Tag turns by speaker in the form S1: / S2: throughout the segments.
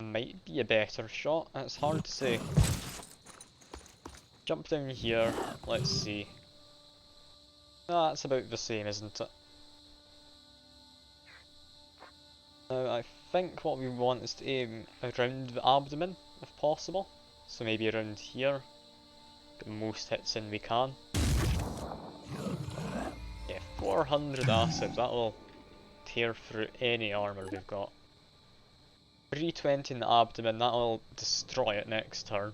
S1: might be a better shot. It's hard to say. Jump down here. Let's see. That's about the same, isn't it? Now, I think what we want is to aim around the abdomen, if possible. So maybe around here. Get the most hits in we can. Yeah, 400 acid, that will tear through any armour we've got. 320 in the abdomen, that will destroy it next turn.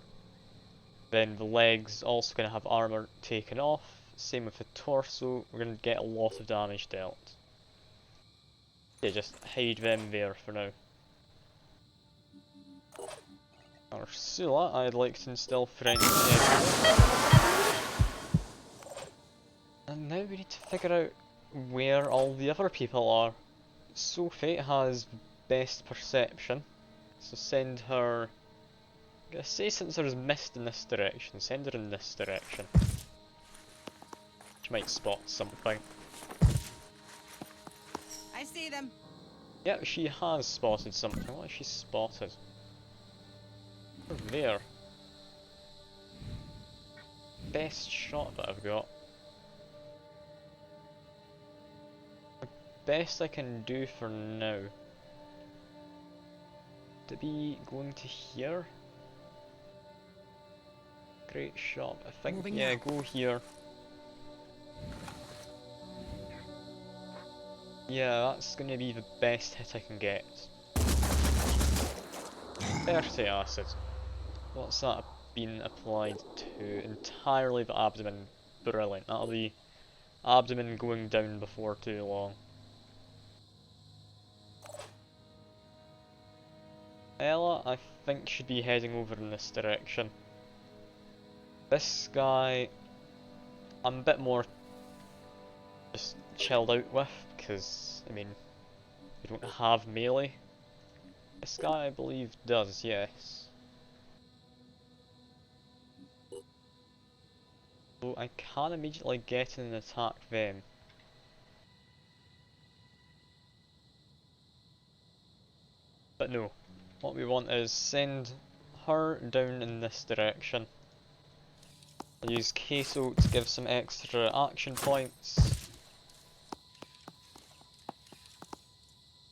S1: Then the legs also going to have armour taken off. Same with the torso, we're going to get a lot of damage dealt. Yeah, just hide them there for now. Our scyilla, I'd like to instill friendly everywhere. And now we need to figure out where all the other people are. Sophie has best perception, so send her... I'm gonna say since there's mist in this direction, send her in this direction. She might spot something.
S2: I see them.
S1: Yep, she has spotted something. What has she spotted? Over there. Best shot that I've got. The best I can do for now. To be going to here? Great shot. I think,
S2: Moving
S1: yeah,
S2: now.
S1: go here. Yeah, that's gonna be the best hit I can get. 30 acid. What's that been applied to? Entirely the abdomen. Brilliant. That'll be abdomen going down before too long. Ella, I think, should be heading over in this direction. This guy, I'm a bit more just chilled out with, because, I mean, we don't have melee. This guy, I believe, does, yes. So I can immediately get in and attack them. But no, what we want is send her down in this direction. I'll use Queso to give some extra action points.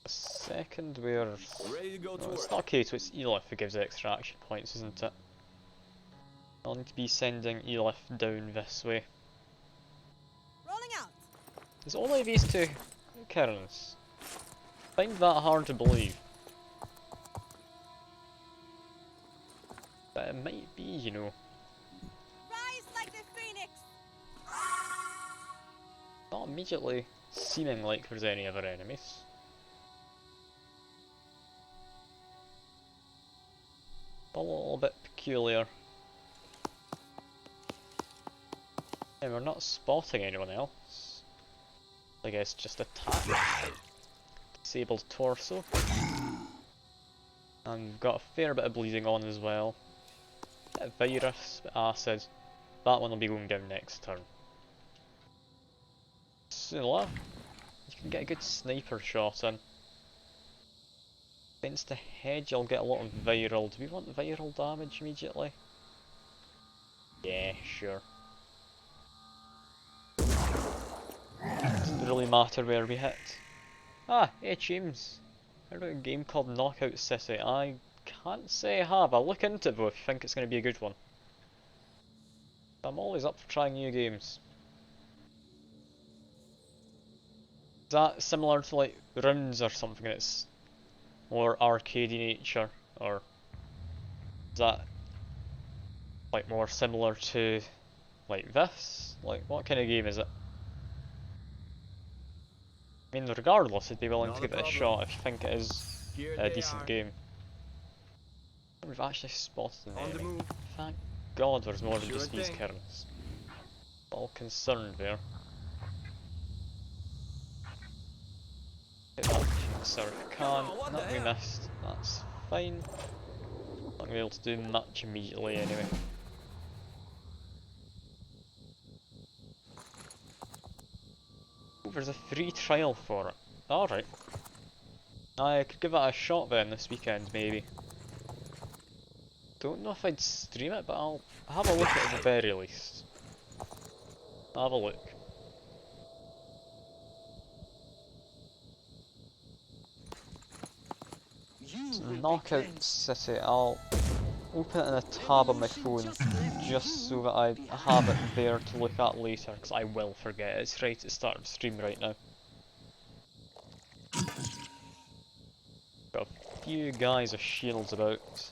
S1: A second, where...
S3: Ready to go to
S1: No, it's
S3: work.
S1: not Queso, it's Elif who gives extra action points, isn't it? I'll need to be sending Elif down this way.
S2: Rolling out.
S1: There's only these two Kirans. Find that hard to believe. But it might be, you know.
S2: Rise like the phoenix.
S1: Not immediately seeming like there's any other enemies. A little bit peculiar. And we're not spotting anyone else. I guess just attack. Disabled torso. And we've got a fair bit of bleeding on as well. Bit of virus, bit of acid. That one will be going down next turn. Scylla, you can get a good sniper shot in. Against the head you'll get a lot of viral. Do we want viral damage immediately? Yeah, sure. Doesn't really matter where we hit. Ah, hey James. Heard about a game called Knockout City. I can't say I have. I'll look into it though if you think it's going to be a good one. I'm always up for trying new games. Is that similar to like Rounds or something? It's more arcadey nature, or is that like more similar to like this? Like what kind of game is it? I mean, regardless, I'd be willing to
S3: Not a
S1: give it a
S3: problem.
S1: shot if you think it is
S3: Here
S1: a
S3: they
S1: decent
S3: are.
S1: game. We've actually spotted an
S3: On the
S1: enemy.
S3: move.
S1: Thank God there's more than
S3: Sure
S1: just these
S3: thing.
S1: Kerns. All concerned there. Hit that sir if I
S3: Come on,
S1: can.
S3: what
S1: Not
S3: the
S1: we
S3: hell?
S1: missed. That's fine. Not gonna be able to do much immediately anyway. Oh, there's a free trial for it. Alright. I could give it a shot then this weekend maybe. don't know if I'd stream it, but I'll have a look at the very least. I'll have a look. Knockout City, I'll open it in a tab on my phone just so that I have it there to look at later, because I will forget. It's right at the start of the stream right now. Got a few guys with shields about.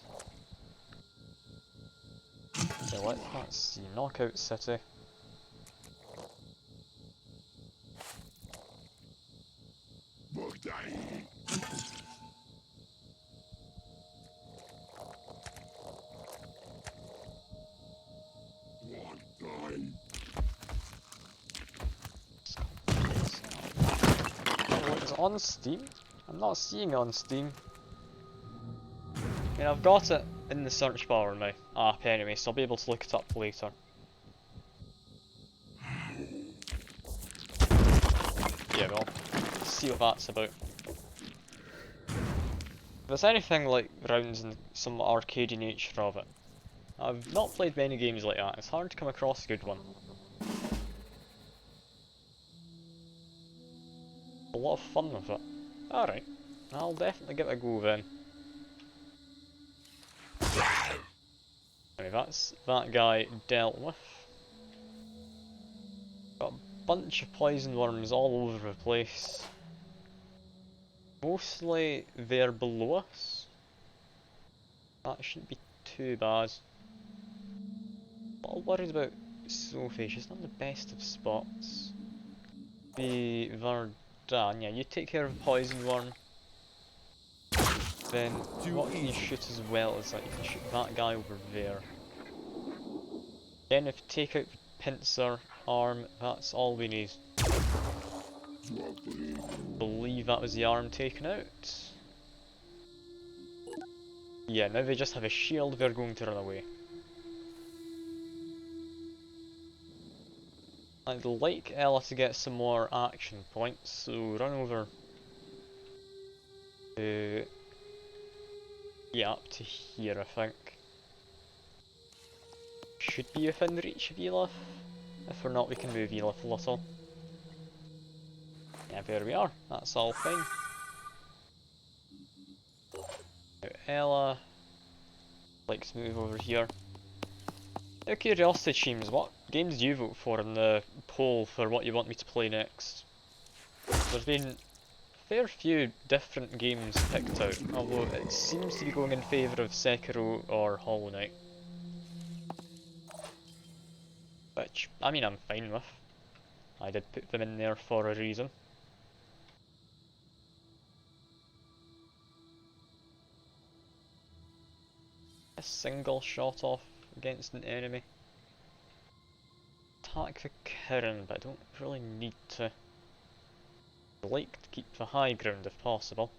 S1: Okay, let's see, Knockout City. Oh, it's on Steam? I'm not seeing it on Steam. I mean, I've got it in the search bar on my app anyway, so I'll be able to look it up later. Yeah, well, see what that's about. If there's anything like rounds and some arcadey nature of it, I've not played many games like that. It's hard to come across a good one. A lot of fun with it. Alright, I'll definitely give it a go then. Anyway, that's that guy dealt with. Got a bunch of poison worms all over the place. Mostly they're below us. That shouldn't be too bad. A little worried about Sophie, she's not in the best of spots. The Vardan, yeah, you take care of the poison worm. Then what can you shoot as well as that? You can shoot that guy over there. Then if you take out the pincer arm, that's all we need. Believe that was the arm taken out. Yeah, now they just have a shield, they're going to run away. I'd like Ella to get some more action points, so run over to... yeah, up to here I think. Should be within reach of Elif. If we're not, we can move Elif a little. Yeah, there we are, that's all fine. Now Ella... like to move over here. Out of curiosity, Cheems, what games do you vote for in the poll for what you want me to play next? There's been a fair few different games picked out, although it seems to be going in favour of Sekiro or Hollow Knight. Which, I mean, I'm fine with. I did put them in there for a reason. A single shot off against an enemy. Attack the Kirin, but I don't really need to. I'd like to keep the high ground if possible.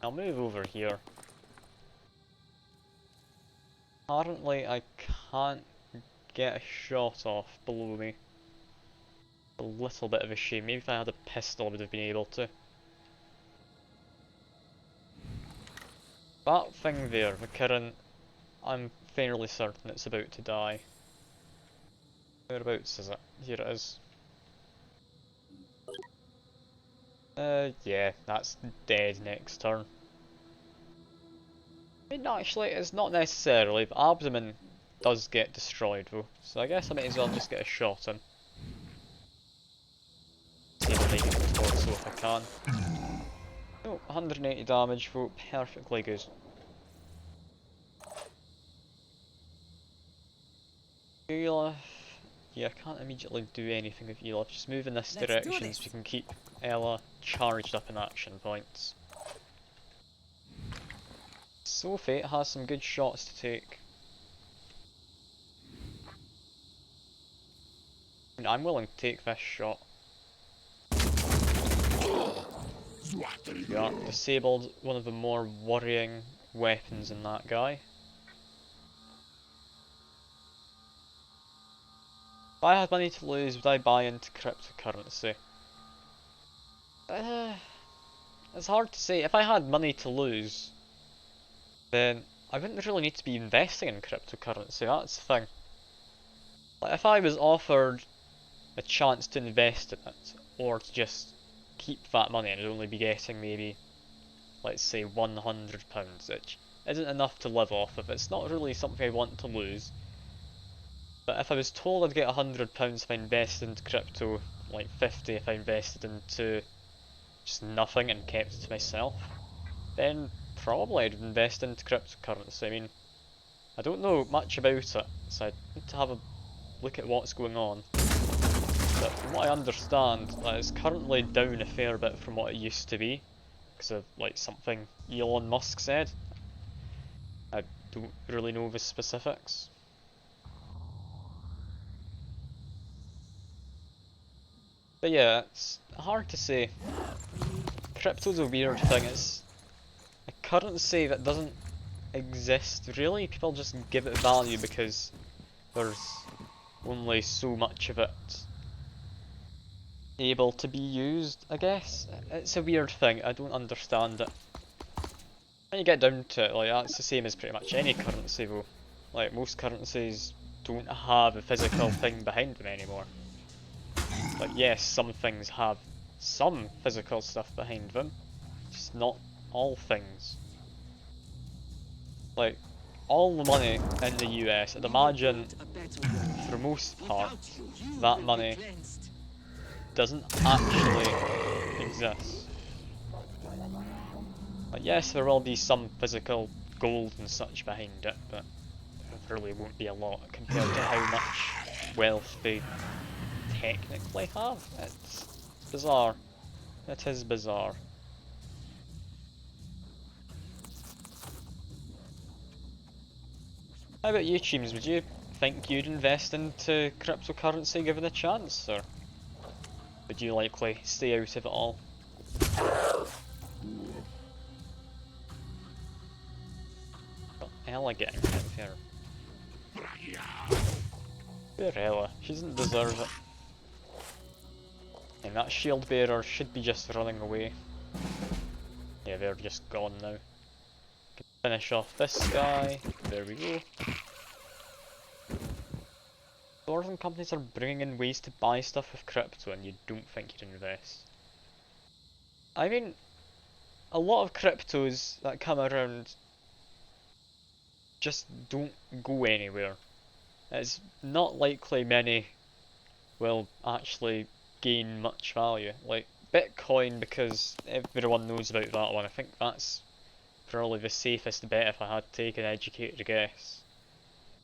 S1: I'll move over here. Apparently I can't get a shot off below me. A little bit of a shame. Maybe if I had a pistol I would have been able to. That thing there, the Kirin, I'm fairly certain it's about to die. Whereabouts is it? Here it is. Yeah, that's dead next turn. I mean, actually, it's not necessarily, but abdomen does get destroyed though, so I guess I might as well just get a shot in. See if I can get the torso if I can. Oh, 180 damage though, perfectly good. Elif, yeah, I can't immediately do anything with Elif, just move in this direction so we can keep Ella charged up in action points. Sophie has some good shots to take. And I'm willing to take this shot. Yeah, disabled one of the more worrying weapons in that guy. If I had money to lose, would I buy into cryptocurrency? it's hard to say. If I had money to lose, then I wouldn't really need to be investing in cryptocurrency, that's the thing. Like, if I was offered a chance to invest in it, or to just keep that money and I'd only be getting maybe, let's say, £100, which isn't enough to live off of, it's not really something I want to lose. But if I was told I'd get £100 if I invested into crypto, like 50 if I invested into just nothing and kept it to myself, then probably I'd invest into cryptocurrency. I mean, I don't know much about it, so I need to have a look at what's going on. But from what I understand, it's currently down a fair bit from what it used to be, because of like something Elon Musk said. I don't really know the specifics. But yeah, it's hard to say. Crypto's a weird thing. It's a currency that doesn't exist really. People just give it value because there's only so much of it able to be used, I guess. It's a weird thing, I don't understand it. When you get down to it, like, that's the same as pretty much any currency though. Like, most currencies don't have a physical thing behind them anymore. Like, yes, some things have some physical stuff behind them, just not all things. Like, all the money in the US, I'd imagine, for the most part, that money doesn't actually exist. Like, yes, there will be some physical gold and such behind it, but there really won't be a lot compared to how much wealth they technically have. It's bizarre. It is bizarre. How about you, Cheems? Would you think you'd invest into cryptocurrency given a chance, or would you likely stay out of it all? Got Ella getting out of here. Poor Ella, she doesn't deserve it. And that shield bearer should be just running away. Yeah, they're just gone now. Can finish off this guy. There we go. Stores and companies are bringing in ways to buy stuff with crypto and you don't think you'd invest. I mean, a lot of cryptos that come around just don't go anywhere. It's not likely many will actually gain much value. Like Bitcoin, because everyone knows about that one, I think that's probably the safest bet if I had to take an educated guess.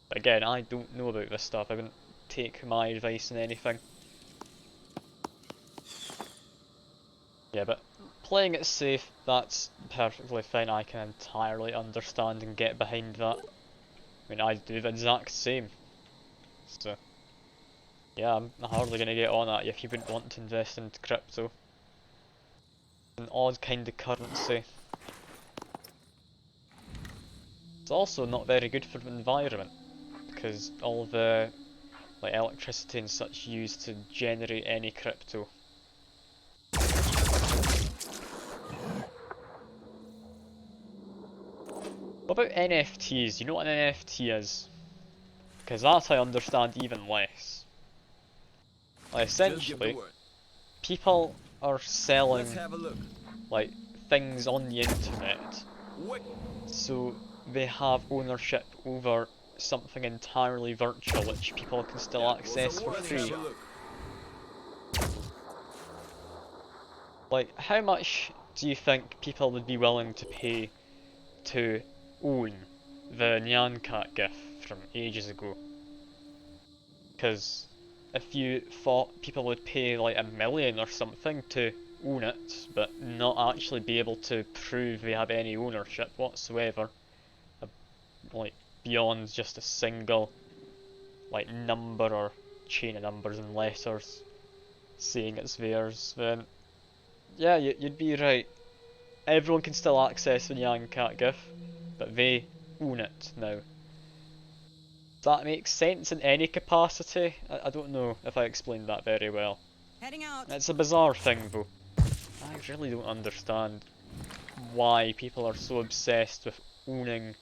S1: But again, I don't know about this stuff, I wouldn't take my advice on anything. Yeah, but playing it safe, that's perfectly fine, I can entirely understand and get behind that. I mean, I do the exact same. So, yeah, I'm hardly going to get on at you if you wouldn't want to invest into crypto. An odd kind of currency. It's also not very good for the environment, because all the like electricity and such used to generate any crypto. What about NFTs? Do you know what an NFT is? Because that I understand even less. Like, essentially, people are selling like things on the internet, so they have ownership over something entirely virtual which people can still access for free. Like, how much do you think people would be willing to pay to own the Nyan Cat GIF from ages ago? Because if you thought people would pay like $1 million or something to own it, but not actually be able to prove they have any ownership whatsoever, like beyond just a single like number or chain of numbers and letters saying it's theirs, then yeah, you'd be right. Everyone can still access the Nyan Cat GIF, but they own it now. That makes sense in any capacity? I don't know if I explained that very well.
S2: Heading out.
S1: It's a bizarre thing though. I really don't understand why people are so obsessed with owning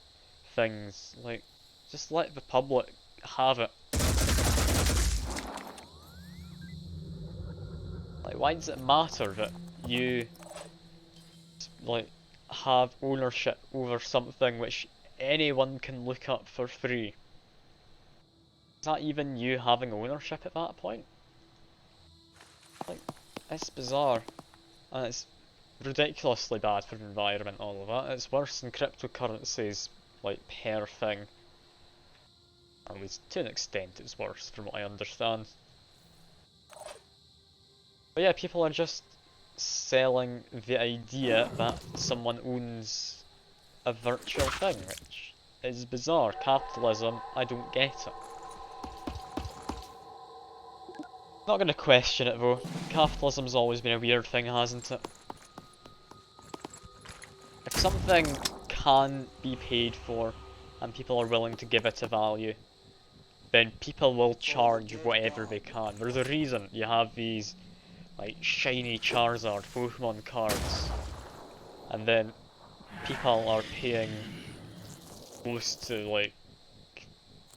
S1: things. Like, just let the public have it. Like, why does it matter that you, like, have ownership over something which anyone can look up for free? Is that even you having ownership at that point? Like, it's bizarre. And it's ridiculously bad for the environment, all of that. It's worse than cryptocurrencies, like, per thing. At least to an extent it's worse, from what I understand. But yeah, people are just selling the idea that someone owns a virtual thing, which is bizarre. Capitalism, I don't get it. Not gonna question it though. Capitalism's always been a weird thing, hasn't it? If something can be paid for, and people are willing to give it a value, then people will charge whatever they can. There's a reason you have these like shiny Charizard Pokemon cards, and then people are paying close to like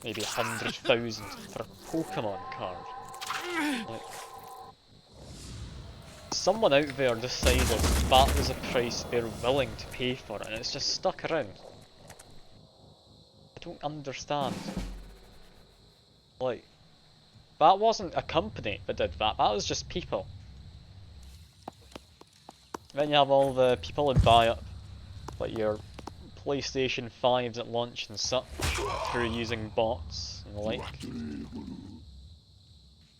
S1: maybe 100,000 for a Pokemon card. Like, someone out there decided that was a price they're willing to pay for it, and it's just stuck around. I don't understand. Like, that wasn't a company that did that, that was just people. Then you have all the people who buy up, like your PlayStation 5s at launch and such, through using bots and the like.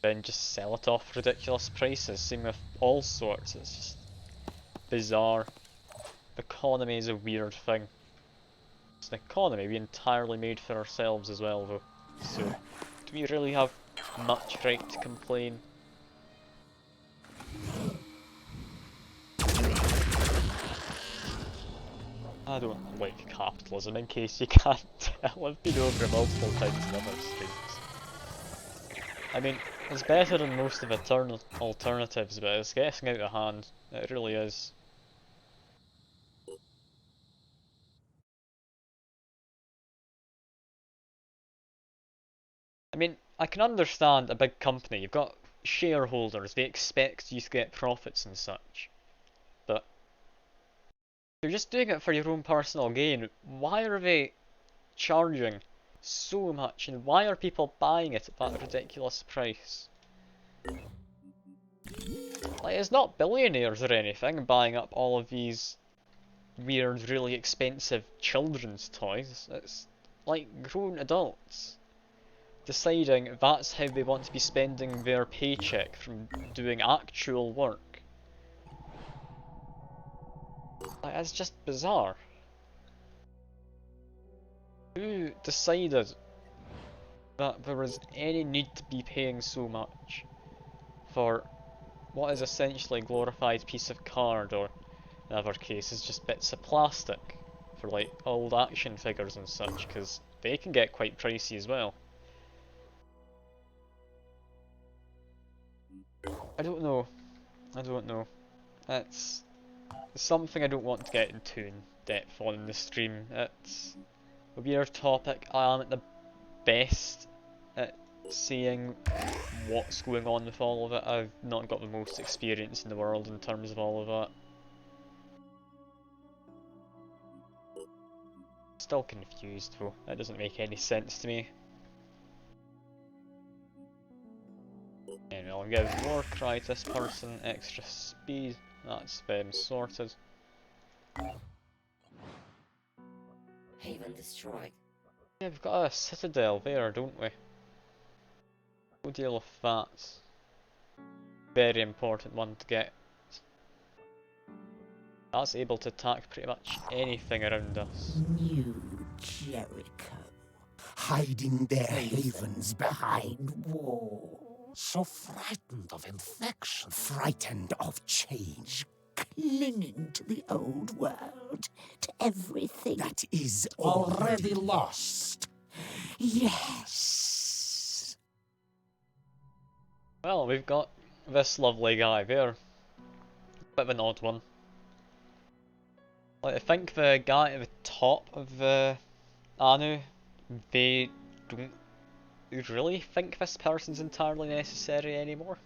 S1: Then just sell it off for ridiculous prices, same with all sorts, it's just bizarre. The economy is a weird thing. It's an economy we entirely made for ourselves as well though, so do we really have much right to complain? I don't like capitalism, in case you can't tell. I've been over it multiple times in other streams. I mean, it's better than most of the alternatives, but it's getting out of hand. It really is. I mean, I can understand a big company, you've got shareholders, they expect you to get profits and such. But if you're just doing it for your own personal gain, why are they charging so much, and why are people buying it at that ridiculous price? Like, it's not billionaires or anything buying up all of these weird, really expensive children's toys. It's like grown adults deciding that's how they want to be spending their paycheck from doing actual work. Like, it's just bizarre. Who decided that there was any need to be paying so much for what is essentially a glorified piece of card, or in other cases just bits of plastic for like old action figures and such, because they can get quite pricey as well. I don't know. I don't know. It's something I don't want to get into in depth on in the stream. It's a weird topic. I am at the best at seeing what's going on with all of it. I've not got the most experience in the world in terms of all of that. Still confused though, that doesn't make any sense to me. Anyway, I'll give more cry to this person, extra speed, that's them sorted.
S3: Haven destroyed.
S1: Yeah, we've got a citadel there, don't we? We'll deal with that. Very important one to get. That's able to attack pretty much anything around us.
S4: New Jericho, hiding their havens behind walls. So frightened of infection, frightened of change, clinging to the old world, to everything that is already lost. Yes.
S1: Well, we've got this lovely guy there. Bit of an odd one. Like, I think the guy at the top of the Anu, they don't really think this person's entirely necessary anymore.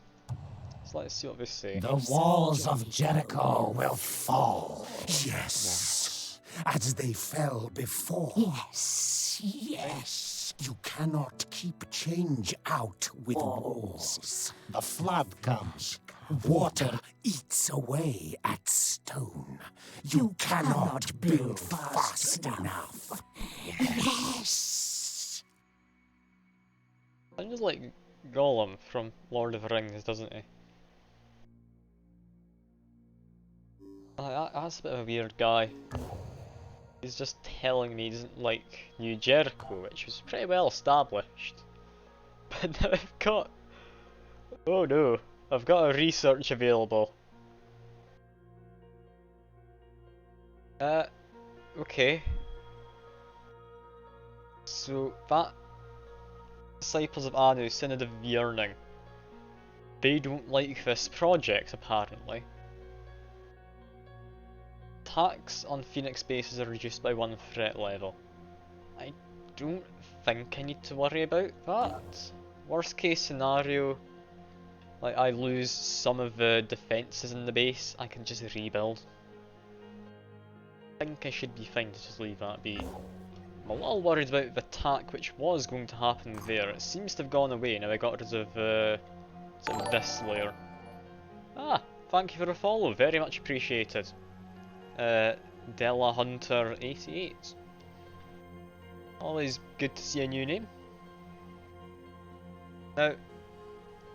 S1: So let's see what they say.
S4: The walls of Jericho will fall. Yes, as they fell before. Yes. You cannot keep change out with walls. The flood comes. Water eats away at stone. You cannot build fast enough. Yes.
S1: Sounds like Gollum from Lord of the Rings, doesn't he? That's a bit of a weird guy. He's just telling me he doesn't like New Jericho, which was pretty well established. But now I've got... Oh no, I've got a research available. Okay. So that Disciples of Anu, Synod of Yearning, they don't like this project apparently. Attacks on Phoenix bases are reduced by 1 threat level. I don't think I need to worry about that. Worst case scenario, like I lose some of the defences in the base, I can just rebuild. I think I should be fine to just leave that be. I'm a little worried about the attack which was going to happen there. It seems to have gone away now I got rid of this layer. Ah, thank you for the follow, very much appreciated. Della Hunter 88. Always good to see a new name. Now,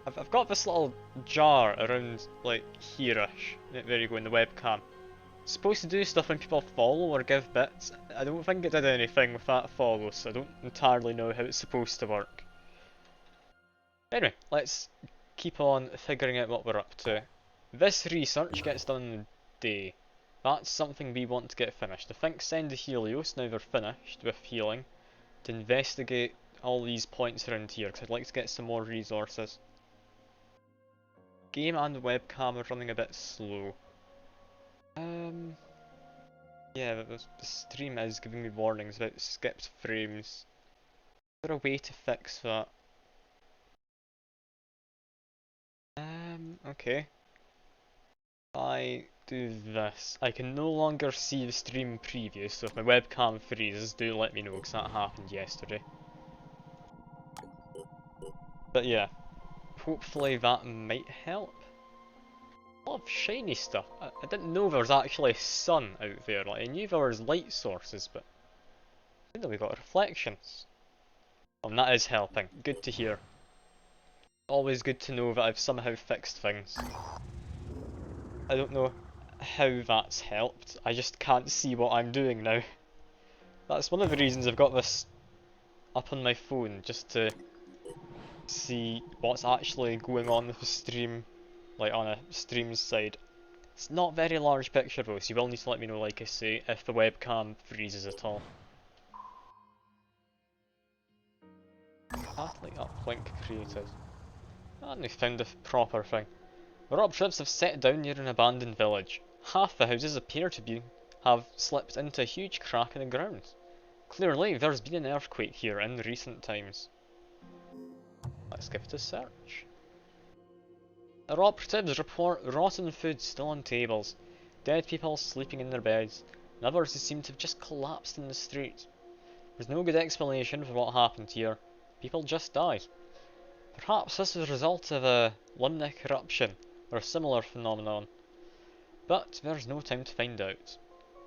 S1: I've got this little jar around like here-ish. There you go in the webcam. It's supposed to do stuff when people follow or give bits. I don't think it did anything with that follow, so I don't entirely know how it's supposed to work. Anyway, let's keep on figuring out what we're up to. This research gets done in a day. That's something we want to get finished. I think send to Helios, now they're finished with healing, to investigate all these points around here, because I'd like to get some more resources. Game and webcam are running a bit slow. Yeah, the stream is giving me warnings about skipped frames. Is there a way to fix that? Okay. I do this. I can no longer see the stream preview, so if my webcam freezes, do let me know, because that happened yesterday. But yeah, hopefully that might help. A lot of shiny stuff. I didn't know there was actually sun out there. Like, I knew there was light sources, but I didn't know we got reflections. And that is helping. Good to hear. Always good to know that I've somehow fixed things. I don't know how that's helped. I just can't see what I'm doing now. That's one of the reasons I've got this up on my phone, just to see what's actually going on with the stream, like on a stream's side. It's not very large picture though, so you will need to let me know, like I say, if the webcam freezes at all. Catholic uplink created. And we found the proper thing. The rock ships have set down near an abandoned village. Half the houses appear to have slipped into a huge crack in the ground. Clearly, there's been an earthquake here in recent times. Let's give it a search. Our operatives report rotten food still on tables, dead people sleeping in their beds, and others who seem to have just collapsed in the street. There's no good explanation for what happened here. People just died. Perhaps this was a result of a limnic eruption or a similar phenomenon. But there's no time to find out.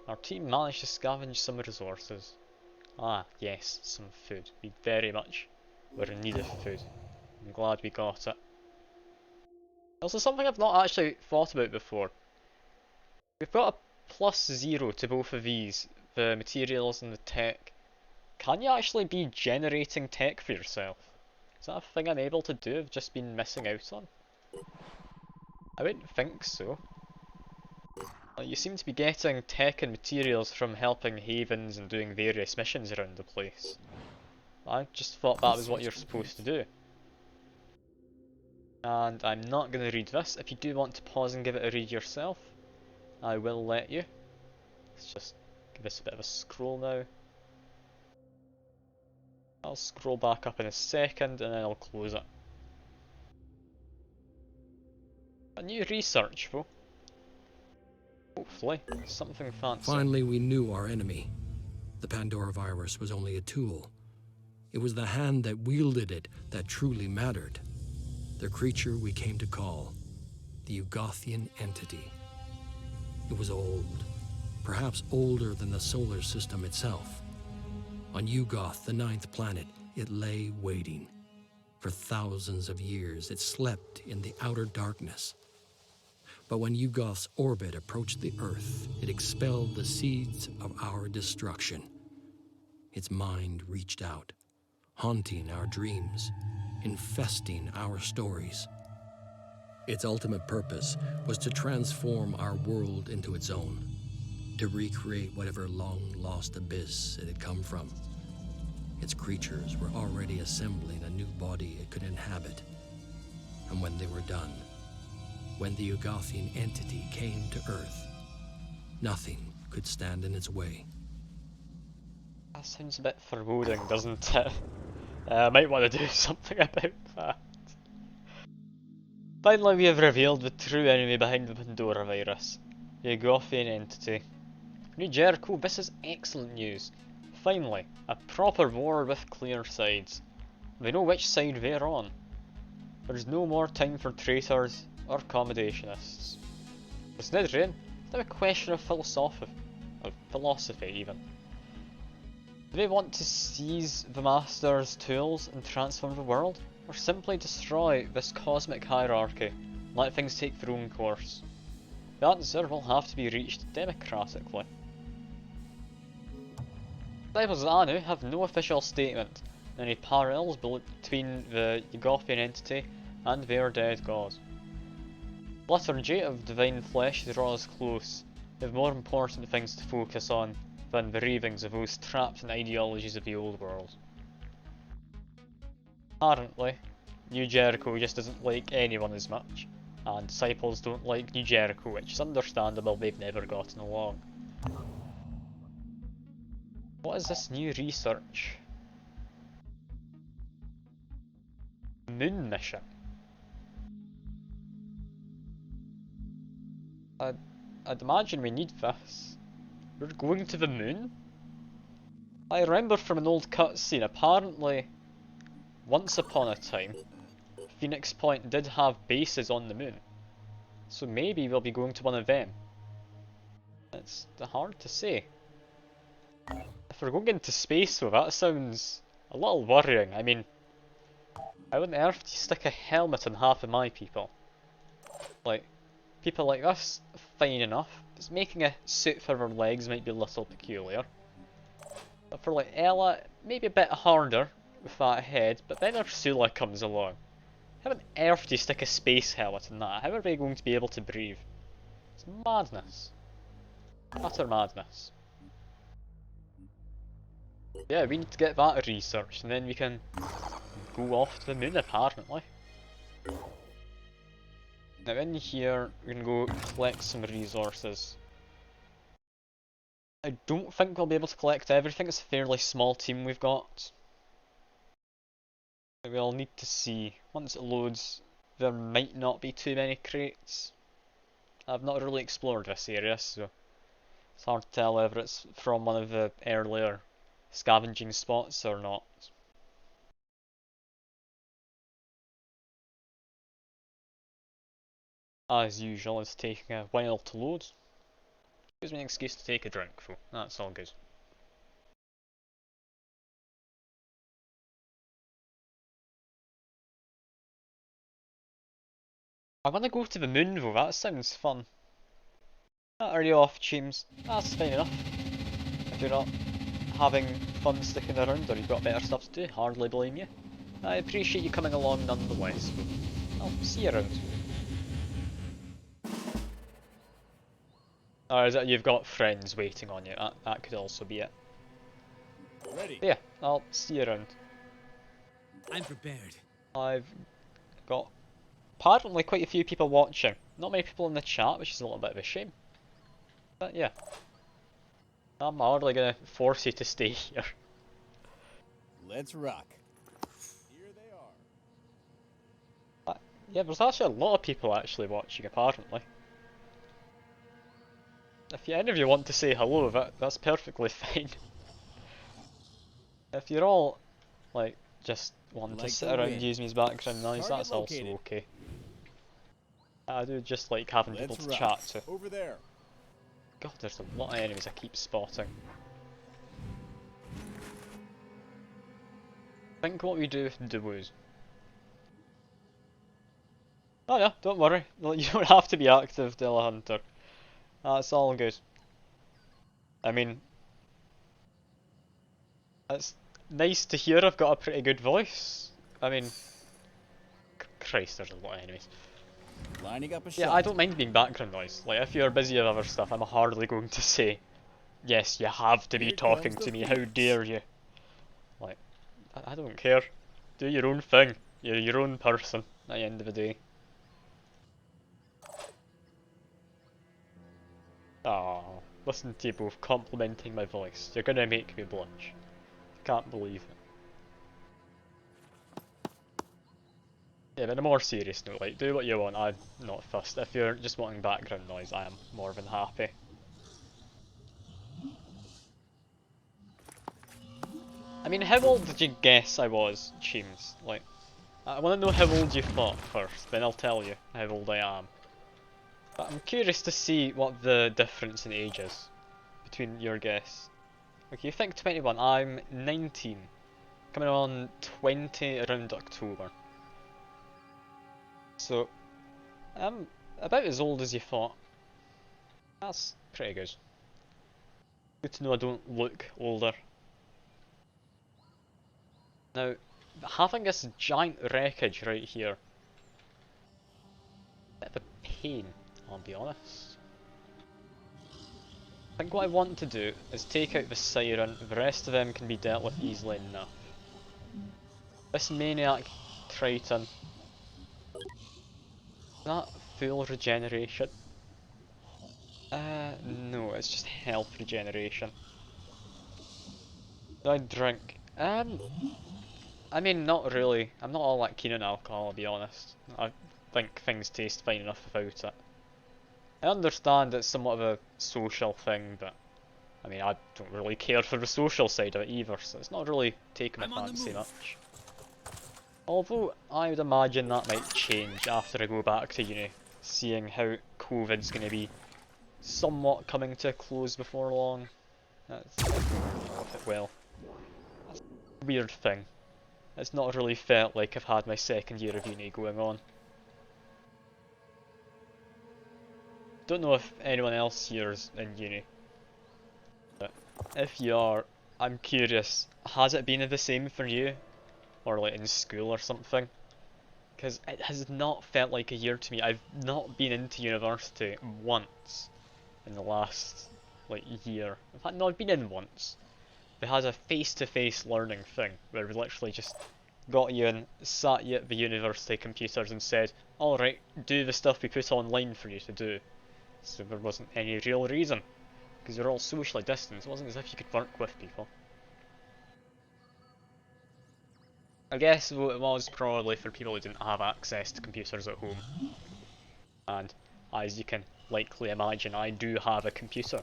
S1: Our team managed to scavenge some resources. Ah, yes, some food. We very much were in need of food. I'm glad we got it. Also, something I've not actually thought about before. We've got a +0 to both of these, the materials and the tech. Can you actually be generating tech for yourself? Is that a thing I'm able to do? I've just been missing out on? I wouldn't think so. Like, you seem to be getting tech and materials from helping havens and doing various missions around the place. I just thought that was what you're supposed to do. And I'm not going to read this. If you do want to pause and give it a read yourself, I will let you. Let's just give this a bit of a scroll now. I'll scroll back up in a second and then I'll close it. A new research though. Hopefully, something fancy.
S5: Finally, we knew our enemy. The Pandora virus was only a tool. It was the hand that wielded it that truly mattered. The creature we came to call the Ugothian entity. It was old, perhaps older than the solar system itself. On Ugoth, the 9th planet, it lay waiting. For thousands of years, it slept in the outer darkness. But when Ugoth's orbit approached the Earth, it expelled the seeds of our destruction. Its mind reached out, haunting our dreams, infesting our stories. Its ultimate purpose was to transform our world into its own, to recreate whatever long-lost abyss it had come from. Its creatures were already assembling a new body it could inhabit. And when they were done, when the Ugothian entity came to Earth, nothing could stand in its way.
S1: That sounds a bit foreboding, doesn't it? I might want to do something about that. Finally, we have revealed the true enemy behind the Pandora virus, the Ugothian entity. New Jericho, this is excellent news. Finally, a proper war with clear sides. We know which side we're on. There's no more time for traitors or accommodationists. Considering, it's now a question of philosophy even. Do they want to seize the Master's tools and transform the world, or simply destroy this cosmic hierarchy and let things take their own course? The answer will have to be reached democratically. Disciples of Anu have no official statement on any parallels between the Ugothian entity and their dead god. The liturgy of divine flesh draws close. They have more important things to focus on than the ravings of those trapped in ideologies of the old world. Apparently, New Jericho just doesn't like anyone as much, and disciples don't like New Jericho, which is understandable, they've never gotten along. What is this new research? Moon mission. I'd imagine we need this. We're going to the moon? I remember from an old cutscene, apparently, once upon a time, Phoenix Point did have bases on the moon. So maybe we'll be going to one of them. It's hard to say. If we're going into space though, that sounds a little worrying. I mean, how on earth do you stick a helmet on half of my people? Like, people like us, fine enough. Just making a suit for their legs might be a little peculiar. But for like Ella, maybe a bit harder with that head, but then Ursula comes along. How on earth do you stick a space helmet on that? How are they going to be able to breathe? It's madness. Utter madness. Yeah, we need to get that researched and then we can go off to the moon apparently. Now in here, we're gonna go collect some resources. I don't think we'll be able to collect everything, it's a fairly small team we've got. We'll need to see. Once it loads, there might not be too many crates. I've not really explored this area, so it's hard to tell whether it's from one of the earlier scavenging spots or not. As usual, it's taking a while to load. Gives me an excuse to take a drink though, that's all good. I want to go to the moon though, that sounds fun. Are you off, James? That's fine enough. If you're not having fun sticking around or you've got better stuff to do, hardly blame you. I appreciate you coming along nonetheless. I'll see you around. Or is it you've got friends waiting on you? That could also be it.
S6: Ready.
S1: But yeah, I'll see you around.
S6: I'm prepared.
S1: I've got apparently quite a few people watching. Not many people in the chat, which is a little bit of a shame. But yeah. I'm hardly gonna force you to stay here.
S6: Let's rock. Here they are.
S1: Yeah, there's actually a lot of people actually watching, apparently. If any of you want to say hello, that's perfectly fine. If you're all, like, just wanting to
S6: Like
S1: sit
S6: the
S1: around
S6: wind.
S1: use me as background noise,
S6: Target
S1: that's
S6: located.
S1: also okay. I do just like having people
S6: Let's
S1: to
S6: rock.
S1: chat to.
S6: Over there.
S1: God, there's a lot of enemies I keep spotting. Think what we do with Duos. Oh yeah, don't worry. You don't have to be active, Della Hunter. That's all good. I mean, it's nice to hear I've got a pretty good voice. I mean, Christ, there's a lot of enemies.
S6: Lining up a
S1: Yeah,
S6: shot.
S1: I don't mind being background noise. Like, if you're busy with other stuff, I'm hardly going to say, yes, you have to be
S6: Here
S1: talking
S6: comes
S1: to
S6: the
S1: me, how
S6: Phoenix.
S1: dare you. Like, I don't care. Do your own thing. You're your own person at the end of the day. Ah, listen to you both complimenting my voice. You're gonna make me blush. Can't believe it. Yeah, but on a more serious note, like, do what you want, I'm not fussed. If you're just wanting background noise, I am more than happy. I mean, how old did you guess I was, Cheems? Like, I want to know how old you thought first, then I'll tell you how old I am. But I'm curious to see what the difference in age is between your guess. Okay, you think 21, I'm 19. Coming on 20 around October. So, I'm about as old as you thought. That's pretty good. Good to know I don't look older. Now, having this giant wreckage right here, bit of a pain, I'll be honest. I think what I want to do is take out the Siren, the rest of them can be dealt with easily enough. This Maniac Triton, is that full regeneration? No, it's just health regeneration. Do I drink? I mean, not really. I'm not all that keen on alcohol, I'll be honest. I think things taste fine enough without it. I understand it's somewhat of a social thing, but I mean, I don't really care for the social side of it either, so it's not really taking my fancy much. Although, I would imagine that might change after I go back to uni, seeing how COVID's going to be somewhat coming to a close before long. That's, I don't know if it will. That's a weird thing. It's not really felt like I've had my second year of uni going on. Don't know if anyone else here's in uni, but if you are, I'm curious, has it been the same for you? Or like in school or something? Because it has not felt like a year to me. I've not been into university once in the last like year. In fact, no, I've been in once. They had a face-to-face learning thing where we literally just got you in, sat you at the university computers and said, alright, do the stuff we put online for you to do. So there wasn't any real reason, because you're all socially distanced. It wasn't as if you could work with people. I guess though it was probably for people who didn't have access to computers at home. And as you can likely imagine, I do have a computer.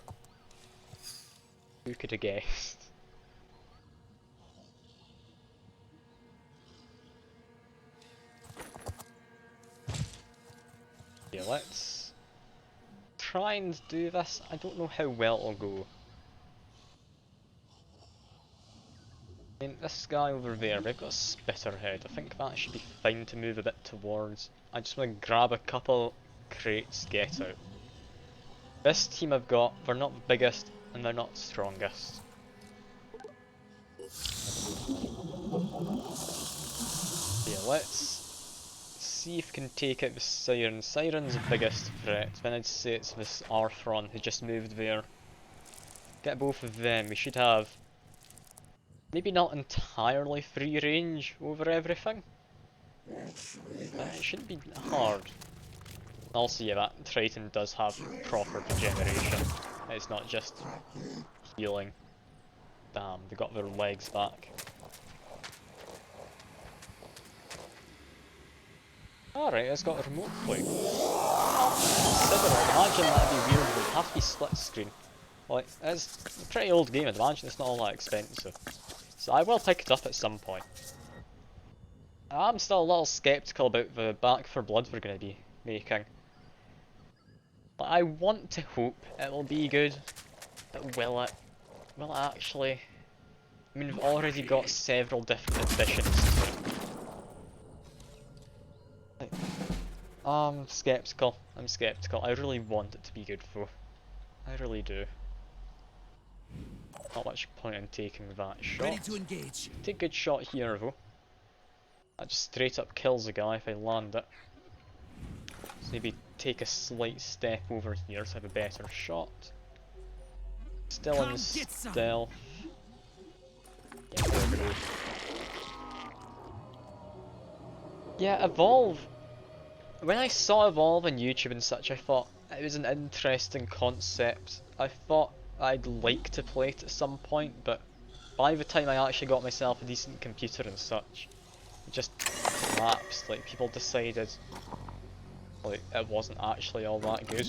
S1: Who could have guessed? Yeah, let's try and do this. I don't know how well it'll go. I mean, this guy over there, we've got a spitter head. I think that should be fine to move a bit towards. I just want to grab a couple crates, get out. This team I've got, they're not the biggest and they're not strongest. Yeah, let's see if we can take out the Siren. Siren's the biggest threat, then I'd say it's this Arthron who just moved there. Get both of them, we should have maybe not entirely free range over everything. It shouldn't be hard. Also, yeah, that Triton does have proper regeneration. It's not just healing. Damn, they got their legs back. Alright, it's got a remote play. Consider it, imagine that'd be weird, it would have to be split screen. Like, it's a pretty old game, I'd imagine it's not all that expensive. So I will pick it up at some point. I'm still a little skeptical about the Back 4 Blood we're going to be making. But I want to hope it will be good, but will it? Will it actually? I mean, we've already got several different editions to it. Like, I'm skeptical. I really want it to be good though. I really do. Not much point in taking that shot.
S6: Ready to engage.
S1: Take a good shot here though. That just straight up kills a guy if I land it. So maybe take a slight step over here to have a better shot. Still in stealth. Yeah, there we go. Yeah, Evolve. When I saw Evolve on YouTube and such, I thought it was an interesting concept. I thought I'd like to play it at some point, but by the time I actually got myself a decent computer and such, it just collapsed. Like, people decided like it wasn't actually all that good.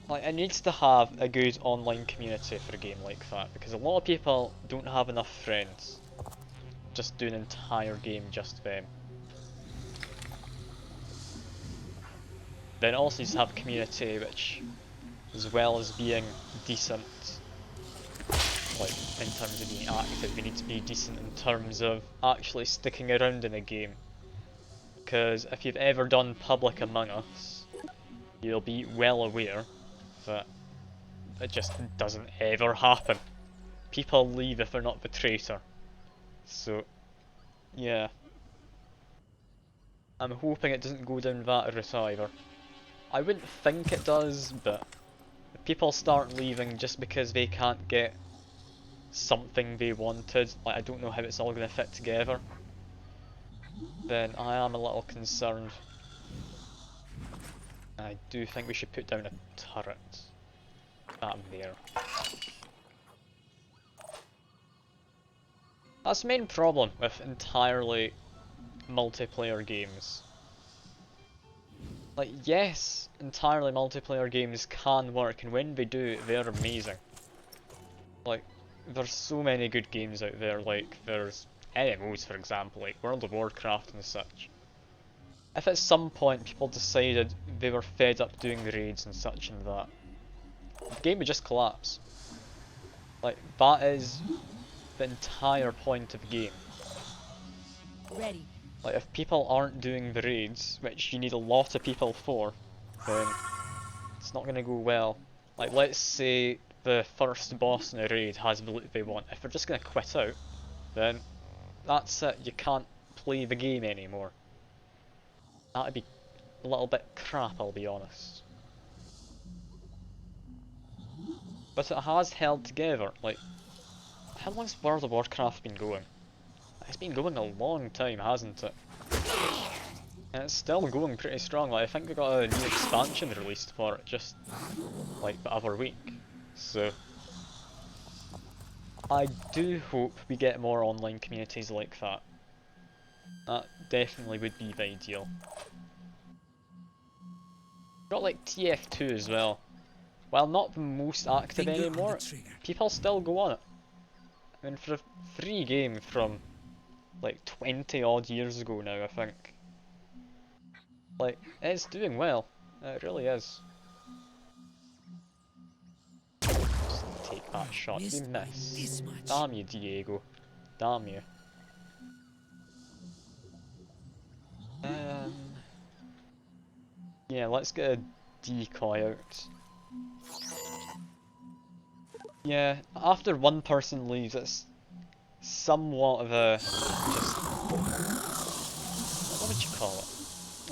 S1: Like, it needs to have a good online community for a game like that, because a lot of people don't have enough friends. Just do an entire game just them. Then it also needs to have a community which, as well as being decent, like in terms of being active, we need to be decent in terms of actually sticking around in a game. Because if you've ever done Public Among Us, you'll be well aware that it just doesn't ever happen. People leave if they're not the traitor. So, yeah. I'm hoping it doesn't go down that route either. I wouldn't think it does, but if people start leaving just because they can't get something they wanted, like I don't know how it's all going to fit together, then I am a little concerned. I do think we should put down a turret. That there. That's the main problem with entirely multiplayer games. Like, yes, entirely multiplayer games can work, and when they do, they're amazing. Like, there's so many good games out there, like, there's MMOs for example, like World of Warcraft and such. If at some point people decided they were fed up doing the raids and such and that, the game would just collapse. Like, that is the entire point of the game.
S2: Ready.
S1: Like, if people aren't doing the raids, which you need a lot of people for, then it's not gonna go well. Like, let's say the first boss in a raid has the loot they want. If they're just gonna quit out, then that's it, you can't play the game anymore. That'd be a little bit crap, I'll be honest. But it has held together. Like, how long's World of Warcraft been going? It's been going a long time, hasn't it? And it's still going pretty strong. Like, I think we got a new expansion released for it just like the other week. So I do hope we get more online communities like that. That definitely would be the ideal. Got like TF2 as well. While not the most active anymore, people still go on it. I mean, for a free game from like 20 odd years ago now, I think. Like, it's doing well. It really is. Just take that shot. You miss. Damn you, Diego. Damn you. Yeah, let's get a decoy out. Yeah, after one person leaves, it's somewhat of a just, what would you call it?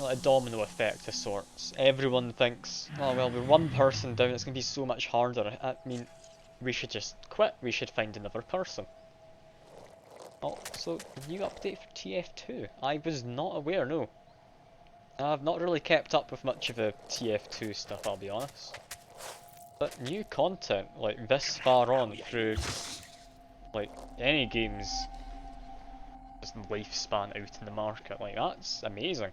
S1: Like a domino effect of sorts. Everyone thinks, oh well, with one person down, it's gonna be so much harder. I mean, we should just quit. We should find another person. Oh, so new update for TF2. I was not aware. No, I've not really kept up with much of the TF2 stuff, I'll be honest. But new content, like this far on through, like, any game's just lifespan out in the market, like, that's amazing.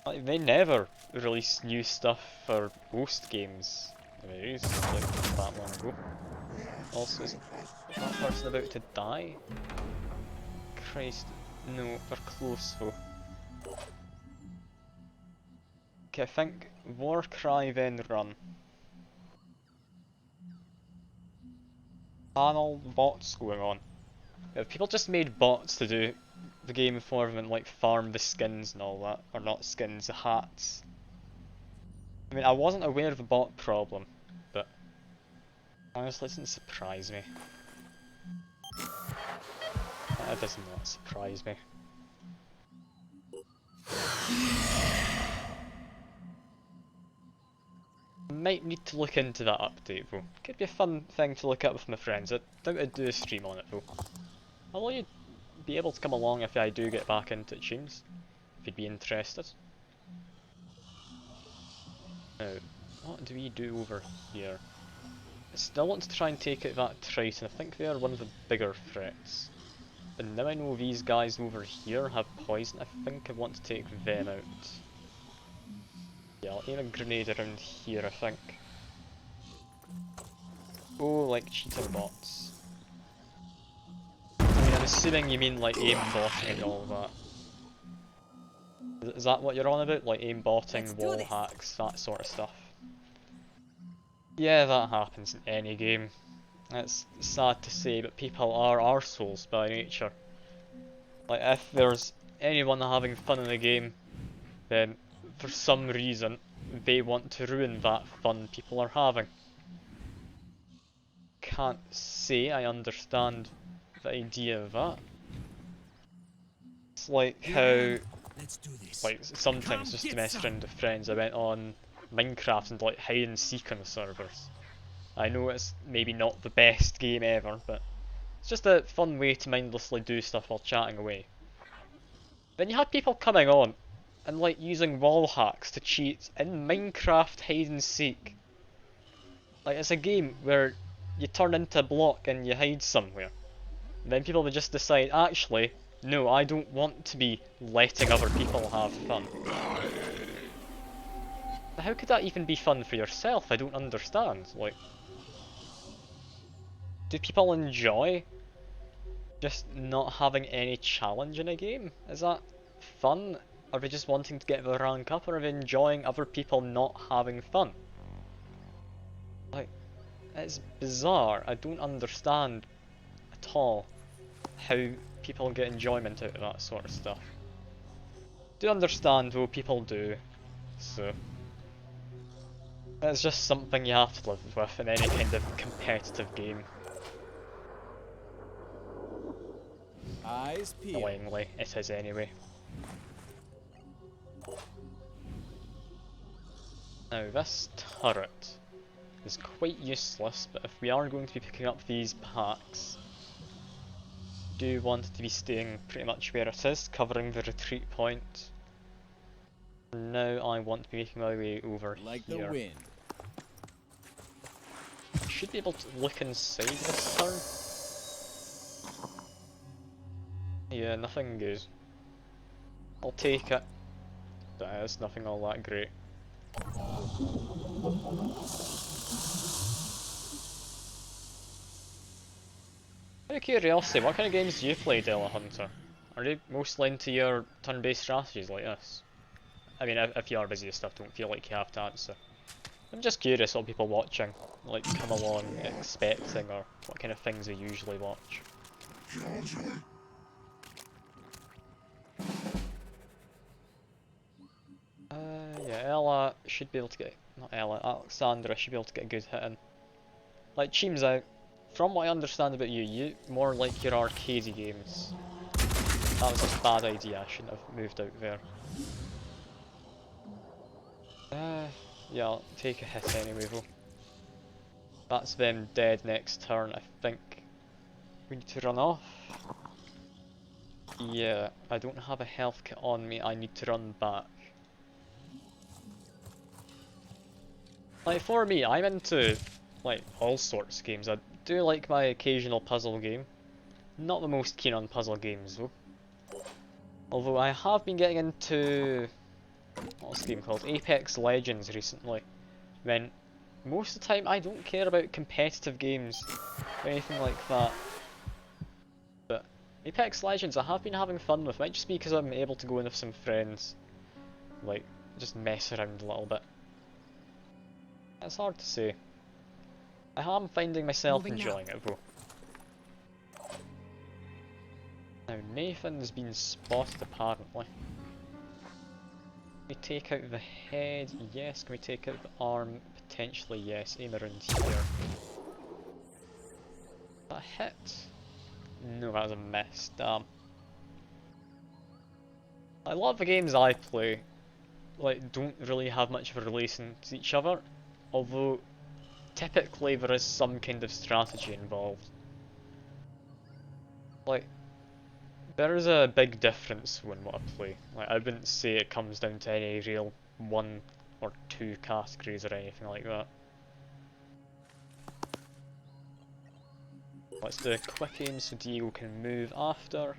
S1: Like, they never release new stuff for most games nowadays, like, that long ago. Also, is that person about to die? Christ, no, we're close though. Okay, I think war cry then run. Panel bots going on. If people just made bots to do the game for them and like farm the skins and all that, or not skins, the hats. I mean, I wasn't aware of the bot problem, but honestly, it doesn't surprise me. That does not surprise me. Might need to look into that update though. Could be a fun thing to look up with my friends. I doubt I'd do a stream on it though. Although you'd be able to come along if I do get back into tunes, if you'd be interested. Now, what do we do over here? I still want to try and take out that Triton. I think they are one of the bigger threats. But now I know these guys over here have poison, I think I want to take them out. Yeah, I'll aim a grenade around here, I think. Oh, like cheating bots. I mean, I'm assuming you mean like aim botting and all that. Is that what you're on about? Like aim botting, wall hacks, that sort of stuff? Yeah, that happens in any game. It's sad to say, but people are arseholes by nature. Like, if there's anyone having fun in the game, then for some reason they want to ruin that fun people are having. Can't say I understand the idea of that. It's like how, like, sometimes just to mess around with friends, I went on Minecraft and like hide and seek on the servers. I know it's maybe not the best game ever, but it's just a fun way to mindlessly do stuff while chatting away. Then you had people coming on and like using wall hacks to cheat in Minecraft hide and seek. Like, it's a game where you turn into a block and you hide somewhere. And then people would just decide, actually, no, I don't want to be letting other people have fun. How could that even be fun for yourself? I don't understand. Like, do people enjoy just not having any challenge in a game? Is that fun? Are they just wanting to get the rank up, or are they enjoying other people not having fun? Like, it's bizarre. I don't understand at all how people get enjoyment out of that sort of stuff. Do understand though, people do, so it's just something you have to live with in any kind of competitive game.
S6: Eyes peeled.
S1: Annoyingly, it is anyway. Now this turret is quite useless, but if we are going to be picking up these packs, I do want it to be staying pretty much where it is, covering the retreat point. Now I want to be making my way over
S6: Like
S1: here.
S6: the wind.
S1: I should be able to look inside this turn. Yeah, nothing good. I'll take it. It's nothing all that great. Out of curiosity, what kind of games do you play, Della Hunter? Are they mostly into your turn-based strategies like this? I mean, if you are busy with stuff, don't feel like you have to answer. I'm just curious what people watching, like, come along expecting, or what kind of things they usually watch. Yeah, Ella should be able to get, not Ella, Alexandra should be able to get a good hit in. Like, Cheem's out. From what I understand about you, you more like your arcadey games. That was a bad idea, I shouldn't have moved out there. Yeah, I'll take a hit anyway though. That's them dead next turn, I think. We need to run off. Yeah, I don't have a health kit on me, I need to run back. Like for me, I'm into like all sorts of games. I do like my occasional puzzle game. Not the most keen on puzzle games though. Although I have been getting into what's the game called? Apex Legends recently. When most of the time I don't care about competitive games or anything like that. But Apex Legends I have been having fun with. Might just be because I'm able to go in with some friends. Like, just mess around a little bit. It's hard to say. I am finding myself
S2: Moving now.
S1: enjoying it though. Now Nathan's been spotted apparently. Can we take out the head? Yes. Can we take out the arm? Potentially yes. Aim around here. That hit? No, that was a miss. Damn. A lot of the games I play like don't really have much of a relation to each other, although typically there is some kind of strategy involved. Like, there is a big difference when what I play. Like, I wouldn't say it comes down to any real one or two categories or anything like that. Let's do a quick aim so Diego can move after.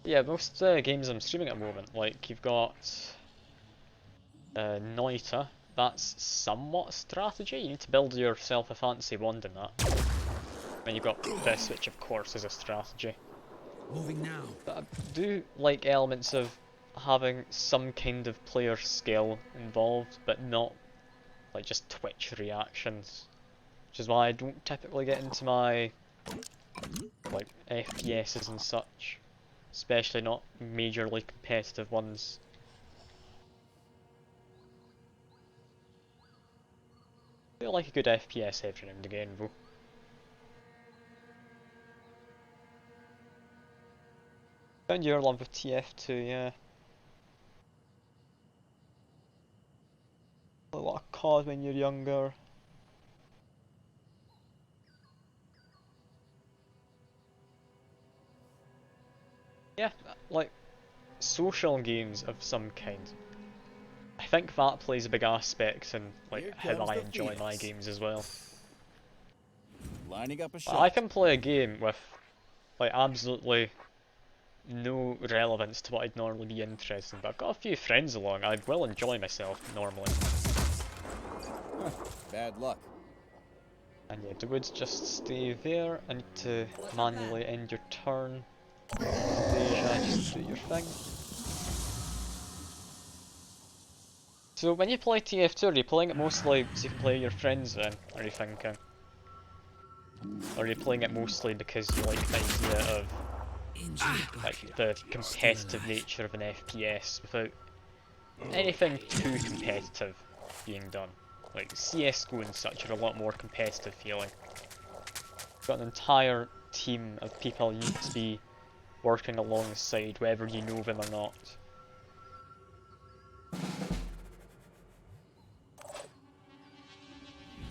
S1: Yeah, most games I'm streaming at the moment, like you've got Noita, that's somewhat strategy. You need to build yourself a fancy wand in that. And you've got this, which of course is a strategy.
S6: Moving now.
S1: But I do like elements of having some kind of player skill involved, but not like just twitch reactions. Which is why I don't typically get into my like FPSs and such. Especially not majorly competitive ones. I feel like a good FPS every now and again though. Found your love with TF2, yeah. A lot of COD when you're younger. Yeah, like social games of some kind. I think that plays a big aspect in like
S6: Here
S1: how
S6: comes
S1: I
S6: the
S1: enjoy my
S6: Phoenix.
S1: games as well.
S6: Lining up a shot.
S1: I can play a game with like absolutely no relevance to what I'd normally be interested in, but I've got a few friends along, I will enjoy myself normally.
S6: Bad luck.
S1: And yeah, the woods just stay there. I need to manually end your turn. Deja, just do your thing. So when you play TF2, are you playing it mostly so you can play with your friends then? Or are you thinking? Or are you playing it mostly because you like the idea of like the competitive nature of an FPS without anything too competitive being done? Like CSGO and such are a lot more competitive feeling. You've got an entire team of people you need to be working alongside, whether you know them or not.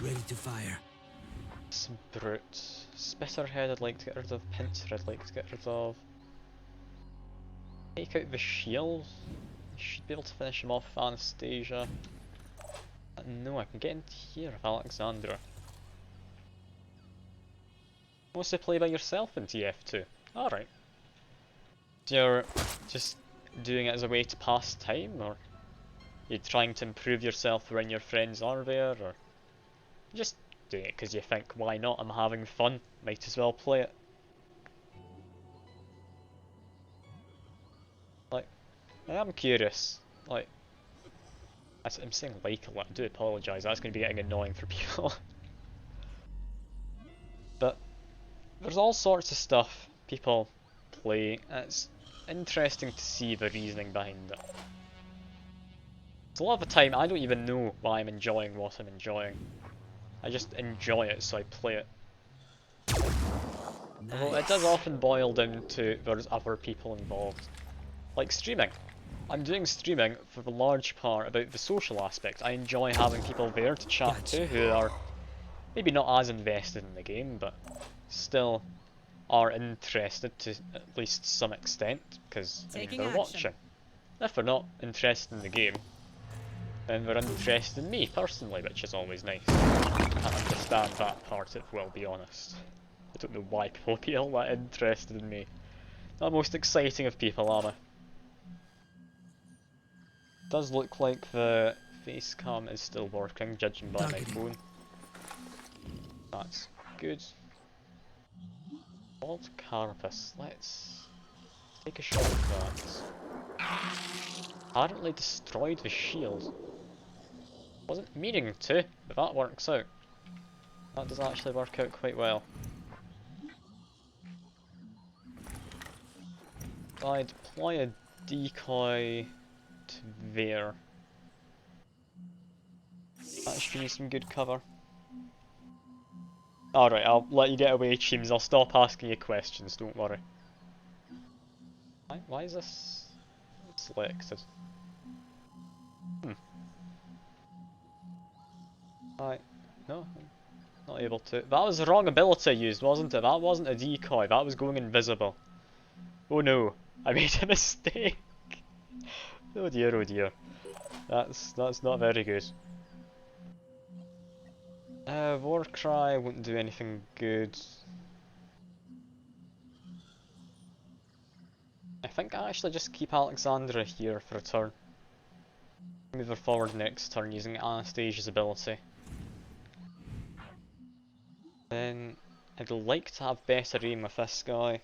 S6: Ready to fire.
S1: Some brutes. Spitterhead I'd like to get rid of, Pincer I'd like to get rid of. Take out the shield. I should be able to finish him off with Anastasia. No, I can get into here with Alexandra. Mostly play by yourself in TF2. Alright. So you're just doing it as a way to pass time, or you're trying to improve yourself when your friends are there, or just doing it because you think, why not, I'm having fun, might as well play it. Like, I am curious, like, I'm saying like a lot, I do apologise, that's going to be getting annoying for people. But there's all sorts of stuff people play, and it's interesting to see the reasoning behind it. So a lot of the time I don't even know why I'm enjoying what I'm enjoying. I just enjoy it, so I play it. Although it does often boil down to there's other people involved. Like streaming. I'm doing streaming for the large part about the social aspect. I enjoy having people there to chat to who are maybe not as invested in the game, but still are interested to at least some extent, because I mean,
S2: Taking
S1: they're
S2: action.
S1: watching. If they're not interested in the game, then they're interested in me personally, which is always nice. I can't understand that part, if we'll be honest. I don't know why people be all that interested in me. Not the most exciting of people, am I? Does look like the face cam is still working, judging by my phone. That's good. Old carapace, let's take a shot at that. Apparently destroyed the shield. Wasn't meaning to, but that works out. That does actually work out quite well. So I deploy a decoy to there. That should give me some good cover. Alright, I'll let you get away, Cheems. I'll stop asking you questions, don't worry. Why is this selected? Right, no, I'm not able to. That was the wrong ability used, wasn't it? That wasn't a decoy, that was going invisible. Oh no, I made a mistake. Oh dear, oh dear. That's not very good. Warcry wouldn't do anything good. I think I actually just keep Alexandra here for a turn. Move her forward next turn using Anastasia's ability. Then I'd like to have better aim with this guy.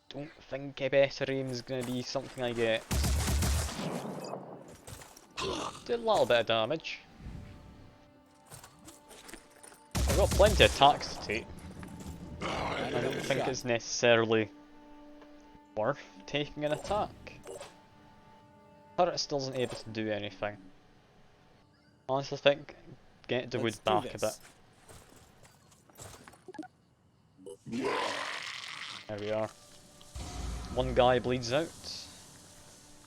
S1: Don't think a better aim is going to be something I get. Do a little bit of damage. I've got plenty of attacks to take. I don't think it's necessarily worth taking an attack. Turret still isn't able to do anything. I honestly think get the wood back a bit. There we are. One guy bleeds out.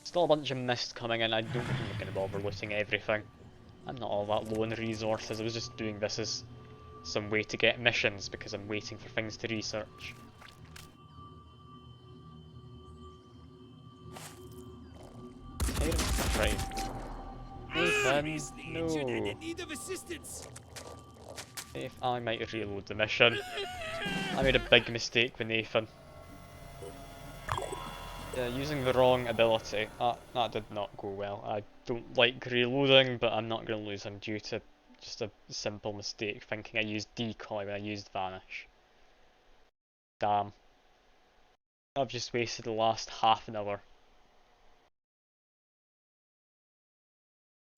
S1: Still a bunch of mist coming in. I don't think I'm going to bother looting everything. I'm not all that low in resources. I was just doing this as some way to get missions because I'm waiting for things to research. Right. Nathan, no. If I might reload the mission. I made a big mistake with Nathan. Yeah, using the wrong ability. That did not go well. I don't like reloading, but I'm not going to lose him due to just a simple mistake, thinking I used decoy when I used vanish. Damn. I've just wasted the last half an hour.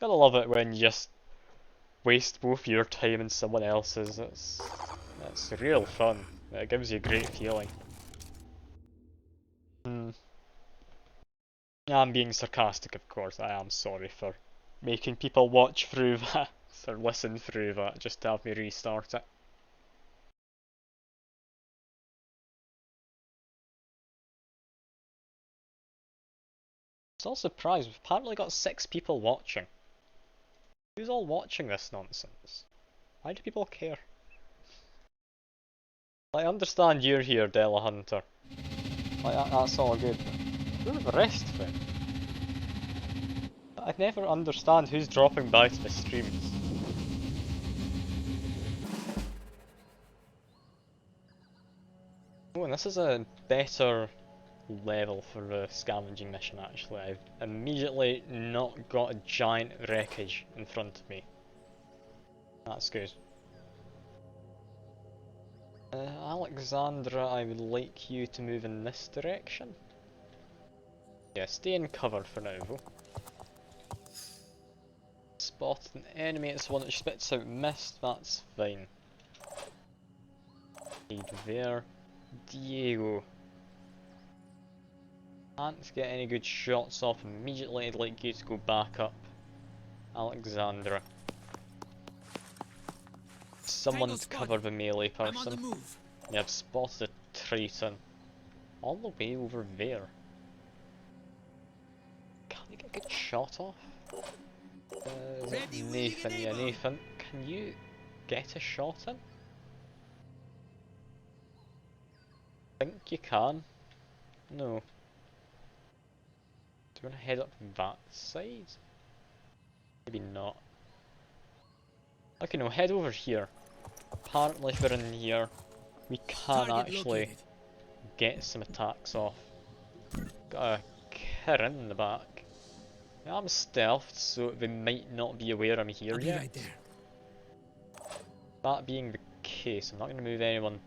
S1: Gotta love it when you just waste both your time and someone else's. It's real fun. It gives you a great feeling. I'm being sarcastic, of course. I am sorry for making people watch through that or listen through that just to have me restart it. I was all surprised. We've apparently got 6 people watching. Who's all watching this nonsense? Why do people care? I understand you're here, Della Hunter. That's all good. Who are the rest of them? I never understand who's dropping by to the streams. Oh, and this is a better level for the scavenging mission actually. I've immediately not got a giant wreckage in front of me. That's good. Alexandra, I would like you to move in this direction. Yeah, stay in cover for now though. Spot an enemy, it's one that spits out mist, that's fine. Hide there. Diego. Can't get any good shots off immediately, I'd like you to go back up. Alexandra. Someone to cover the melee person. Yeah, I've spotted a Triton. All the way over there. Can we get a good shot off? Is it Nathan? Yeah, Nathan. Can you get a shot in? Think you can? No. Do you want to head up that side? Maybe not. Okay, no, head over here. Apparently if we're in here, we can
S6: Target
S1: actually
S6: located.
S1: get some attacks off. Got a Kirin in the back. I'm stealthed, so they might not be aware I'm here
S6: I'll be
S1: yet.
S6: right there.
S1: That being the case, I'm not going to move anyone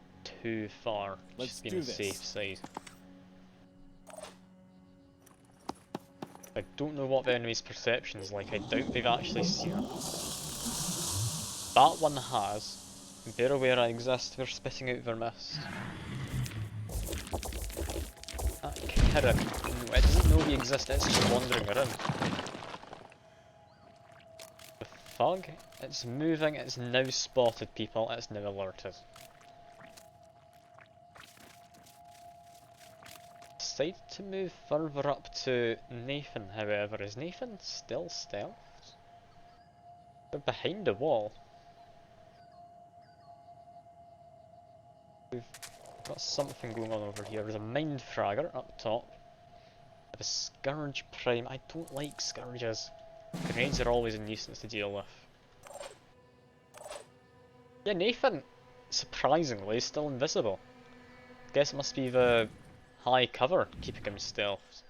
S1: too far,
S7: Let's
S1: just be
S7: do
S1: on the
S7: this.
S1: safe side. I don't know what the enemy's perception's like, I doubt they've actually seen it. That one has. They're aware I exist, they're spitting out their mist. That Kirin, no, it doesn't know we exist, it's just wandering around. The thug, it's moving, it's now spotted people, it's now alerted. Decided to move further up to Nathan, however. Is Nathan still stealthed? They're behind a wall. We've got something going on over here. There's a mind fragger up top. A Scourge Prime. I don't like Scourges. Grenades are always a nuisance to deal with. Yeah, Nathan, surprisingly, is still invisible. Guess it must be the high cover keeping him stealthed.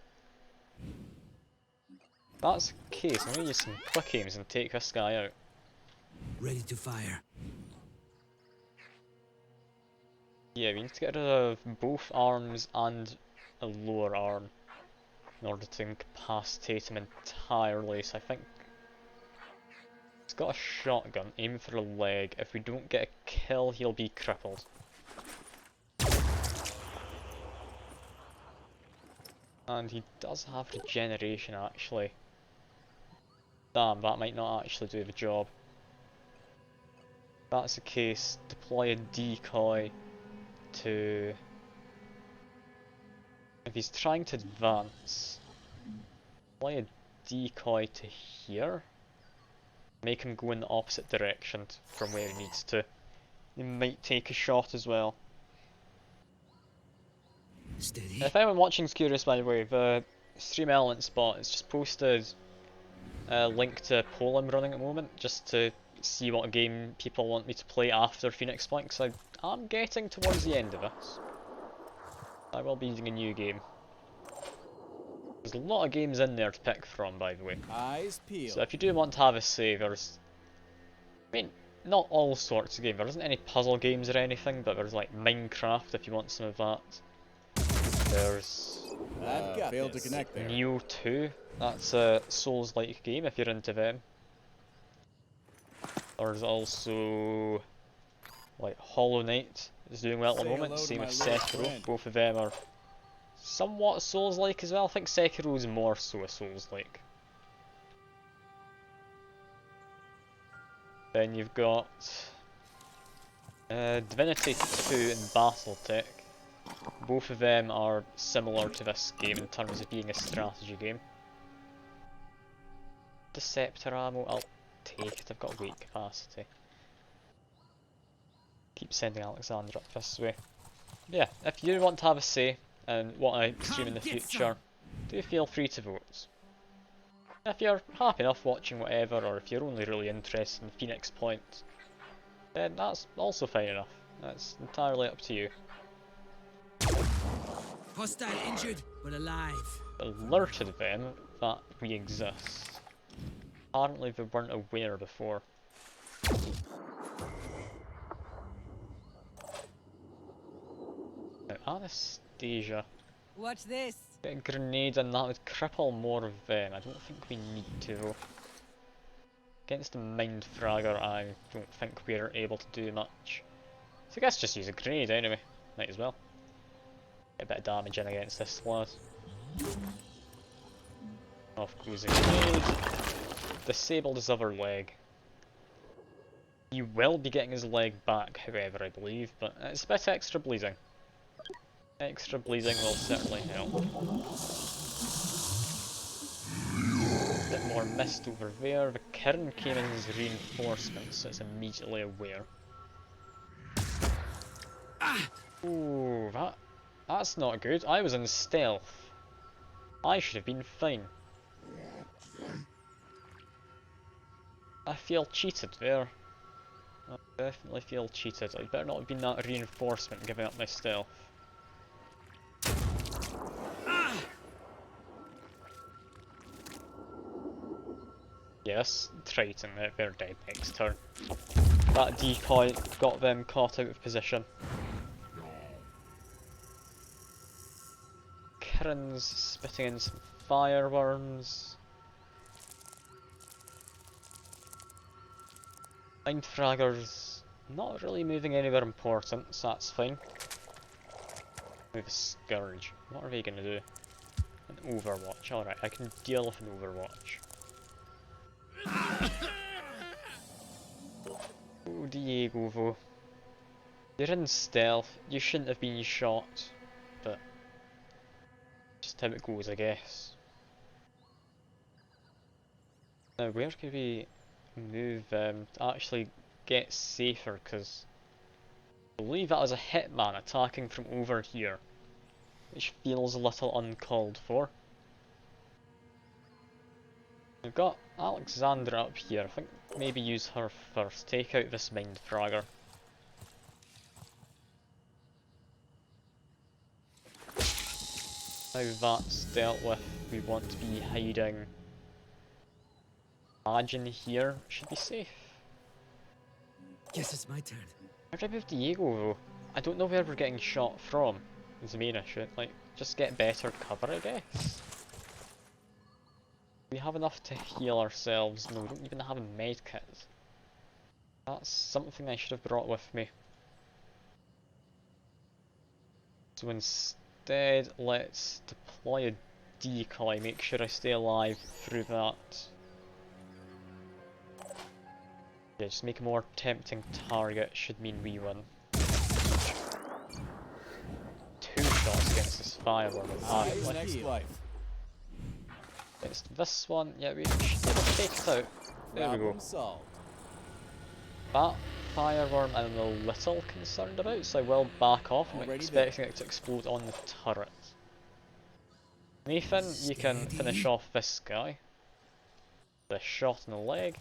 S1: If that's the case, I'm going to use some quick aims and take this guy out.
S6: Ready to fire.
S1: Yeah, we need to get rid of both arms and a lower arm in order to incapacitate him entirely, so I think he's got a shotgun, aim for the leg. If we don't get a kill, he'll be crippled. And he does have regeneration actually. Damn, that might not actually do the job. If that's the case, deploy a decoy to... If he's trying to advance, deploy a decoy to here. Make him go in the opposite direction from where he needs to. He might take a shot as well.
S6: Steady.
S1: If anyone watching's curious, by the way, the Stream Element spot has just posted a link to a poll I'm running at the moment, just to see what game people want me to play after Phoenix Point, because I'm getting towards the end of this. I will be using a new game. There's a lot of games in there to pick from, by the way.
S7: Eyes peeled.
S1: So if you do want to have a say, there's... I mean, not all sorts of games. There isn't any puzzle games or anything, but there's like Minecraft if you want some of that. There's
S7: I've got failed to connect there.
S1: Neo 2. That's a Souls-like game if you're into them. There's also like Hollow Knight is doing well at the
S7: Say
S1: moment.
S7: hello to
S1: Same
S7: my
S1: with
S7: little
S1: Sekiro.
S7: friend.
S1: Both of them are somewhat Souls-like as well. I think Sekiro is more so a Souls-like. Then you've got Divinity 2 and Battletech. Both of them are similar to this game in terms of being a strategy game. Deceptor ammo, I'll take it, I've got weight capacity. Keep sending Alexander up this way. Yeah, if you want to have a say in what I stream in the future, do feel free to vote. If you're happy enough watching whatever, or if you're only really interested in Phoenix Point, then that's also fine enough. That's entirely up to you.
S6: Hostile injured, but alive.
S1: Alerted them that we exist. Apparently they weren't aware before. Now, Anastasia.
S2: Watch this.
S1: Get a grenade and that would cripple more of them. I don't think we need to though. Against the Mind Fragger I don't think we're able to do much. So I guess just use a grenade anyway. Might as well. Get a bit of damage in against this lad. Off goes a grenade. Disabled his other leg. He will be getting his leg back, however, I believe, but it's a bit extra bleeding. Extra bleeding will certainly help. Bit more mist over there. The Kirin came in as reinforcements, so it's immediately aware. Ooh, that's not good. I was in stealth. I should have been fine. I feel cheated there. I definitely feel cheated. I better not have been that reinforcement giving up my stealth. Yes, Triton, they're dead next turn. That decoy got them caught out of position. Kirin's spitting in some fireworms. Mindfragger's not really moving anywhere important, so that's fine. Move a Scourge. What are they gonna do? An Overwatch. Alright, I can deal with an Overwatch. Oh, Diego, though. You're in stealth. You shouldn't have been shot. But just how it goes, I guess. Now, where can we move to actually get safer? Because I believe that was a hitman attacking from over here, which feels a little uncalled for. We've got Alexandra up here. I think maybe use her first. Take out this Mindfragger. Now that's dealt with, we want to be hiding. Imagine here should be safe.
S6: Guess it's my turn.
S1: Where did I move Diego though? I don't know where we're getting shot from. Is the main issue. Like, just get better cover, I guess. We have enough to heal ourselves. No, we don't even have a medkit. That's something I should have brought with me. So instead, let's deploy a decoy, make sure I stay alive through that. Yeah, just make a more tempting target should mean we win. 2 shots against this fireworm.
S7: Next life.
S1: Against this one, yeah, we should be able to take it out. There we go.
S7: Problem solved.
S1: That fireworm I'm a little concerned about, so I will back off. I'm
S7: Already
S1: expecting it to explode on the turret. Nathan, you can finish off this guy. The shot in the leg.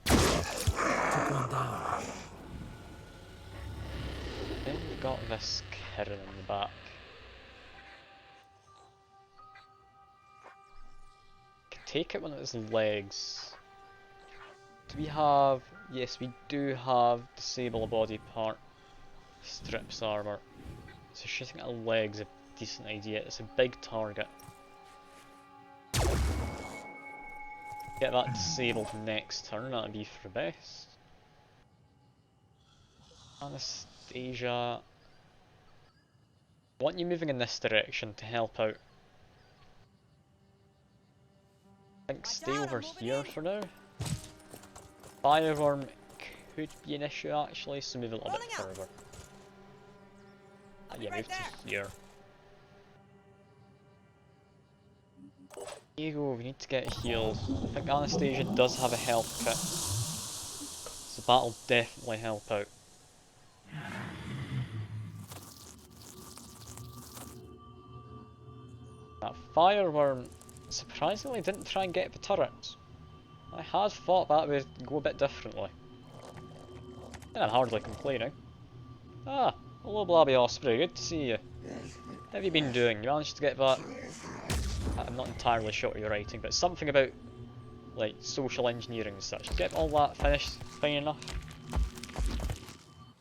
S6: Took one down.
S1: Then we've got this Kirin in the back. Can take it one of its legs. Do we have... Yes, we do have disable a body part. Strips armor. So shooting at a leg's a decent idea. It's a big target. Get that disabled next turn, that'd be for the best. Anastasia... I want you moving in this direction to help out. I think stay over here for now. Fireworm could be an issue actually, so move a little bit further. Yeah, move to here. Diego, we need to get healed. I think Anastasia does have a health kit, so that'll definitely help out. That fireworm surprisingly didn't try and get the turret. I had thought that would go a bit differently. And I'm hardly complaining. Ah, hello Blabby Osprey, good to see you. How have you been doing? You managed to get that? I'm not entirely sure what you're writing, but something about like social engineering and such. Get all that finished fine enough?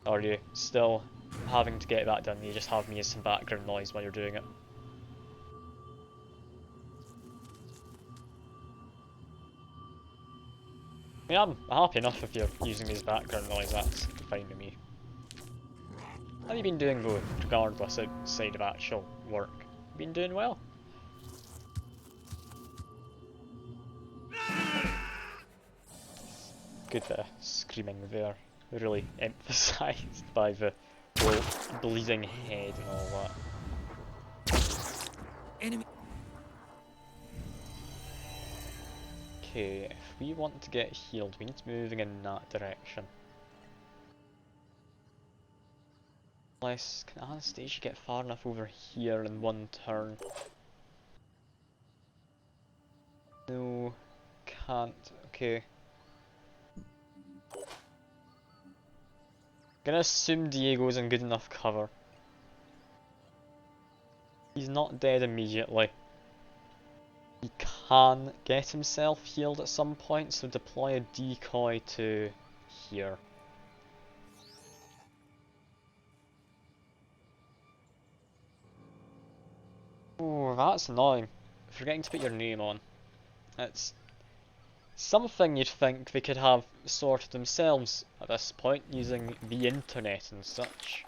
S1: Or are you still having to get that done? You just have me as some background noise while you're doing it? I mean, I'm happy enough if you're using these background noise, that's fine with me. How have you been doing though, regardless outside of actual work? You been doing well? Good bit of screaming there, really emphasised by the whole bleeding head and all that.
S6: Enemy.
S1: Okay, if we want to get healed, we need to be moving in that direction. Unless, can Anastasia get far enough over here in one turn? No, can't. Okay. Gonna assume Diego's in good enough cover. He's not dead immediately. He can get himself healed at some point, so deploy a decoy to here. Oh, that's annoying. Forgetting to put your name on. It's something you'd think they could have sorted themselves at this point, using the internet and such.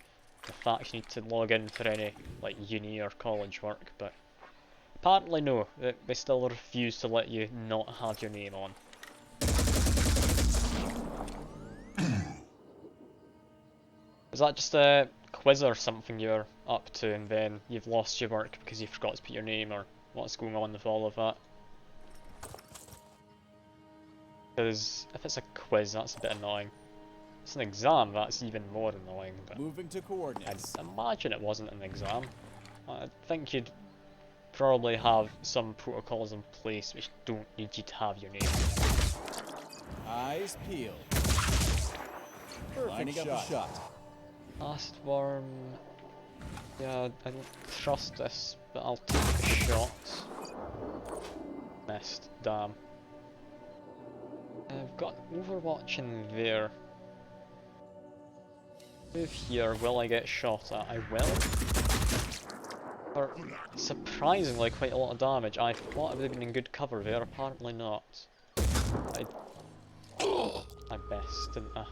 S1: The fact you need to log in for any like uni or college work, but apparently no, they still refuse to let you not have your name on. Is that just a quiz or something you're up to and then you've lost your work because you forgot to put your name, or what's going on with all of that? Because if it's a quiz, that's a bit annoying. If it's an exam, that's even more annoying, but
S7: Moving to coordinates.
S1: I'd imagine it wasn't an exam. I think you'd probably have some protocols in place which don't need you to have your name.
S7: Eyes peeled. Lining up a shot.
S1: Last worm. Yeah, I don't trust this, but I'll take a shot. Missed, damn. I've got Overwatch in there. Move here, will I get shot at? I will. For surprisingly quite a lot of damage. I thought I would have been in good cover there, apparently not. I best, didn't I?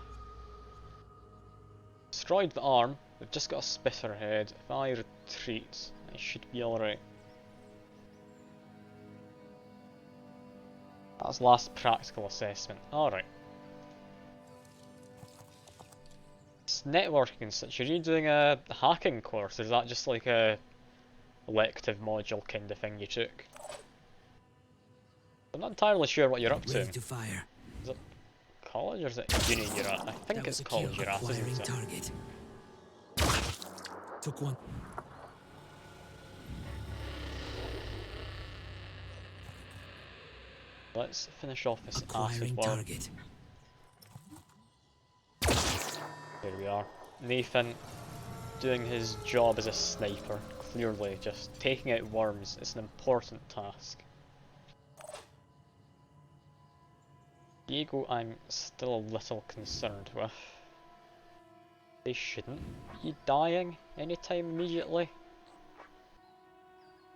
S1: Destroyed the arm, we've just got a spitter head. If I retreat, I should be alright. That's last practical assessment. Alright. It's networking and such. Are you doing a hacking course, or is that just like a elective module kind of thing you took? I'm not entirely sure what you're up to.
S6: Ready to fire.
S1: Is it college or is it uni you're at? I think it's college you're at,
S6: Acquiring
S1: isn't it?
S6: target. Took one.
S1: Let's finish off this
S6: Acquiring
S1: acid worm.
S6: target.
S1: There we are. Nathan doing his job as a sniper. Clearly just taking out worms is an important task. Diego I'm still a little concerned with. They shouldn't be dying anytime immediately.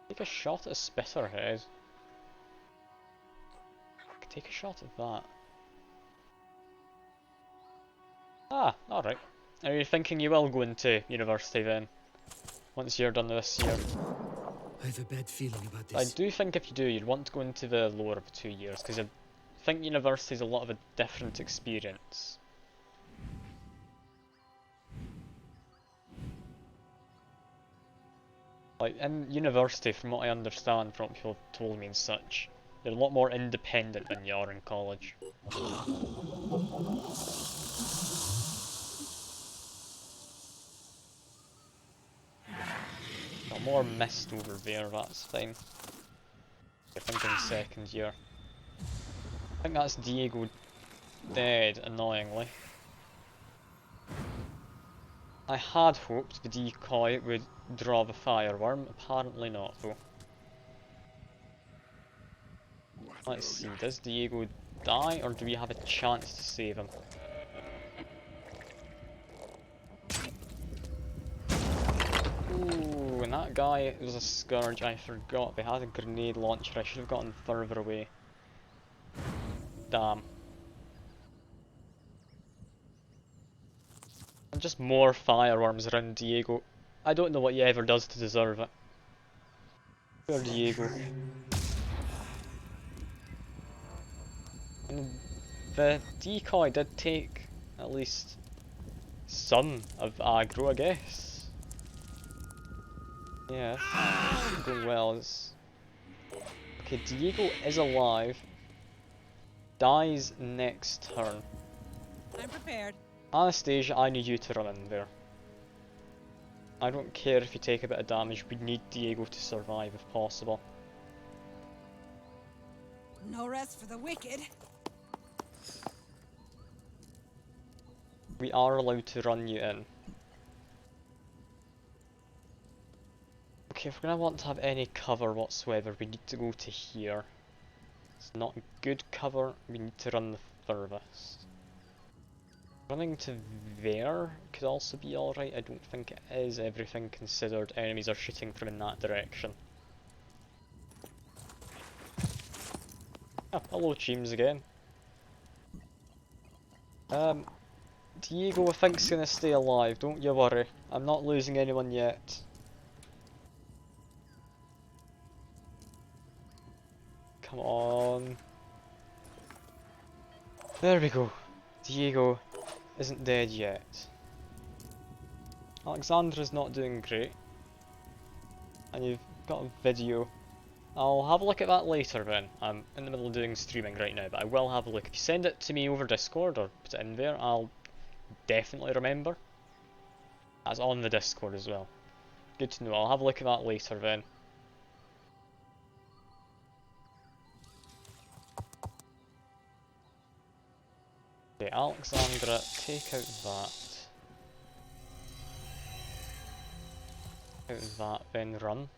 S1: Take a shot at a spitter head. Take a shot at that. Ah, alright. Are you thinking you will go into university then? Once you're done this year?
S6: I have a bad feeling about
S1: I
S6: this.
S1: do think if you do, you'd want to go into the lower of the 2 years, because I think university is a lot of a different experience. Like, in university, from what I understand from what people have told me and such, they're a lot more independent than you are in college. Got more mist over there, that's fine. I think in second year. I think that's Diego dead, annoyingly. I had hoped the decoy would draw the fireworm, apparently not though. Let's see, does Diego die or do we have a chance to save him? Ooh, and that guy was a scourge, I forgot. They had a grenade launcher, I should have gotten further away. Damn. And just more fireworms around Diego. I don't know what he ever does to deserve it. Poor Diego. And the decoy did take at least some of the aggro, I guess. Yeah, it's going well. Okay, Diego is alive. Dies next turn.
S2: I'm prepared.
S1: Anastasia, I need you to run in there. I don't care if you take a bit of damage, we need Diego to survive if possible.
S2: No rest for the wicked.
S1: we are allowed to run you in. Okay, if we're gonna want to have any cover whatsoever, we need to go to here. It's not good cover, we need to run the furthest. Running to there could also be alright, I don't think it is, everything considered. Enemies are shooting from in that direction. Ah, hello Cheems again. Diego I think's gonna stay alive, don't you worry. I'm not losing anyone yet. Come on. There we go. Diego isn't dead yet. Alexandra's not doing great. And you've got a video. I'll have a look at that later then. I'm in the middle of doing streaming right now, but I will have a look. If you send it to me over Discord or put it in there, I'll definitely remember. That's on the Discord as well. Good to know. I'll have a look at that later then. Okay, Alexandra, take out that. Out that, then run.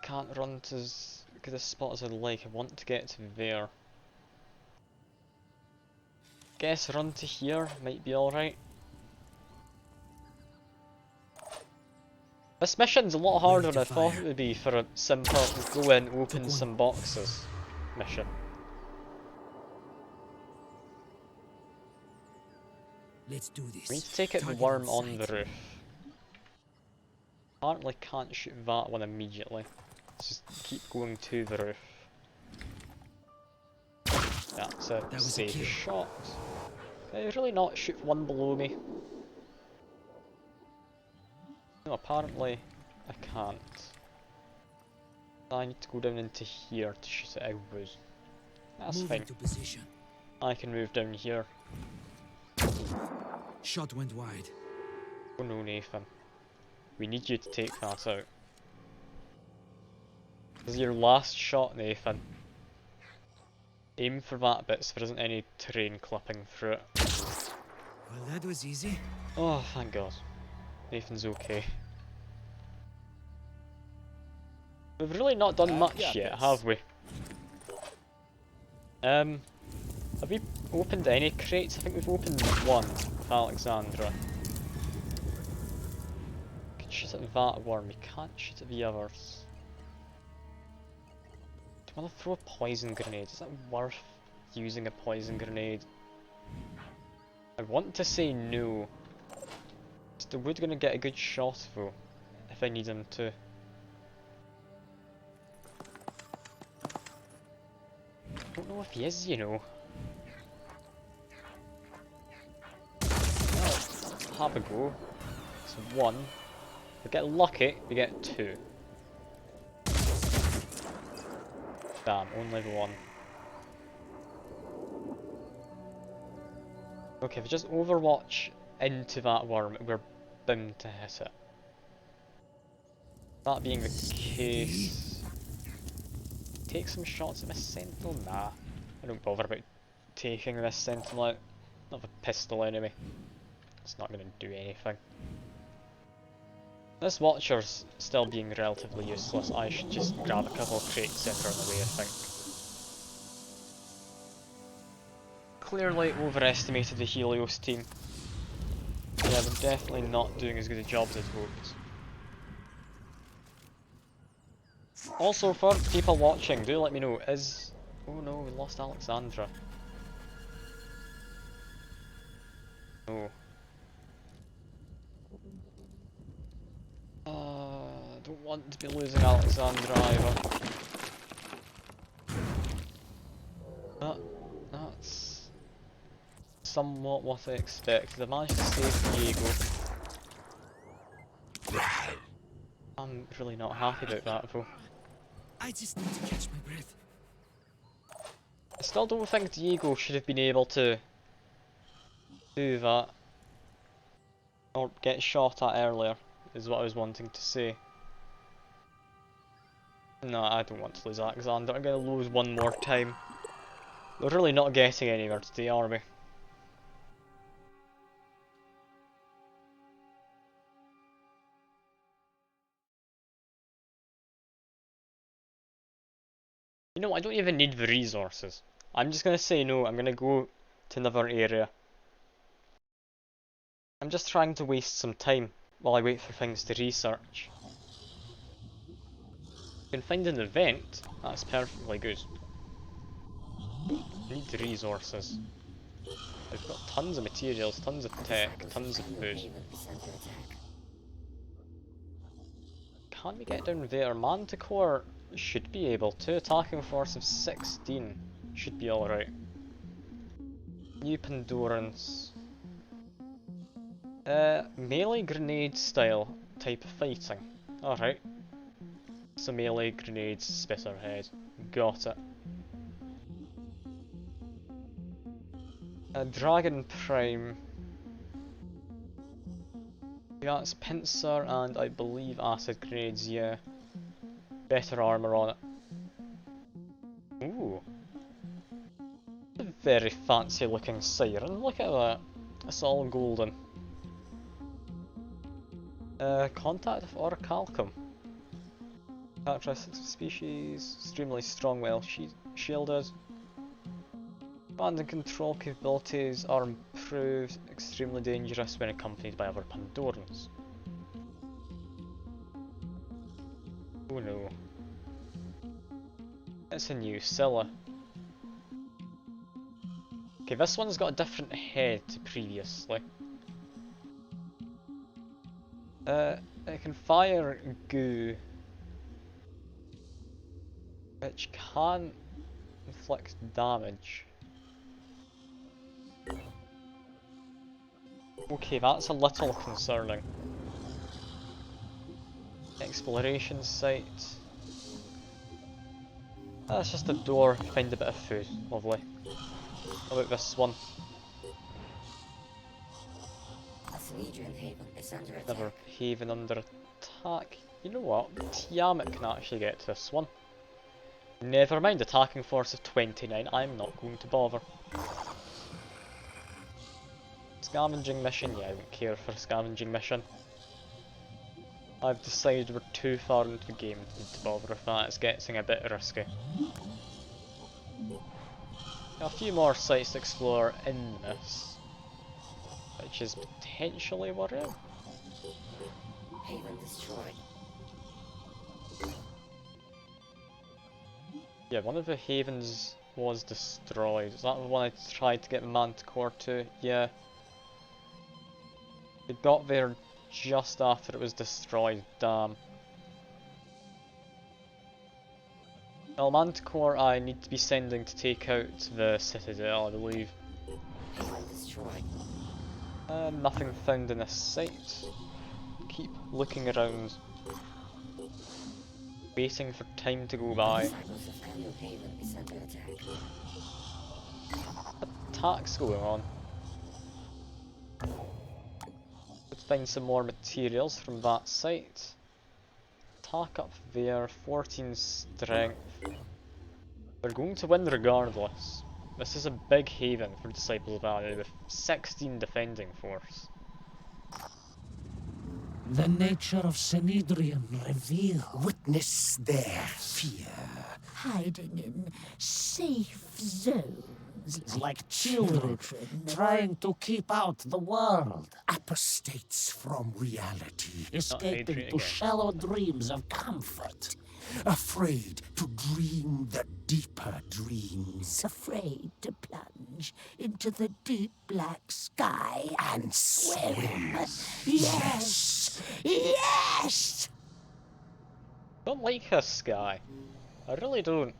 S1: Can't run to as good a spot as I'd like. I want to get to there. Guess run to here might be alright. This mission's a lot harder than I thought it would be for a simple go in, open some boxes mission.
S6: Let's do this.
S1: We need to take out the
S6: Target
S1: worm
S6: in
S1: on the
S6: sight.
S1: roof. Apparently can't shoot that one immediately. Let's just keep going to the roof. That's a
S6: That was a
S1: safe
S6: kill.
S1: shot. Can I really not shoot one below me? No, apparently I can't. I need to go down into here to shoot it out. That's
S6: Move
S1: fine.
S6: into position.
S1: I can move down here.
S6: Shot went wide.
S1: Oh no, Nathan. We need you to take that out. This is your last shot, Nathan. Aim for that bit so there isn't any terrain clipping through it.
S6: Well, that was easy.
S1: Oh, thank God. Nathan's okay. We've really not done much
S7: got
S1: yet,
S7: this.
S1: have we? Have we opened any crates? I think we've opened one with Alexandra. We can shoot at that worm, we can't shoot at the others. Do you want to throw a poison grenade? Is that worth using a poison grenade? I want to say no. Still, we're gonna get a good shot though, if I need him to. I don't know if he is, you know. Have a go. It's one. If we get lucky, we get two. Damn, only one. Okay, if we just overwatch into that worm, we're bound to hit it. That being the case... Take some shots at this sentinel? Nah. I don't bother about taking this sentinel out. Not with a pistol anyway. It's not going to do anything. This watcher's still being relatively useless. I should just grab a couple of crates and run away, I think. Clearly overestimated the Helios team. Yeah, they're definitely not doing as good a job as I'd hoped. Also, for people watching, do let me know, is... Oh no, we lost Alexandra. No. I don't want to be losing Alexandra either. That's somewhat what I expected. I managed to save Diego. I'm really not happy about that though.
S6: I just need to catch my breath.
S1: I still don't think Diego should have been able to do that. Or get shot at earlier, is what I was wanting to say. No, I don't want to lose Alexander. I'm gonna lose one more time. We're really not getting anywhere today, are we? You know, I don't even need the resources. I'm just gonna say no, I'm gonna go to another area. I'm just trying to waste some time while I wait for things to research. You can find an event, that's perfectly good. Need the resources. We've got tons of materials, tons of tech, tons of food.
S3: Haven is under attack.
S1: Can we get down there? Manticore should be able to. Attacking force of 16 should be alright. New Pandorans. Melee grenade style type of fighting. Alright. So melee grenades, spit our head. Got it. Dragon Prime. That's pincer and I believe acid grenades, yeah. Better armor on it. Ooh. A very fancy looking siren, look at that. It's all golden. Contact of Orichalcum. Characteristics of species, extremely strong, well shielded. Command and control capabilities are improved, extremely dangerous when accompanied by other Pandorans. Oh no. It's a new scylla. Okay, this one's got a different head to previously. It can fire goo, which can inflict damage. Okay, that's a little concerning. Exploration site. That's just a door, find a bit of food, lovely. How about this one?
S3: A Citadel Haven is under attack.
S1: Another haven under attack. You know what? Tiamat can actually get to this one. Never mind, attacking force of 29, I'm not going to bother. Scavenging mission? Yeah, I don't care for a scavenging mission. I've decided we're too far into the game to bother with that, it's getting a bit risky. A few more sites to explore in this, which is potentially worrying.
S3: Haven destroyed.
S1: Yeah, one of the havens was destroyed. Is that the one I tried to get Manticore to? Yeah. We got there just after it was destroyed, damn. Well, Manticore I need to be sending to take out the citadel, I believe.
S3: Haven destroyed.
S1: Nothing found in this site. Keep looking around. Waiting for time to go by.
S3: Disciples of Candle Haven is under attack.
S1: Attacks going on. Let's find some more materials from that site. Attack up there, 14 strength. We're going to win regardless. This is a big haven for Disciples of Valor with 16 defending force.
S4: The nature of Synedrian revealed. Witness their fear.
S8: Hiding in safe zones.
S4: Like children trying to keep out the world. Apostates from reality. Escaping
S1: Adrian
S4: to
S1: again.
S4: shallow dreams of comfort. Afraid to dream the deeper dreams.
S8: Afraid to plunge into the deep black sky
S4: And swim.
S8: Yes! Yes!
S1: Don't like this guy. I really don't.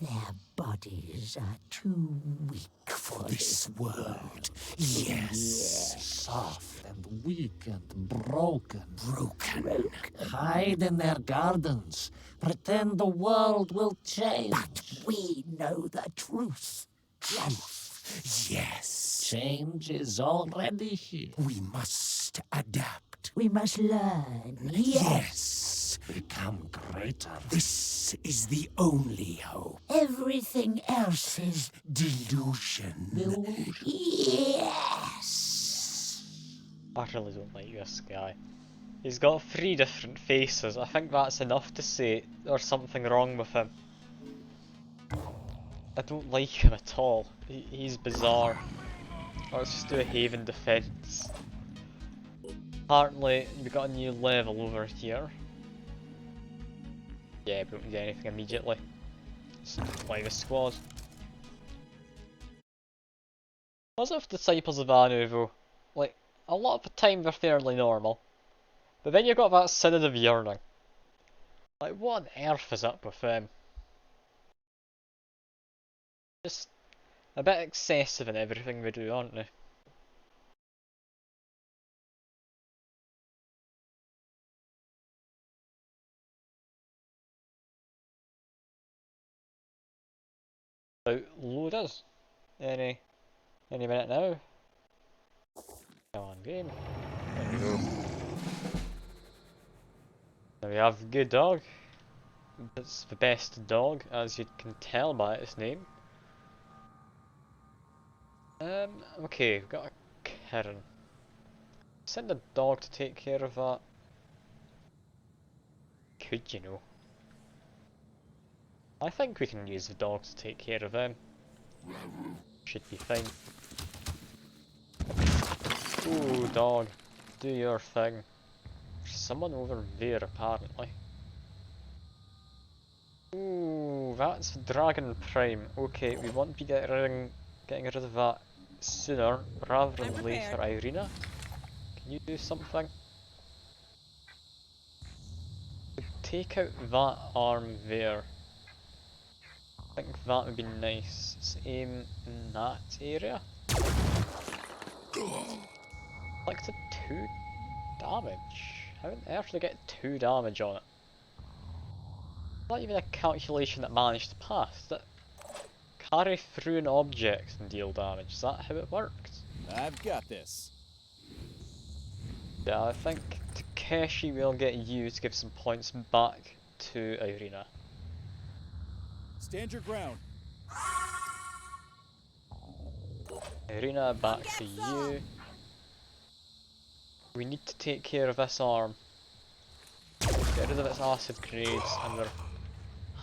S8: Their bodies are too weak
S4: For this world. Yes. Soft and weak and broken. Broken. Hide in their gardens. Pretend the world will change.
S8: But we know the truth.
S4: Truth. Yes.
S6: Change is already here.
S4: We must adapt.
S8: We must learn.
S4: Yes. become greater. This is the only hope.
S8: Everything else is
S4: Delusion.
S8: yes.
S1: I really don't like this guy. He's got 3 different faces. I think that's enough to say there's something wrong with him. I don't like him at all. He's bizarre. Let's just do a Haven defense. Apparently, we got a new level over here. Yeah, we don't do anything immediately. Just play the squad. Positive Disciples of Anu though, like, a lot of the time they're fairly normal. But then you've got that Synod of Yearning. Like, what on earth is up with them? Just a bit excessive in everything they do, aren't they? About load us. Any minute now. Come on, game. There we go. Now we have Good Dog. It's the best dog, as you can tell by its name. Okay, we've got a Karen. Send a dog to take care of that. Could you know? I think we can use the dog to take care of them. Should be fine. Ooh, dog, do your thing. There's someone over there apparently. Ooh, that's Dragon Prime. Okay, we want to be getting rid of that sooner rather than later. Irina, can you do something? Take out that arm there. I think that would be nice. Let's aim in that area. Inflicted 2 damage. How on earth did I get 2 damage on it? Not even a calculation that managed to pass. Did it carry through an object and deal damage? Is that how it worked?
S7: I've got this.
S1: Yeah, I think Takeshi will get you to give some points back to Irina.
S7: Stand your ground.
S1: Irina, back to you. We need to take care of this arm. Get rid of its acid grades, and we're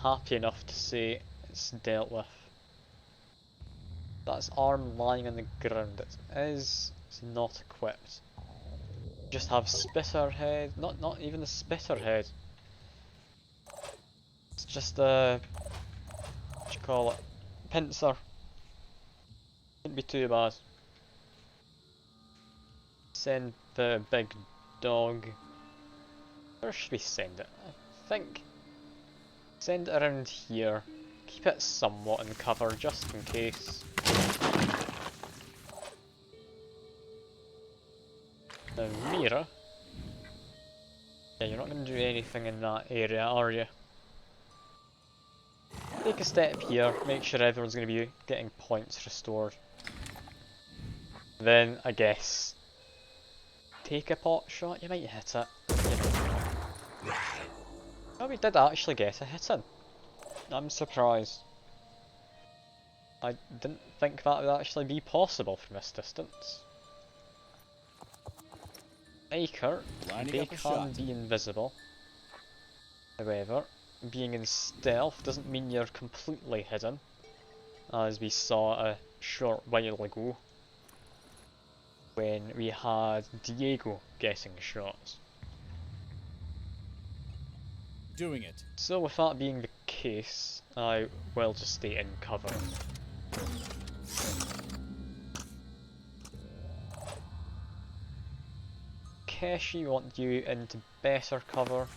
S1: happy enough to say it's dealt with. That's arm lying on the ground. It's not equipped. Just have spitter head. Not even the spitter head. It's just a what do you call it? Pincer. Wouldn't be too bad. Send the big dog. Where should we send it? I think send it around here. Keep it somewhat in cover just in case. Now Mira. Yeah, you're not going to do anything in that area, are you? Take a step here, make sure everyone's going to be getting points restored. Then, I guess, take a pot shot, you might hit it. Oh, we did actually get a hit in. I'm surprised. I didn't think that would actually be possible from this distance. Acre, they can be invisible. However, being in stealth doesn't mean you're completely hidden, as we saw a short while ago when we had Diego getting shots.
S7: Doing it.
S1: So with that being the case, I will just stay in cover. Keshi, want you into better cover.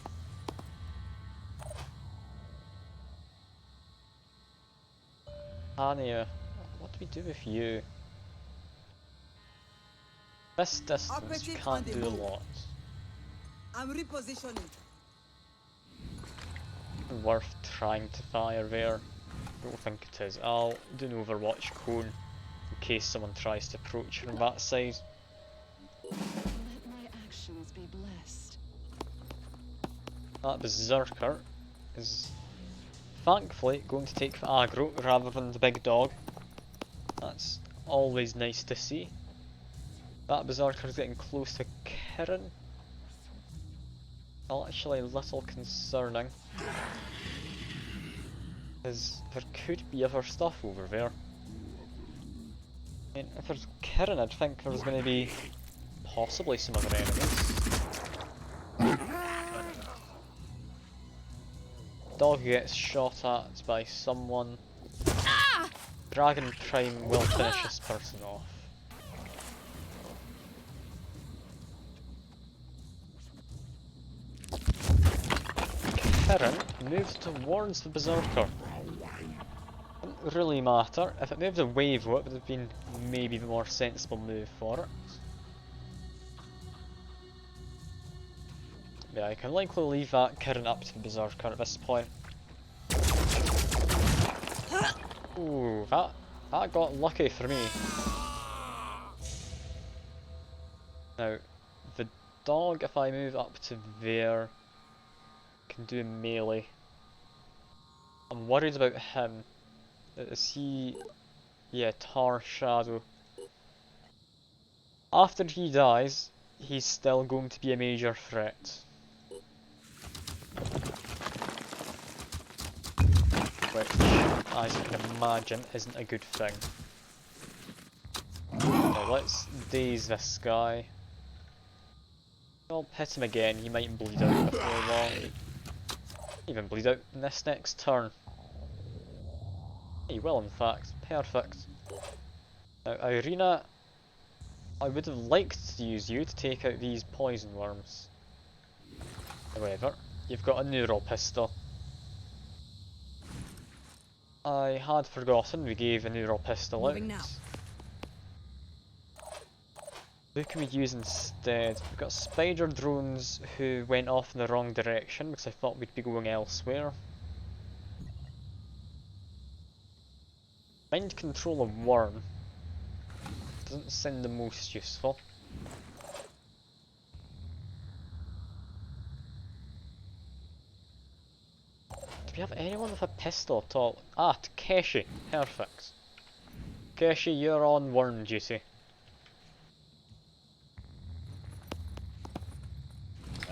S1: Hania, what do we do with you? This distance, you can't do a lot.
S2: I'm repositioning.
S1: Worth trying to fire there. Don't think it is. I'll do an Overwatch cone in case someone tries to approach from that side.
S9: Let my actions be blessed.
S1: That berserker is thankfully going to take the aggro rather than the big dog. That's always nice to see. That berserker's getting close to Kirin. Actually a little concerning, because there could be other stuff over there. I mean, if there's Kirin, I'd think there's going to be possibly some other enemies. Dog gets shot at by someone. Dragon Prime will finish this person off. Kirin moves towards the berserker. Doesn't really matter. If it moved away though, it would have been maybe the more sensible move for it. Yeah, I can likely leave that Kirin up to the berserker at this point. Ooh, that got lucky for me. Now, the dog, if I move up to there, can do melee. I'm worried about him. Is he... yeah, Tar Shadow. After he dies, he's still going to be a major threat. Which, as you can imagine, isn't a good thing. Now let's daze this guy. I'll hit him again, he might bleed out before long. Even bleed out in this next turn. He will in fact, perfect. Now Irina, I would have liked to use you to take out these poison worms. However, you've got a neural pistol. I had forgotten we gave a neural pistol out.
S2: Moving now.
S1: Who can we use instead? We've got spider drones who went off in the wrong direction because I thought we'd be going elsewhere. Mind control of worm doesn't sound the most useful. Do we have anyone with a pistol at all? Ah, Takeshi. Perfect. Takeshi, you're on worm duty.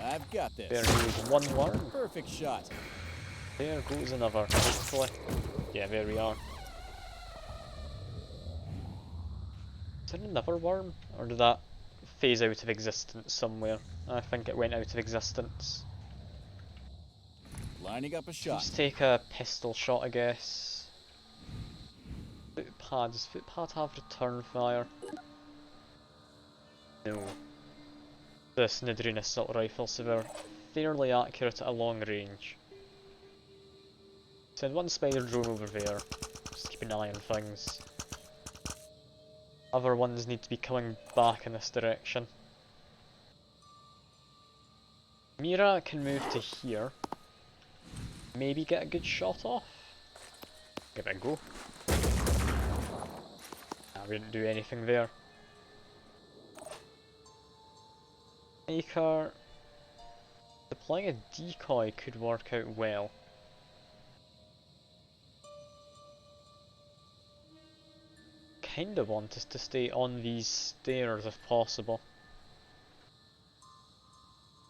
S7: I've got this.
S1: There goes one worm.
S7: Perfect shot.
S1: There goes another, hopefully. Yeah, there we are. Is there another worm? Or did that phase out of existence somewhere? I think it went out of existence.
S7: Lining up a shot.
S1: Let's take a pistol shot, I guess. Footpad. Does footpad have return fire? No. The Snidrine assault rifle, so they're fairly accurate at a long range. Send one spider drone over there. Just keep an eye on things. Other ones need to be coming back in this direction. Mira can move to here. Maybe get a good shot off. Give it a go. Nah, we didn't do anything there. Maker. Deploying a decoy could work out well. Kinda want us to stay on these stairs if possible.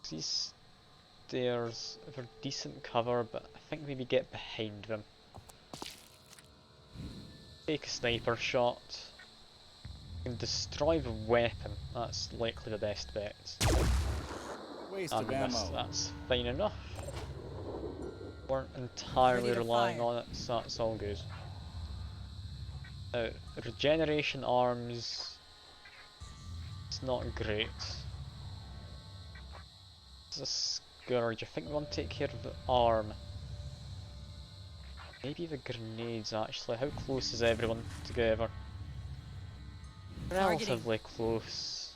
S1: These stairs are decent cover, but I think maybe get behind them. Take a sniper shot. And destroy the weapon, that's likely the best bet.
S7: Waste
S1: And
S7: of ammo.
S1: that's fine enough. Weren't entirely
S2: Ready to
S1: relying
S2: fire.
S1: on it, so that's all good. Regeneration arms, it's not great. It's a scourge. I think we want to take care of the arm. Maybe the grenades actually. How close is everyone together? Relatively close.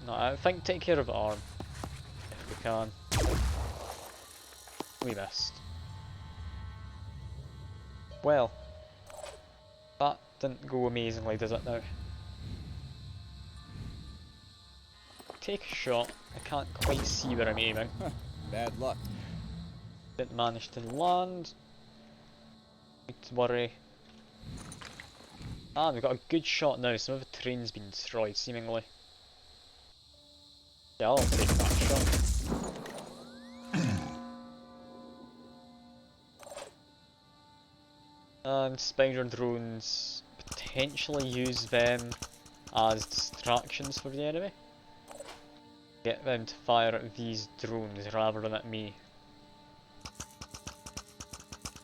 S1: No, I think take care of the arm. If we can. We missed. Well. That didn't go amazingly, does it now? Take a shot. I can't quite see where I'm aiming.
S7: Bad luck.
S1: Didn't manage to land. Need to worry. Ah, we've got a good shot now. Some of the terrain's been destroyed, seemingly. Yeah, I'll take that shot. And spider drones, potentially use them as distractions for the enemy. Get them to fire at these drones rather than at me.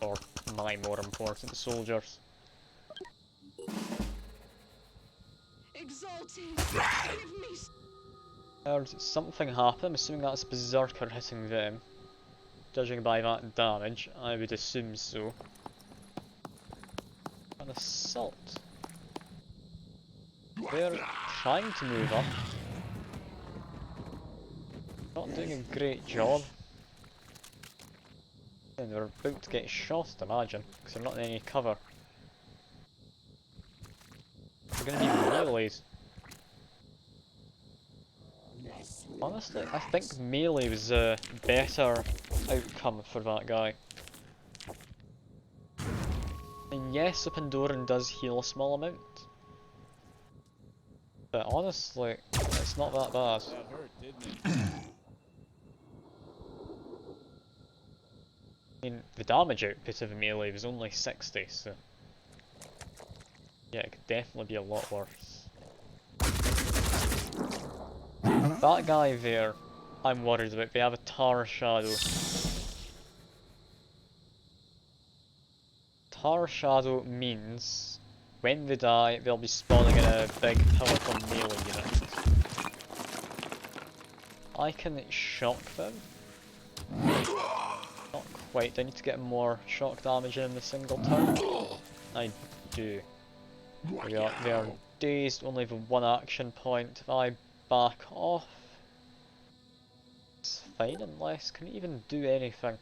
S1: Or my more important soldiers.
S8: Exalted, give me
S1: There's something happen, I'm assuming that's Berserker hitting them. Judging by that damage, I would assume so. An assault. They're trying to move up. Not doing a great job. And they're about to get shot, I'd imagine, because they're not in any cover. They're going to be meleeed. Honestly, I think melee was a better outcome for that guy. And yes, the Pandoran does heal a small amount. But honestly, it's not that bad.
S7: That hurt, didn't it?
S1: I mean, the damage output of a melee was only 60, so... yeah, it could definitely be a lot worse. That guy there, I'm worried about. They have a Tar Shadow. Tar Shadow means when they die, they'll be spawning in a big powerful melee unit. I can shock them. Not quite. I need to get more shock damage in the single turn. I do. They are dazed, only have one action point. If I back off, it's fine unless can it even do anything.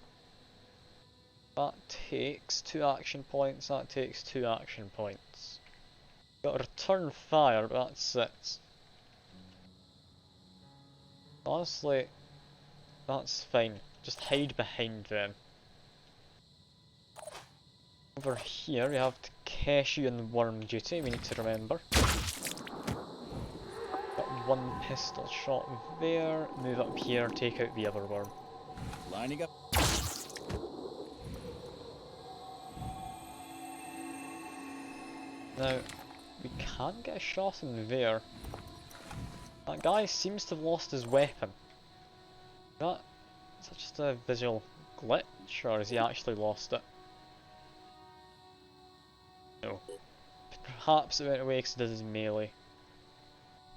S1: That takes 2 action points, that takes 2 action points. Got to return fire, but that's it. Honestly, that's fine. Just hide behind them. Over here we have Takeshi and Worm Duty, we need to remember. Got 1 pistol shot there, move up here, take out the other worm.
S7: Lining up.
S1: Now, we can get a shot in there. That guy seems to have lost his weapon. Is that just a visual glitch, or has he actually lost it? No. Perhaps it went away because it did his melee.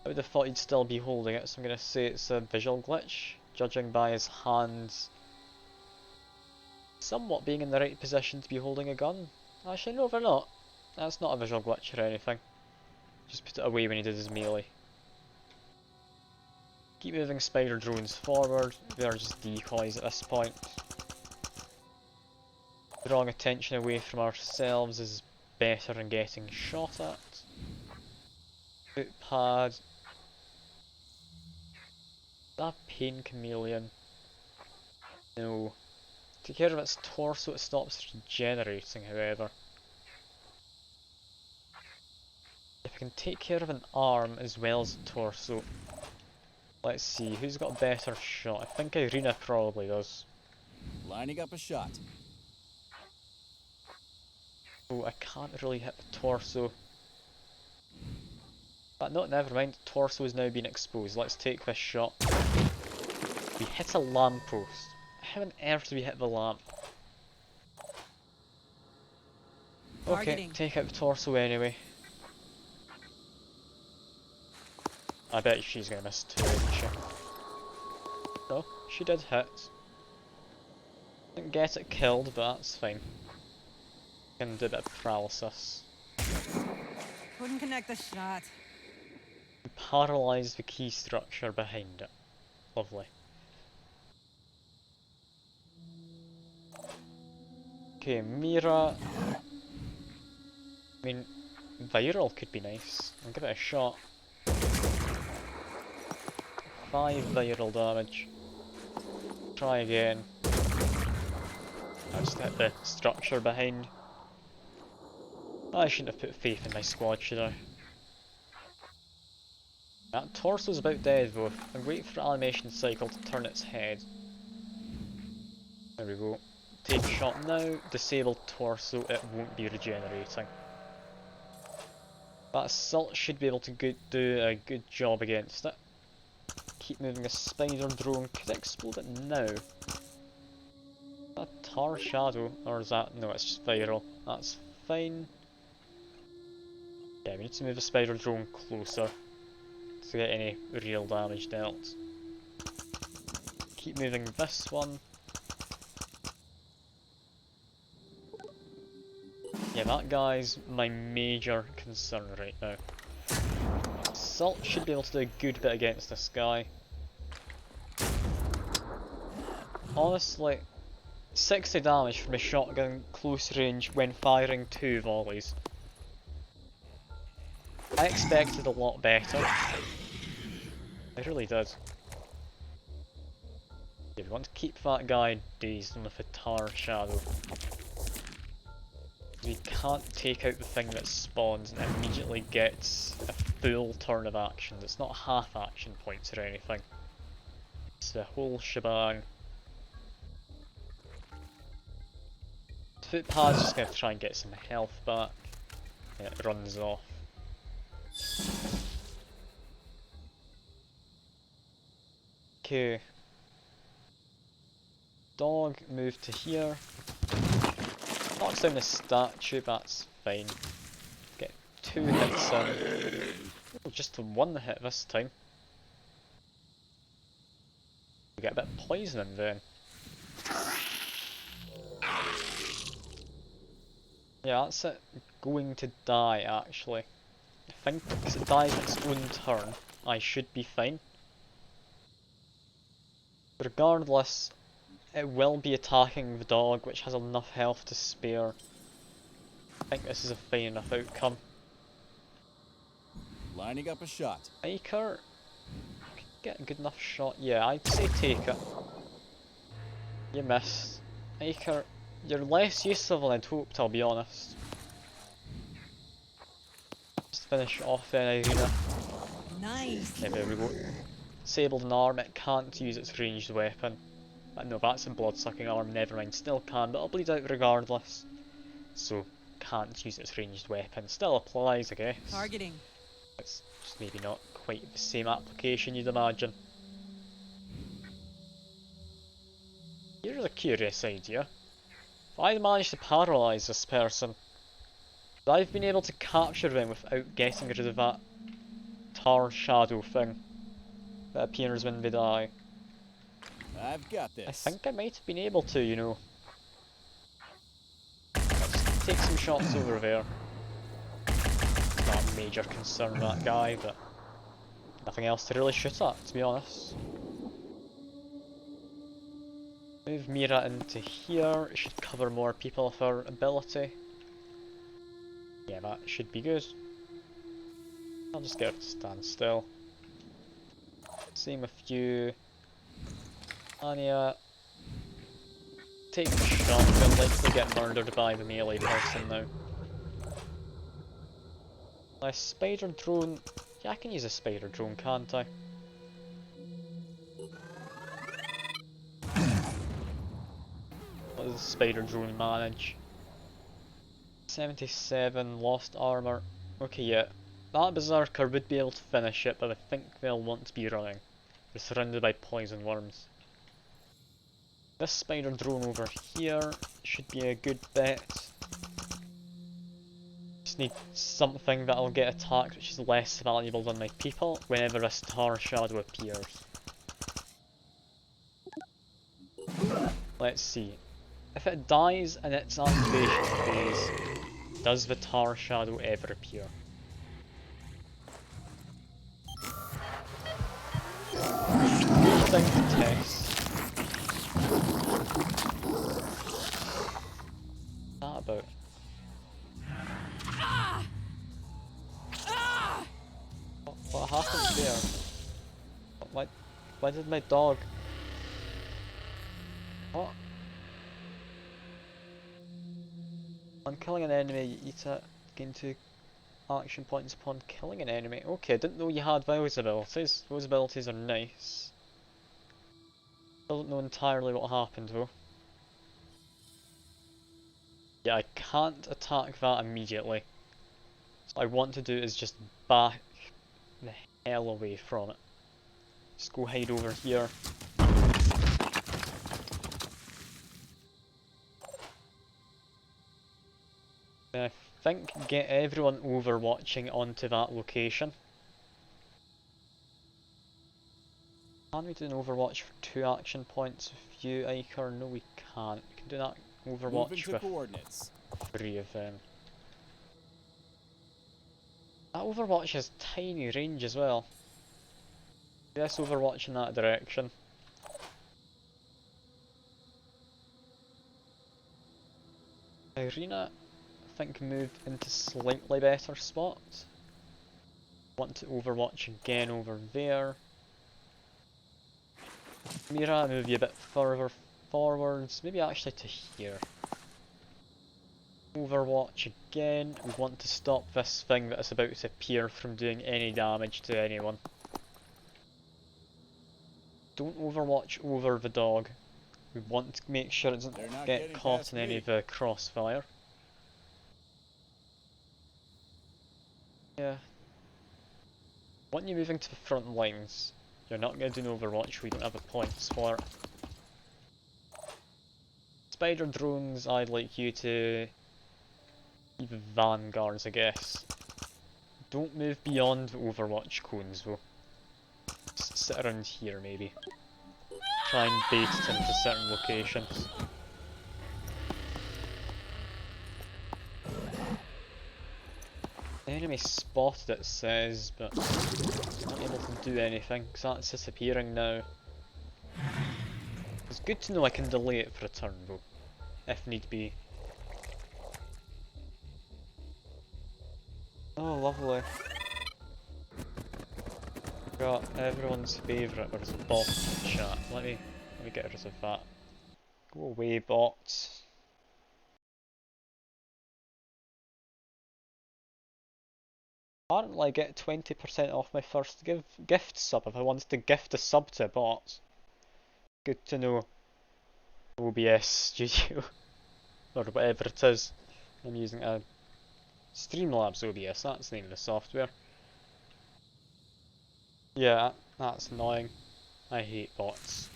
S1: I would have thought he'd still be holding it, so I'm going to say it's a visual glitch, judging by his hands somewhat being in the right position to be holding a gun. Actually, no, they're not. That's not a visual glitch or anything. Just put it away when he did his melee. Keep moving spider drones forward, they're just decoys at this point. Drawing attention away from ourselves is better than getting shot at. Footpad. That pain chameleon. No. Take care of its torso, it stops regenerating, however. If I can take care of an arm as well as the torso. Let's see, who's got a better shot? I think Irina probably does.
S7: Lining up a shot.
S1: Oh, I can't really hit the torso. But no, never mind, the torso has now been exposed. Let's take this shot. We hit a lamppost. How on earth do we hit the lamp? Okay,
S2: Targeting.
S1: take out the torso anyway. I bet she's gonna miss too, isn't she? No, she did hit. Didn't get it killed, but that's fine. Can do a bit of paralysis.
S2: Couldn't connect the shot.
S1: Paralyze the key structure behind it. Lovely. Okay, Mira. I mean, viral could be nice. I'll give it a shot. 5 viral damage. Try again. I just hit the structure behind. I shouldn't have put faith in my squad, should I? That torso's about dead though. I'm waiting for the animation cycle to turn its head. There we go. Take a shot now. Disable torso, it won't be regenerating. That assault should be able to do a good job against it. Keep moving. A spider drone could explode it now. Is that a tar shadow? Or is that... no, it's just viral. That's fine. Yeah, we need to move the spider drone closer to get any real damage dealt. Keep moving this one. Yeah, that guy's my major concern right now. Assault should be able to do a good bit against this guy. Honestly, 60 damage from a shotgun close range when firing 2 volleys. I expected a lot better. I really did. Yeah, we want to keep that guy dazed on the Fatar shadow. We can't take out the thing that spawns and immediately gets a full turn of action. It's not half action points or anything. It's the whole shebang. Footpad's just gonna try and get some health back. And it runs off. Okay. Dog, move to here. Knocks down the statue, that's fine. Get 2 hits in. Oh, just 1 hit this time. We get a bit of poisoning then. Yeah, that's it. Going to die actually. I think because it dies its own turn, I should be fine. Regardless, it will be attacking the dog, which has enough health to spare. I think this is a fine enough outcome.
S7: Lining up a shot.
S1: Iker, get a good enough shot. Yeah, I'd say take it. You missed. Iker, you're less useful than I'd hoped, I'll be honest. Just finish off in arena.
S2: Nice.
S1: Yeah, there we go. Disabled an arm, it can't use its ranged weapon. No, that's a blood-sucking arm, never mind, still can, but it'll bleed out regardless. So, can't use its ranged weapon. Still applies, I guess.
S2: Targeting.
S1: It's just maybe not quite the same application you'd imagine. Here's a curious idea. If I manage to paralyse this person, I've been able to capture them without getting rid of that tar shadow thing that appears when they die.
S7: I've got this.
S1: I think I might have been able to, you know. Let's take some shots over there. Not a major concern, that guy, but nothing else to really shoot at, to be honest. Move Mira into here, it should cover more people with her ability. Yeah, that should be good. I'll just get her to stand still. Same with you. Anya. Take the shot, they'll likely get murdered by the melee person now. A spider drone. Yeah, I can use a spider drone, can't I? What does the spider drone manage? 77, lost armor. Okay, yeah. That berserker would be able to finish it, but I think they'll want to be running. They're surrounded by poison worms. This spider drone over here should be a good bet. Just need something that'll get attacked which is less valuable than my people whenever a star shadow appears. Let's see. If it dies in its activation phase, does the tar shadow ever appear? Good thing to test. What's that about? What happened there? Why did my dog... What? On killing an enemy, you eat it. Gain 2 action points upon killing an enemy. Okay, didn't know you had those abilities. Those abilities are nice. Still don't know entirely what happened though. Yeah, I can't attack that immediately. So what I want to do is just back the hell away from it. Just go hide over here. I think get everyone overwatching onto that location. Can we do an overwatch for 2 action points with you, Iker? No, we can't. We can do that
S7: Moving
S1: overwatch
S7: to
S1: with
S7: coordinates.
S1: 3 of them. That overwatch has tiny range as well. Yes, overwatch in that direction. Irina, I think, moved into slightly better spot. Want to overwatch again over there. Mira, move you a bit further forwards, maybe actually to here. Overwatch again. We want to stop this thing that is about to appear from doing any damage to anyone. Don't overwatch over the dog. We want to make sure it doesn't
S7: They're not
S1: get
S7: getting
S1: caught
S7: past
S1: in any
S7: me.
S1: of the crossfire. Yeah. Want you moving to the front lines. You're not going to do an overwatch, we don't have the points for it. Spider drones, I'd like you to... even vanguards, I guess. Don't move beyond the overwatch cones though. Just sit around here maybe. Try and bait it into certain locations. Enemy spotted it says, but not able to do anything because that's disappearing now. It's good to know I can delay it for a turn though, if need be. Oh, lovely. Got everyone's favourite, there's a bot in the chat. Let me get rid of that. Go away, bots. Apparently I get 20% off my first gift sub if I wanted to gift a sub to a bot. Good to know. OBS Studio. Or whatever it is. I'm using a Streamlabs OBS, that's the name of the software. Yeah, that's annoying. I hate bots.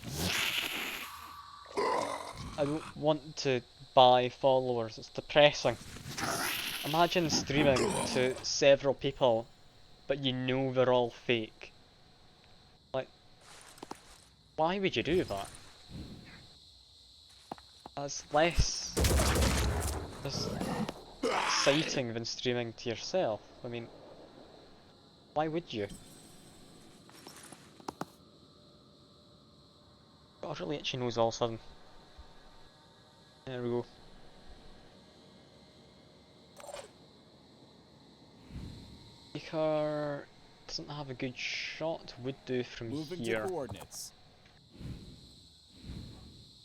S1: I don't want to buy followers, it's depressing. Imagine streaming to several people, but you know they're all fake. Like, why would you do that? That's less exciting than streaming to yourself. I mean, why would you? Got a really itchy nose all of a sudden. There we go. Baker doesn't have a good shot, would do from
S7: Moving
S1: here.
S7: to coordinates.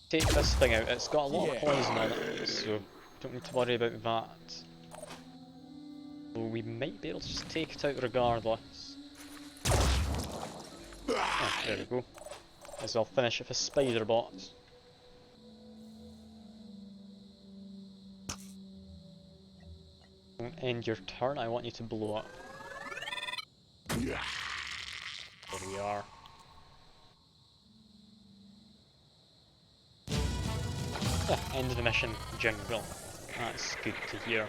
S1: Take this thing out, it's got a lot of
S7: Yeah.
S1: poison on it, so don't need to worry about that. So we might be able to just take it out regardless. Oh, there we go. As I'll finish it with a spider bot. Don't end your turn, I want you to blow up. There we are. Yeah, end of the mission, jungle. That's good to hear.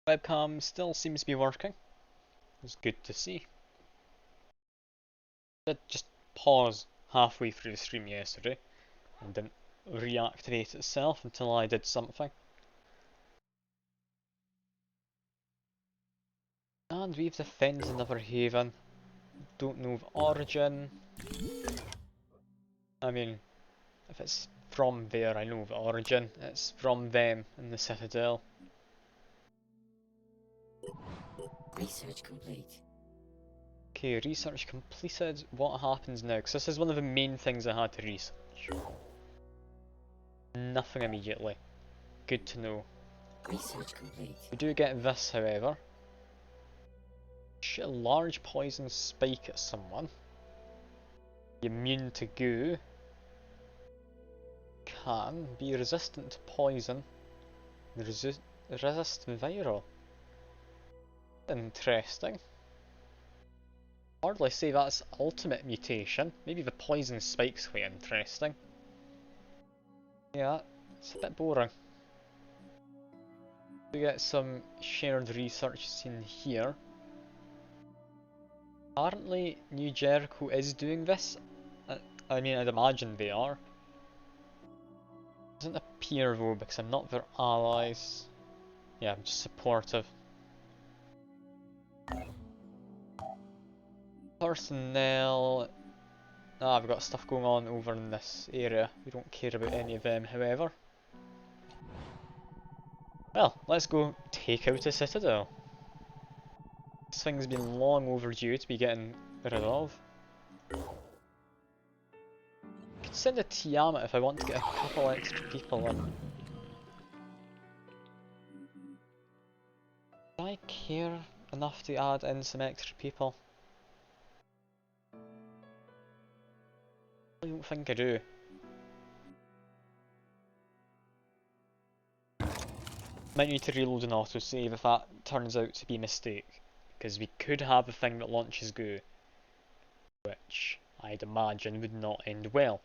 S1: Webcam still seems to be working. It's good to see. Did just pause halfway through the stream yesterday and didn't reactivate itself until I did something. And we've defended another haven. Don't know of origin. I mean, if it's from there, I know of origin. It's from them in the citadel.
S3: Research complete.
S1: Okay, research completed. What happens now? Because this is one of the main things I had to research. Nothing immediately. Good to know.
S3: Research complete.
S1: We do get this, however. Shoot a large poison spike at someone. Immune to goo. Can be resistant to poison. Resist viral. Interesting. Hardly say that's ultimate mutation. Maybe the poison spike's quite interesting. Yeah, it's a bit boring. We get some shared research seen here. Apparently, New Jericho is doing this. I mean, I'd imagine they are. Doesn't appear though, because I'm not their allies. Yeah, I'm just supportive. Personnel. Ah, we've got stuff going on over in this area. We don't care about any of them, however. Well, let's go take out a citadel. This thing's been long overdue to be getting rid of. I could send a Tiamat if I want to get a couple extra people in. Do I care enough to add in some extra people? I don't think I do. Might need to reload an autosave if that turns out to be a mistake, because we could have a thing that launches goo, which I'd imagine would not end well.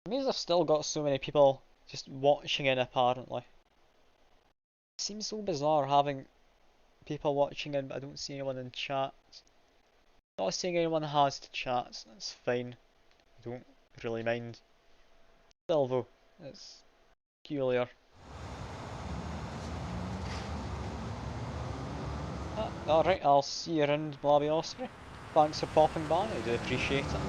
S1: It means I've still got so many people just watching in apparently. It seems so bizarre having people watching in but I don't see anyone in chat. Not seeing anyone has to chat, that's fine. I don't really mind. Still though, it's peculiar. Alright, I'll see you around Blobby Osprey. Thanks for popping by, I do appreciate it.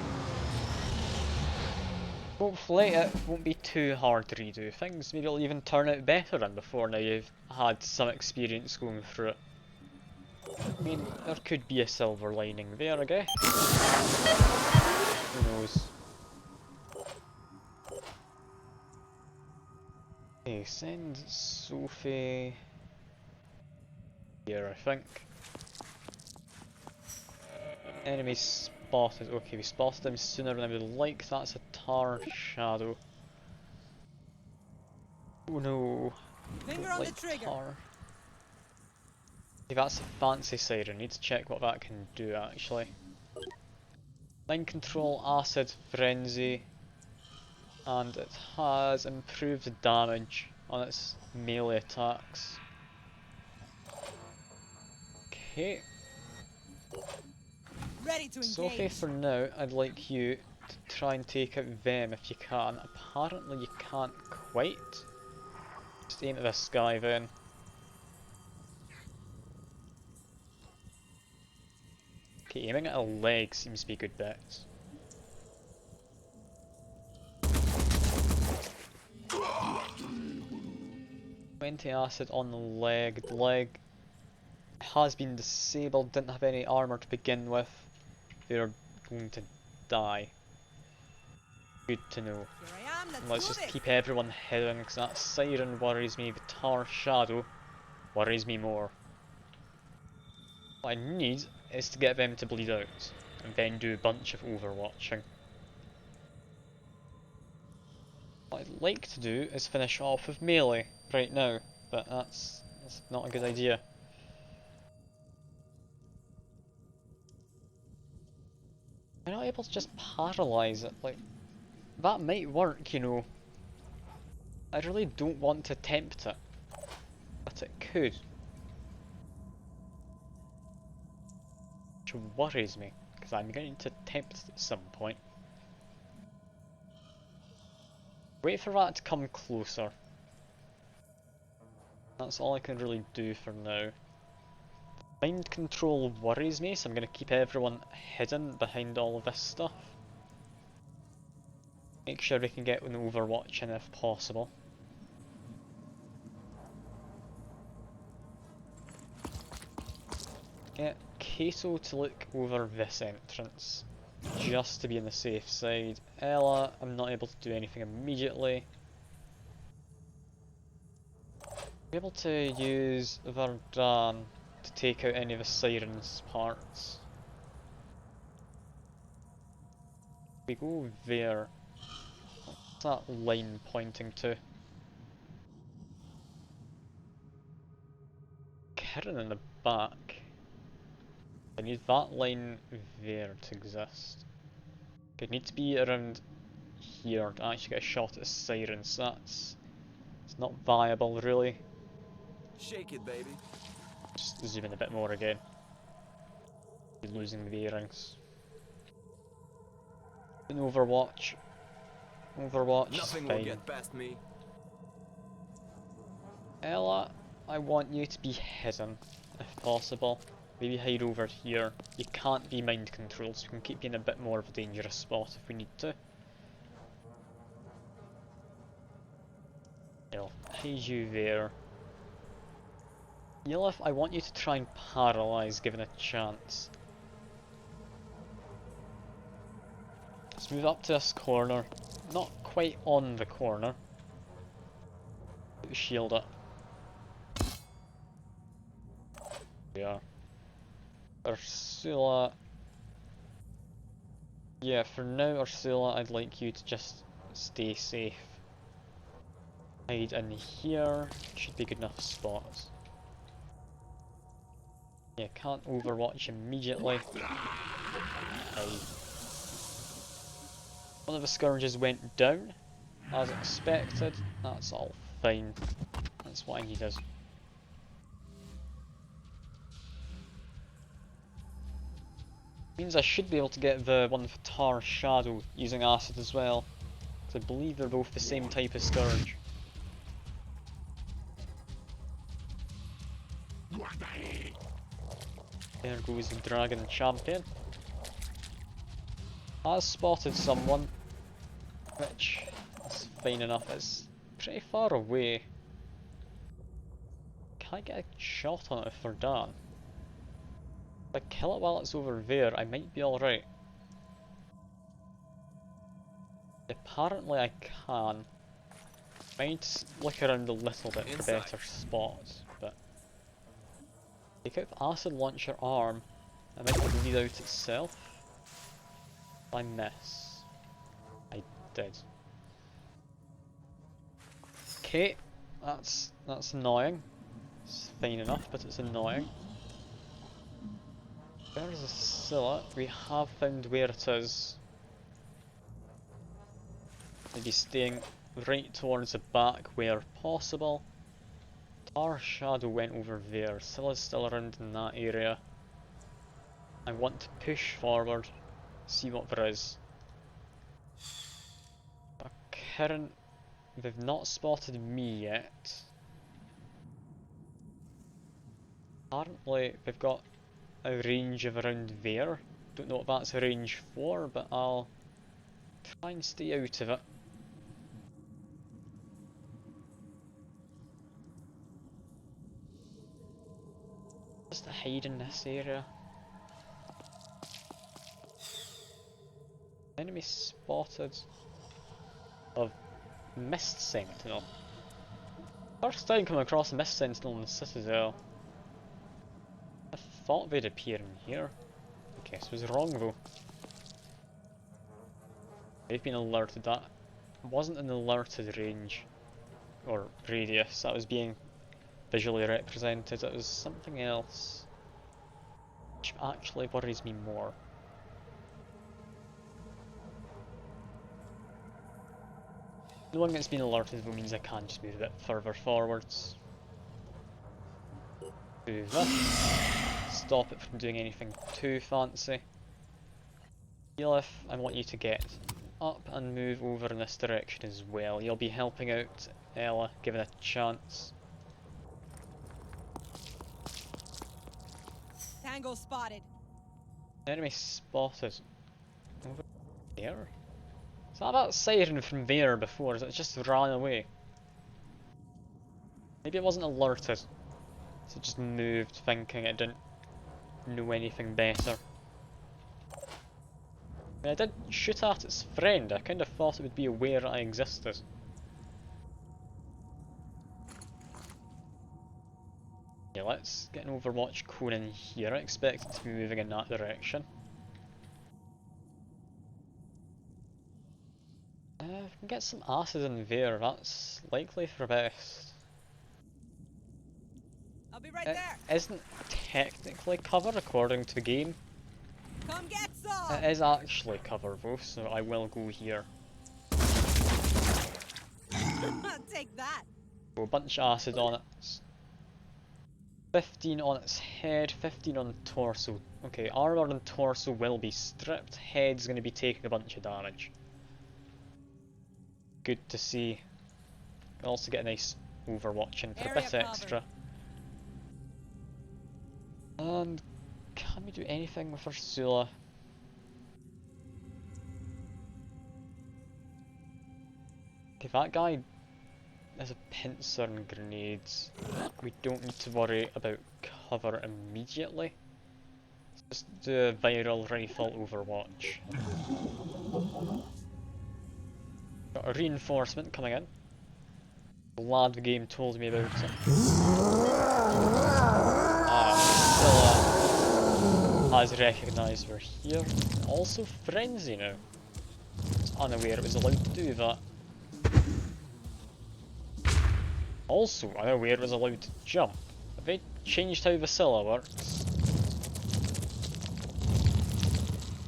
S1: Hopefully it won't be too hard to redo things, maybe it'll even turn out better than before now you've had some experience going through it. I mean, there could be a silver lining there, I guess. Who knows? Okay, send Sophie here, I think. Enemy spotted. Okay, we spotted him sooner than I would like. That's a tar shadow. Oh no.
S2: Finger on the trigger.
S1: Tar. Okay, that's a fancy siren. Need to check what that can do actually. Mind control, acid, frenzy, and it has improved damage on its melee attacks. Okay.
S2: Ready to engage.
S1: Sophie, for now, I'd like you to try and take out them if you can. Apparently you can't quite. Just aim at this guy then. Okay, aiming at a leg seems to be a good bet. 20 acid on the leg. The leg has been disabled, didn't have any armor to begin with. They're going to die. Good to know.
S2: Here I am,
S1: Let's
S2: do
S1: just
S2: this.
S1: keep everyone hidden, because that siren worries me, the tar shadow worries me more. What I need is to get them to bleed out, and then do a bunch of overwatching. What I'd like to do is finish off with melee right now, but that's not a good idea. I'm not able to just paralyze it, like, that might work, you know. I really don't want to tempt it, but it could. Which worries me, because I'm going to tempt it at some point. Wait for that to come closer. That's all I can really do for now. Mind control worries me, so I'm going to keep everyone hidden behind all of this stuff. Make sure we can get an overwatch in if possible. Get Kato to look over this entrance, just to be on the safe side. Ella, I'm not able to do anything immediately. Be able to use Vardan to take out any of the Siren's parts. We go there. What's that line pointing to? Kirin in the back. I need that line there to exist. It needs to be around here to actually get a shot at the Sirens. So it's not viable really.
S7: Shake it, baby.
S1: Just zoom in a bit more again. You're losing the bearings. In Overwatch. Overwatch
S7: Nothing
S1: is
S7: will
S1: fine.
S7: get past me.
S1: Ella, I want you to be hidden, if possible. Maybe hide over here. You can't be mind controlled, so we can keep you in a bit more of a dangerous spot if we need to. I'll hide you there. Yelif, I want you to try and paralyze given a chance. Let's move up to this corner. Not quite on the corner. Put the shield up. Yeah. Ursula. Yeah, for now, Ursula, I'd like you to just stay safe. Hide in here. Should be good enough spots. Yeah, can't overwatch immediately. Hide. One of the scourges went down, as expected. That's all fine. That's what I needed. Means I should be able to get the one for Tar Shadow using acid as well. Because I believe they're both the same type of scourge. There goes the dragon champion. Has spotted someone, which is fine enough. It's pretty far away. Can I get a shot on it if they're done? If I kill it while it's over there, I might be alright. Apparently I can. I need to look around a little bit for better spots, but... Take out the acid launcher arm, I might bleed out itself. I miss. I did. Okay, that's annoying. It's fine enough, but it's annoying. There's a scylla. We have found where it is. Maybe staying right towards the back where possible. Tar Shadow went over there. Scylla's still around in that area. I want to push forward, see what there is. Kirin, they've not spotted me yet. Apparently they've got a range of around there. Don't know what that's a range for, but I'll try and stay out of it. Just to hide in this area. Enemy spotted of Mist Sentinel. First time coming across a Mist Sentinel in the Citadel. I thought they'd appear in here. I guess I was wrong though. They've been alerted. That wasn't an alerted range or radius that was being visually represented. It was something else, which actually worries me more. Knowing it's been alerted though means I can just move a bit further forwards. Do this. Stop it from doing anything too fancy. Elif, I want you to get up and move over in this direction as well. You'll be helping out Ella, given a chance.
S2: Tango spotted.
S1: Enemy spotted. Over there? Is that siren from there before? Is it just ran away? Maybe it wasn't alerted. So it just moved thinking it didn't know anything better. I mean, I did shoot at its friend, I kind of thought it would be aware I existed. Yeah, let's get an Overwatch cone in here. I expect it to be moving in that direction. If we can get some acid in there, that's likely for best.
S2: I'll be right
S1: It
S2: there.
S1: isn't technically cover according to the game.
S2: Come get some.
S1: It is actually cover though, so I will go here.
S2: Take that.
S1: So a bunch of acid on it. 15 on its head, 15 on the torso. Okay, armor and torso will be stripped, head's going to be taking a bunch of damage. Good to see. Can also get a nice overwatching for a
S2: Area
S1: bit
S2: cover.
S1: extra. And can we do anything with our scylla? Okay, that guy has a pincer and grenades. We don't need to worry about cover immediately. Let's just do a viral rifle overwatch. Got a reinforcement coming in. Glad the game told me about it. Scylla has recognised we're here. Also Frenzy now. It's unaware it was allowed to do that. Also unaware it was allowed to jump. Have they changed how the Scylla works?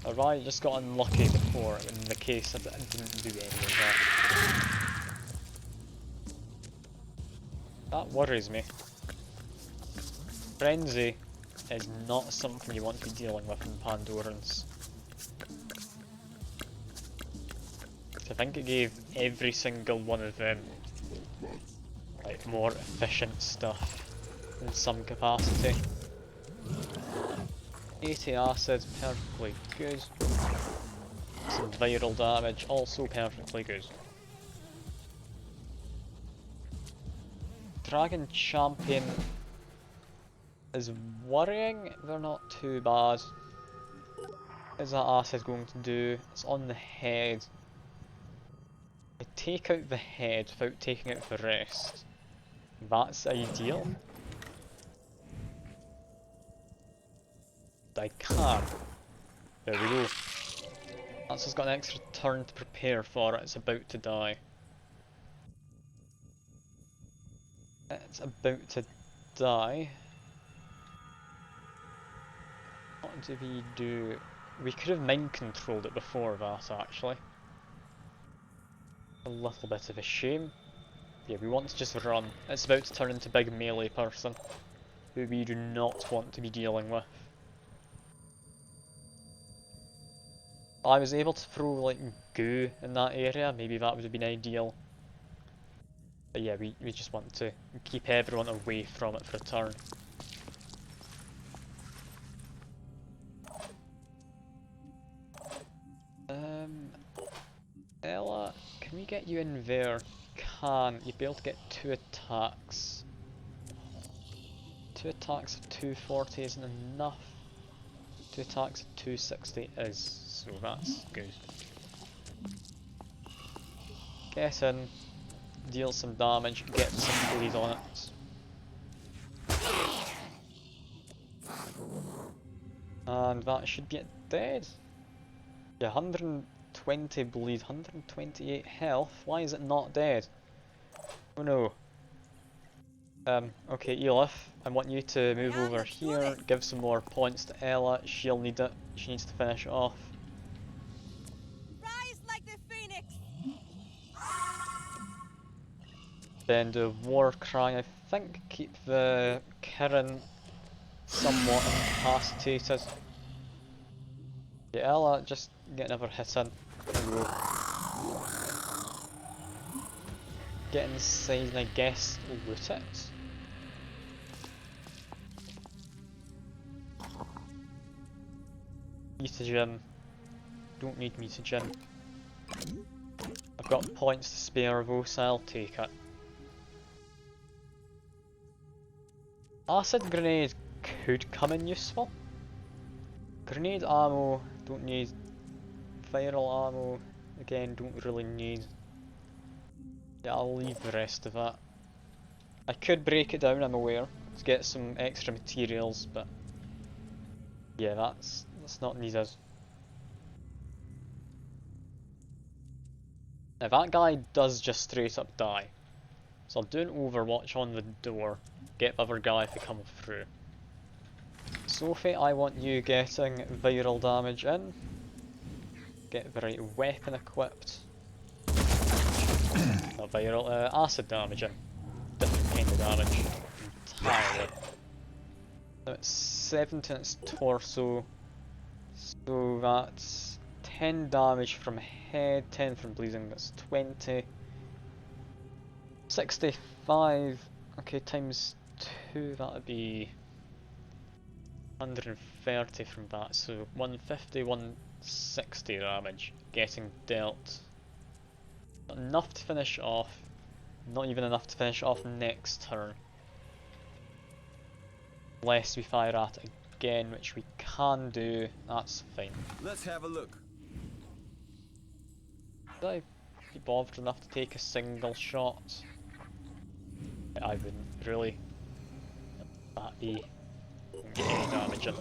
S1: Or have I just got unlucky before in the case that I didn't do any of that? That worries me. Frenzy is not something you want to be dealing with in Pandorans. I think it gave every single one of them like more efficient stuff in some capacity. 80 acid, perfectly good. Some viral damage, also perfectly good. Dragon Champion is worrying, they're not too bad. What is that acid going to do? It's on the head. I take out the head without taking out the rest. That's ideal. I can. There we go. That's just got an extra turn to prepare for it. It's about to die. It's about to die. What do we do? We could have mind controlled it before that actually. A little bit of a shame. Yeah, we want to just run. It's about to turn into big melee person, who we do not want to be dealing with. I was able to throw like goo in that area, maybe that would have been ideal. But yeah, we just want to keep everyone away from it for a turn. Ella, can we get you in there? Can. You'd be able to get 2 attacks. 2 attacks of 240 isn't enough. 2 attacks of 260 is, so that's good. Get in, deal some damage, get some bleed on it. And that should be it dead. Yeah, 120 bleed, 128 health. Why is it not dead? Oh no. Okay, Elif, I want you to move
S2: Yeah,
S1: over
S2: let's do
S1: here,
S2: this.
S1: give some more points to Ella. She'll need it. She needs to finish off.
S2: Rise like the phoenix.
S1: Then do War Cry. I think keep the Kirin somewhat incapacitated. Yeah, Ella, just get another hit in. There we go. Get inside and I guess loot it. Mutagen. Don't need mutagen. I've got points to spare though, so I'll take it. Acid grenade could come in useful. Grenade ammo, don't need. Viral ammo, again, don't really need. Yeah, I'll leave the rest of that. I could break it down, I'm aware, to get some extra materials, but yeah, that's not needed. Now that guy does just straight up die, so I'll do an overwatch on the door, get the other guy to come through. Sophie, I want you getting viral damage in. Get the right weapon equipped. Not viral, acid damage in. Different kind of damage entirely. Now it's 7 to its torso, so that's 10 damage from head, 10 from bleeding, that's 20. 65, okay, times 2, that would be 130 from that, so 150, 160 damage getting dealt. Not enough to finish off, not even enough to finish off next turn. Unless we fire at it again, which we can do, that's fine.
S7: Let's have a look.
S1: Did I be bothered enough to take a single shot? I wouldn't, really. That E. Won't get any damage in.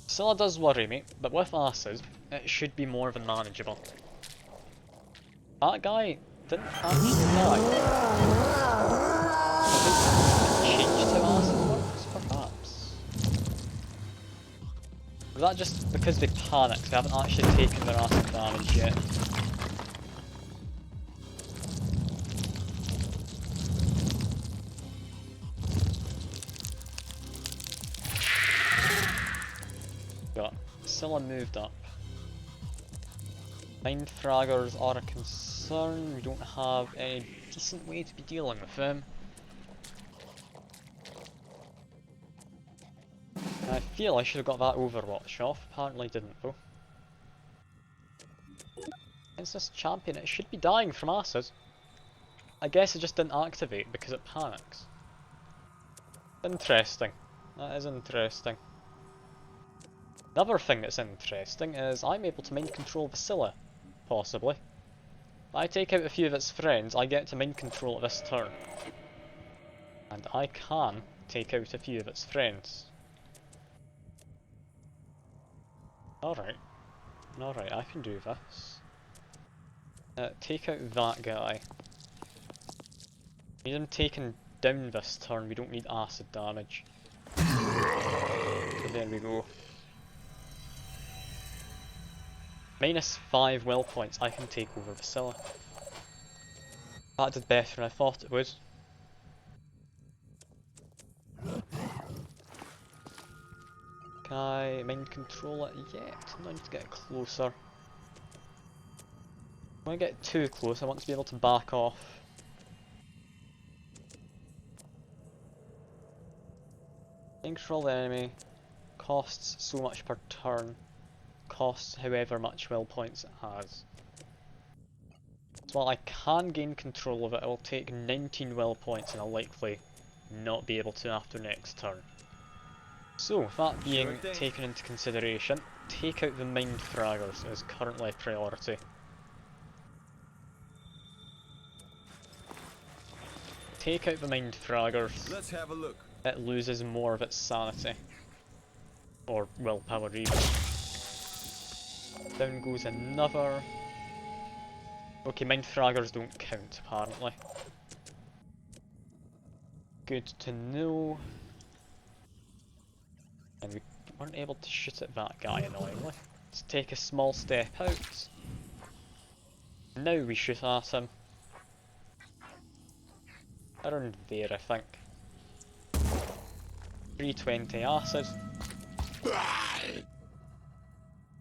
S1: Scylla does worry me, but with acid, it should be more than manageable. That guy didn't actually die. Changed how acid works, perhaps? Was that just because they panicked? They haven't actually taken their acid damage yet. Got Scylla moved up. Mind fraggers are a concern. We don't have any decent way to be dealing with them. I feel I should have got that Overwatch off, apparently didn't though. It's this champion, it should be dying from acid. I guess it just didn't activate because it panics. Interesting. That is interesting. Another thing that's interesting is I'm able to mind control the Scylla, possibly. If I take out a few of its friends, I get to mind control it this turn. And I can take out a few of its friends. Alright. Alright, I can do this. Take out that guy. Need him taken down this turn, we don't need acid damage. So there we go. -5 will points, I can take over the Scylla. That did better than I thought it would. Can I mind control it yet? No, I need to get closer. When I get too close, I want to be able to back off. Mind control the enemy. Costs so much per turn. Costs however much will points it has. So while I can gain control of it, I will take 19 will points and I'll likely not be able to after next turn. So, that being taken into consideration, take out the mind fraggers as currently a priority. Take out the mind fraggers.
S7: Let's have a look.
S1: It loses more of its sanity. Or willpower even. Down goes another. Okay, mind fraggers don't count apparently. Good to know. And we weren't able to shoot at that guy annoyingly. Let's take a small step out. Now we shoot at him. Around there I think. 320 acid. Is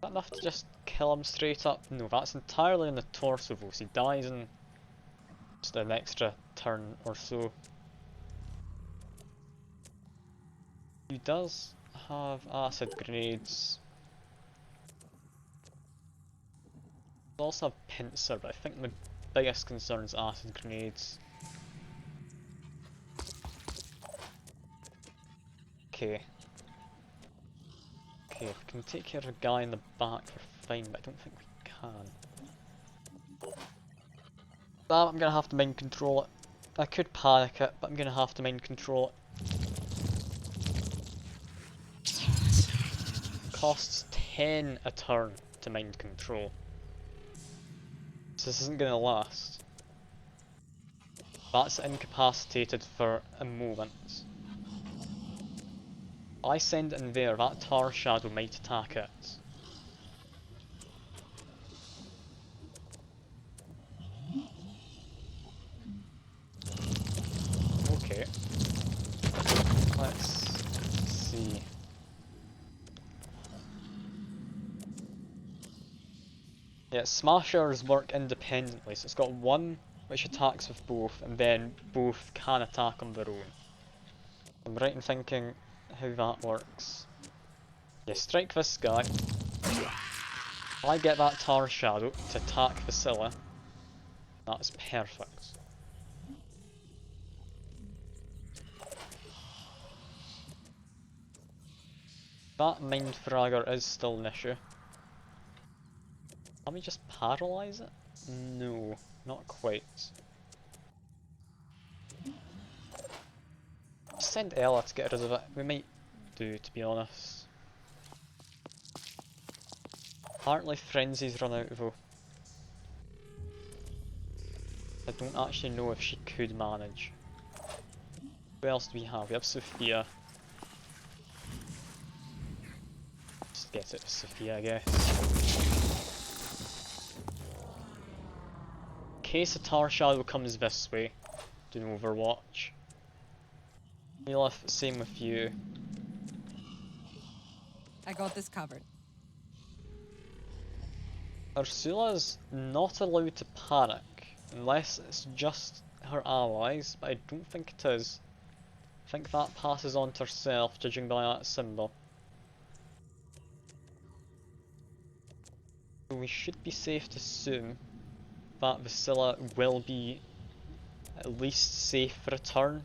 S1: that enough to just kill him straight up? No, that's entirely in the torso though, so he dies in just an extra turn or so. He does have acid grenades. He also have pincer, but I think the biggest concern is acid grenades. Okay. Okay, if we can take care of a guy in the back, we're fine, but I don't think we can. Damn, I'm gonna have to mind control it. I could panic it, but I'm gonna have to mind control it. Costs 10 a turn to mind control. So this isn't gonna last. That's incapacitated for a moment. I send it in there, that tar shadow might attack it. Okay. Let's see. Yeah, smashers work independently, so it's got one which attacks with both, and then both can attack on their own. I'm right in thinking how that works. Yeah, strike this guy. I get that tar shadow to attack the scylla. That's perfect. That mind fragger is still an issue. Can we just paralyze it? No, not quite. Send Ella to get rid of it. We might do, to be honest. Heartlife Frenzy's run out though. I don't actually know if she could manage. Who else do we have? We have Sophia. Just get it to Sophia, I guess. In case a Tar Shadow comes this way, doing Overwatch. Lilith, same with you.
S2: I got this covered.
S1: Ursula's not allowed to panic, unless it's just her allies, but I don't think it is. I think that passes on to herself, judging by that symbol. So we should be safe to assume that Vasilla will be at least safe for a turn.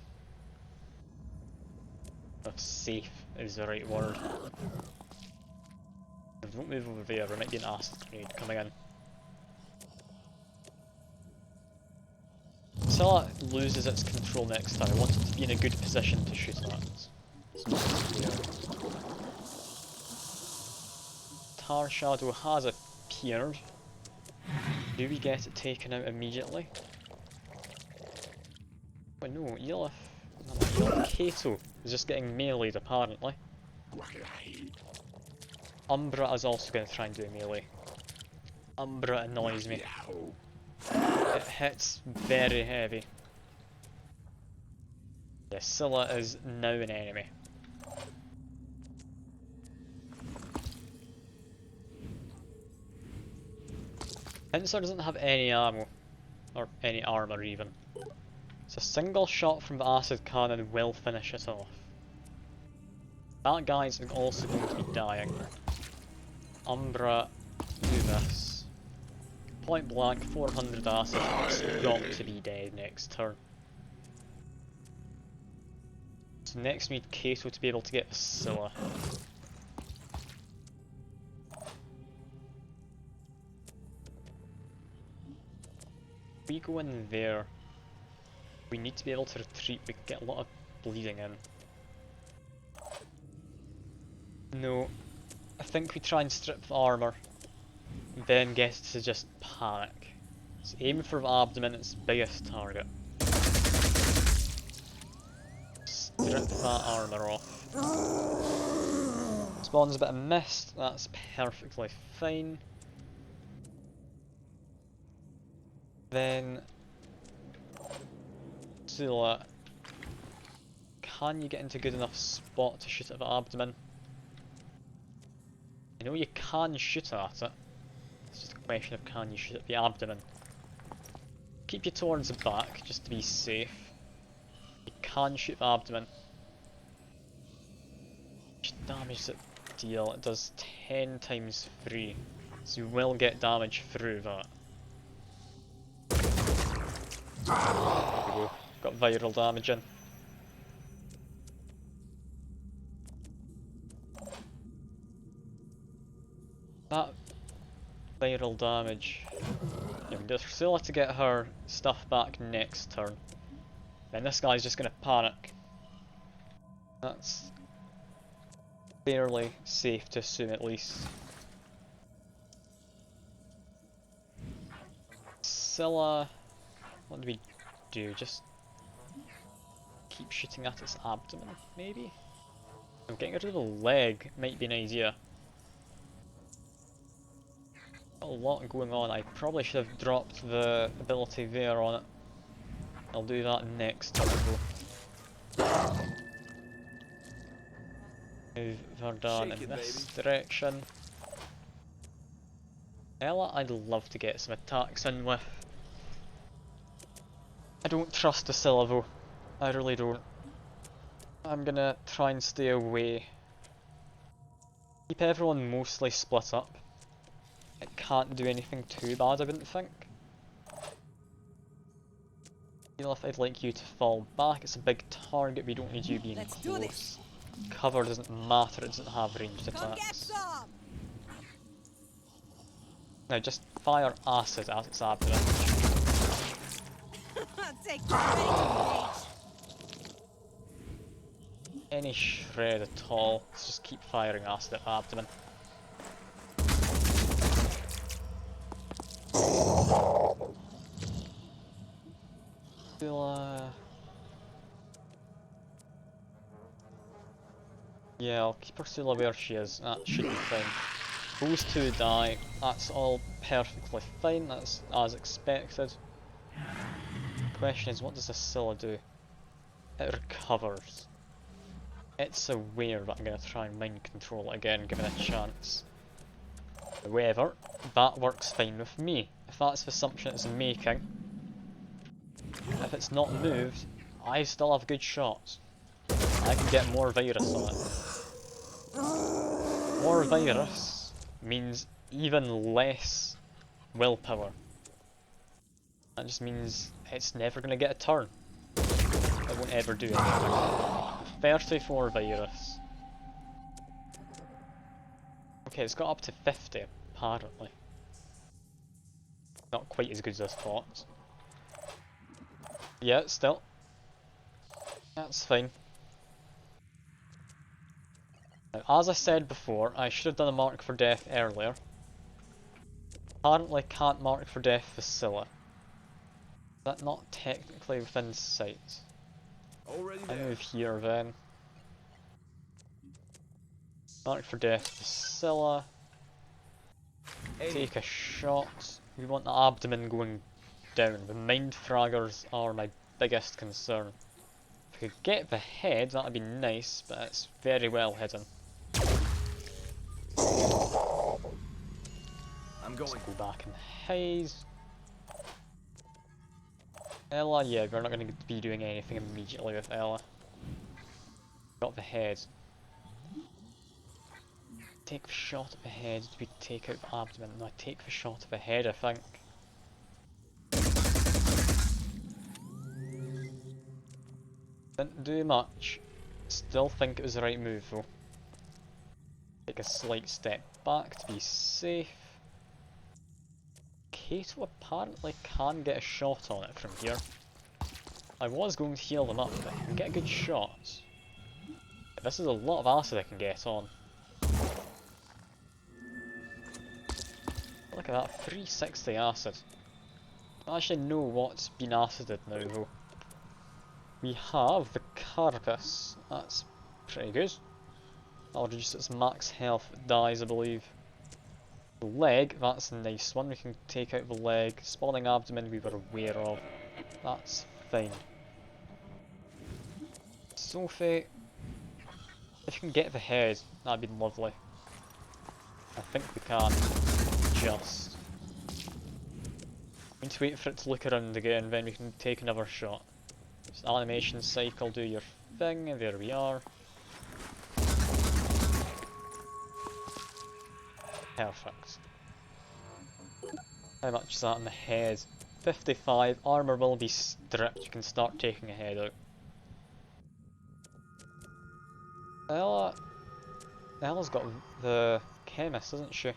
S1: If safe is the right word. Don't move over there, there might be an acid grenade coming in. Vasilla loses its control next time. I want it to be in a good position to shoot at. Tar Shadow has appeared. Do we get it taken out immediately? Oh no, Elif. Kato is just getting meleeed apparently. Umbra is also going to try and do a melee. Umbra annoys me. It hits very heavy. Yeah, Scylla is now an enemy. Pincer doesn't have any ammo, or any armour even. So a single shot from the acid cannon will finish it off. That guy's also going to be dying. Umbra, do this. Point blank, 400 acid, it's got to be dead next turn. So next we need Kato to be able to get the Scylla. We go in there. We need to be able to retreat, we can get a lot of bleeding in. No, I think we try and strip the armour, then get it to just panic. So aim for the abdomen, its biggest target. Strip that armour off. Spawns a bit of mist, that's perfectly fine. Then Zula, can you get into a good enough spot to shoot at the abdomen? I know you can shoot at it, it's just a question of can you shoot at the abdomen. Keep you towards the back, just to be safe. You can shoot the abdomen. Which damage does it deal? It does 10 times 3, so you will get damage through that. There we go, got viral damage in. That viral damage. Yeah, we just Scylla to get her stuff back next turn. Then this guy's just gonna panic. That's fairly safe to assume at least. Scylla, what do we do? Just keep shooting at its abdomen, maybe? I'm getting rid of the leg might be an idea. Got a lot going on. I probably should have dropped the ability there on it. I'll do that next turn though. Move Verdun in this direction. Ella, I'd love to get some attacks in with. I don't trust the Scylla though. I really don't. I'm gonna try and stay away. Keep everyone mostly split up. It can't do anything too bad, I wouldn't think. If I'd like you to fall back, it's a big target, we don't need you being
S2: Let's do
S1: close.
S2: this.
S1: Cover doesn't matter, it doesn't have ranged
S2: Come get
S1: attacks.
S2: some.
S1: Now just fire acid at its abdomen.
S2: Take that.
S1: Any shred at all, let's just keep firing acid at the abdomen. Yeah, I'll keep Ursula where she is, that should be fine. Those two die, that's all perfectly fine, that's as expected. The question is, what does the Scylla do? It recovers. It's aware that I'm going to try and mind control it again, give it a chance. However, that works fine with me. If that's the assumption it's making, if it's not moved, I still have good shots. I can get more virus on it. More virus means even less willpower. That just means it's never going to get a turn. It won't ever do anything. 34 virus. Okay, it's got up to 50 apparently. Not quite as good as I thought. Yeah, still. That's fine. Now, as I said before, I should have done a mark for death earlier. Apparently can't mark for death with Scylla. Is that not technically within sight?
S7: Already
S1: I
S7: there.
S1: move here then. Mark for death with Scylla. Take a shot. We want the abdomen going down. The mind fraggers are my biggest concern. If we could get the head, that would be nice, but it's very well hidden.
S7: I'm
S1: Let's
S7: going.
S1: go back and hide. Ella, yeah, we're not going to be doing anything immediately with Ella. Got the head. Take the shot at the head, do we take out the abdomen? No, I take the shot at the head, I think. Didn't do much. Still think it was the right move though. Take a slight step back to be safe. Kato apparently can get a shot on it from here. I was going to heal them up, but I can get a good shot. This is a lot of acid I can get on. Look at that, 360 acid. I actually know what's been acided now though. We have the carapace, that's pretty good. That'll reduce its max health if it dies, I believe. The leg, that's a nice one, we can take out the leg. Spawning abdomen we were aware of. That's fine. Sophie, if you can get the head, that'd be lovely. I think we can. Just. We need to wait for it to look around again, then we can take another shot. Just animation cycle, do your thing, and there we are. Perfect. How much is that in the head? 55, armour will be stripped, you can start taking a head out. Ella's got the chemist, isn't she?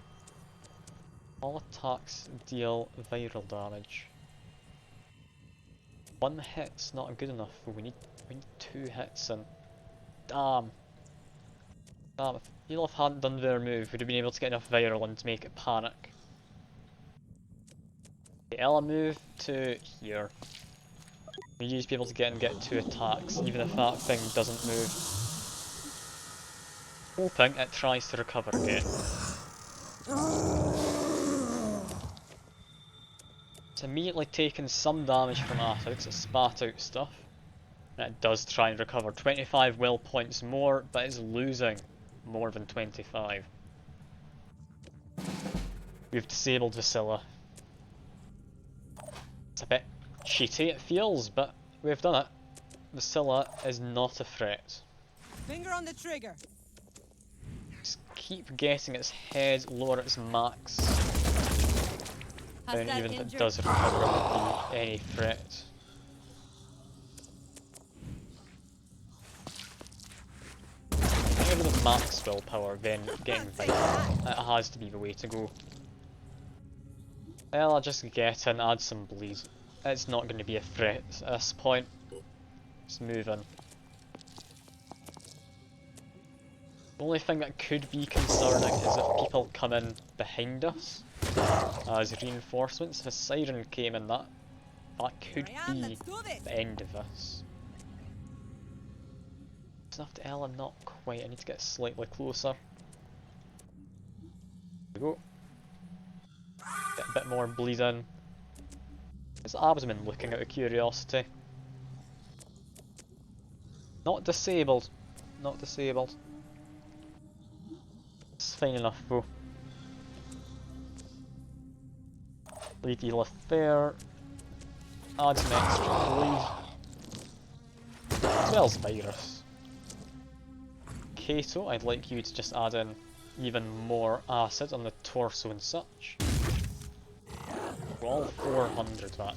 S1: All attacks deal viral damage. One hit's not good enough. We need 2 hits and damn. Damn, if Elif hadn't done their move, we'd have been able to get enough viral and to make it panic. The Ella move to here. We need to be able to get 2 attacks, even if that thing doesn't move. Hoping it tries to recover again. It's immediately taken some damage from acid because it spat out stuff. And it does try and recover. 25 will points more, but it's losing more than 25. We've disabled the scylla. It's a bit cheaty it feels, but we've done it. The scylla is not a threat.
S2: Finger on the trigger.
S1: Just keep getting its head lower its max. Then even if it does recover, it won't be any threat. Even with max willpower, then getting vital, it has to be the way to go. Well, I'll just get in, add some bleed. It's not going to be a threat at this point. Just move in. The only thing that could be concerning is if people come in behind us as reinforcements. If a siren came in, that could be the end of this. It's enough to Ella, not quite. I need to get slightly closer. There we go. Get a bit more bleed in. It's abdomen looking out of curiosity. Not disabled. Not disabled. It's fine enough though. Leave Elif there. Add some extra bleed. As well as virus. Kato, I'd like you to just add in even more acid on the torso and such. All 400 that.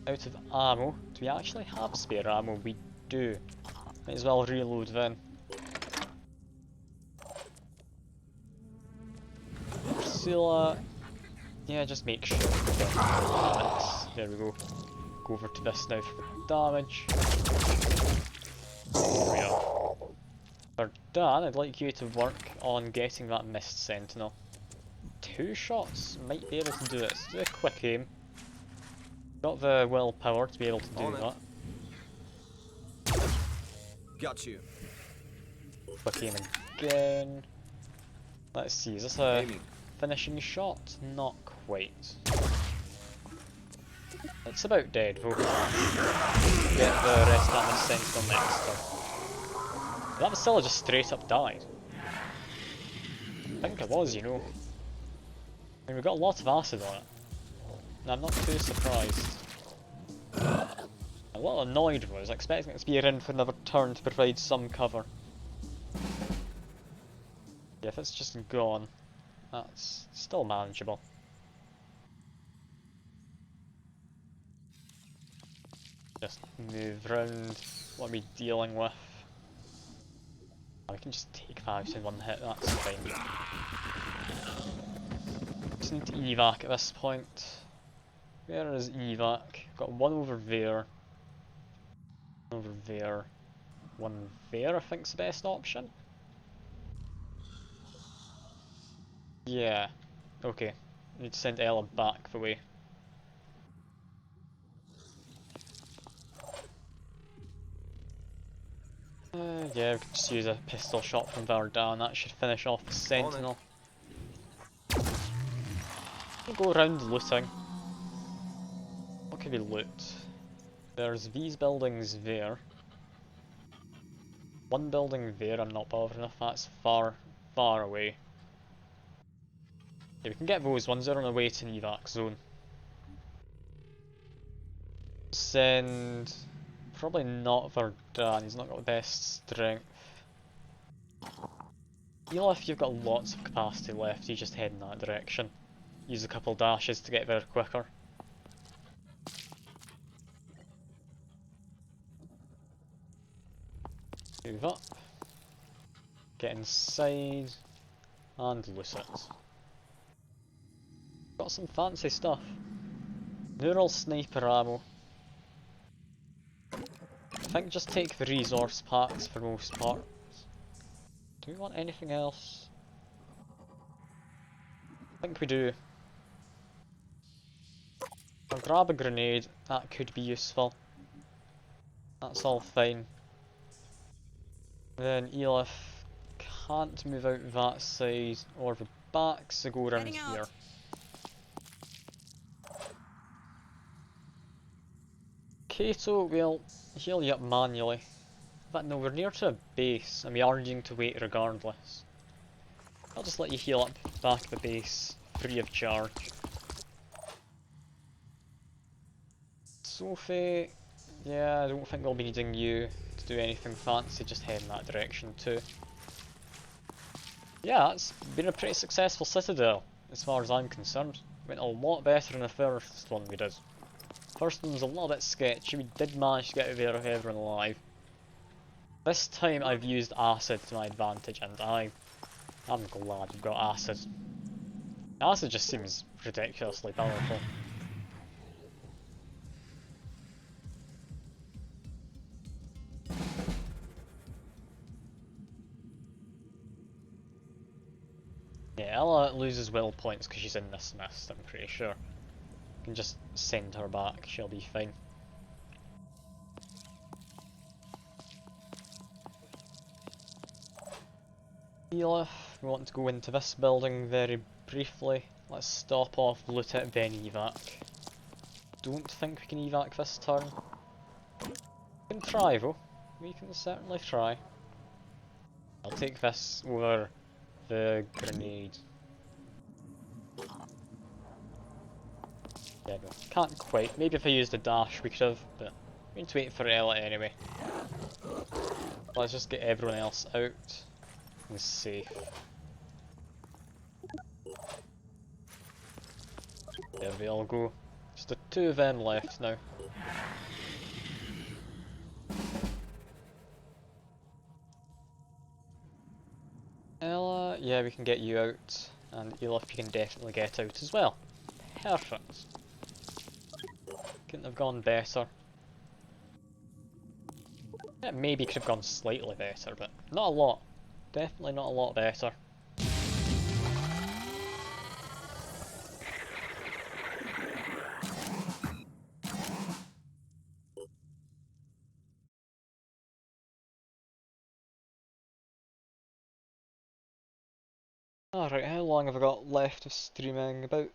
S1: Out of ammo. Do we actually have spare ammo? We do. Might as well reload then. Scylla. Yeah, just make sure. There we go. Go over to this now for the damage. There we are. For Dan, I'd like you to work on getting that Mist Sentinel. 2 shots might be able to do it. Let's do a quick aim. Got the willpower to be able to do that.
S7: Got you.
S1: Quick aim again. Let's see, is this a finishing shot? Not quite. It's about dead though. Get the rest of that Sentinel next turn. That Scylla just straight up died. I think it was, you know. I mean, we got a lot of acid on it. And I'm not too surprised. A little annoyed though. I was expecting it to be in for another turn to provide some cover. Yeah, if it's just gone, that's still manageable. Just move round what are we dealing with. Oh, we can just take 5 in one hit, that's fine. Just need to evac at this point. Where is evac? Got one over there. Over there. One there I think's the best option. Yeah. Okay. Need to send Ella back the way. Yeah, we could just use a pistol shot from Vardan, that should finish off the Sentinel. We'll go around looting. What can we loot? There's these buildings there. One building there, I'm not bothered enough, that's far away. Yeah, we can get those ones, they're on the way to an evac zone. Send... Probably not Vardan, he's not got the best strength. If you've got lots of capacity left, you just head in that direction. Use a couple dashes to get there quicker. Move up. Get inside. And loot it. got some fancy stuff. Neural sniper ammo. I think just take the resource packs for most parts. Do we want anything else? I think we do. I'll grab a grenade, that could be useful. That's all fine. Then Elif can't move out that side or the back, so go around
S2: Heading out.
S1: here. Kato will heal you up manually. But no, we're near to a base and we are needing to wait regardless. I'll just let you heal up back at the base, free of charge. Sophie, yeah, I don't think we'll be needing you to do anything fancy, just head in that direction too. Yeah, it's been a pretty successful citadel, as far as I'm concerned. Went a lot better than the first one we did. First one was a little bit sketchy, we did manage to get out there with everyone alive. This time I've used acid to my advantage and I'm glad we've got acid. Acid just seems ridiculously powerful. Yeah, Ella loses will points because she's in this mist, I'm pretty sure. Can just send her back, she'll be fine. Elif, we want to go into this building very briefly. Let's stop off, loot it, then evac. Don't think we can evac this turn. We can try though. We can certainly try. I'll take this over the grenade. Yeah, no, can't quite. Maybe if I used a dash we could have, but we need to wait for Ella anyway. Let's just get everyone else out and safe. There we all go. Just the two of them left now. Ella, yeah, we can get you out, and Elif, you can definitely get out as well. Perfect. Couldn't have gone better. It maybe could have gone slightly better, but not a lot. Definitely not a lot better. Alright, how long have I got left of streaming? About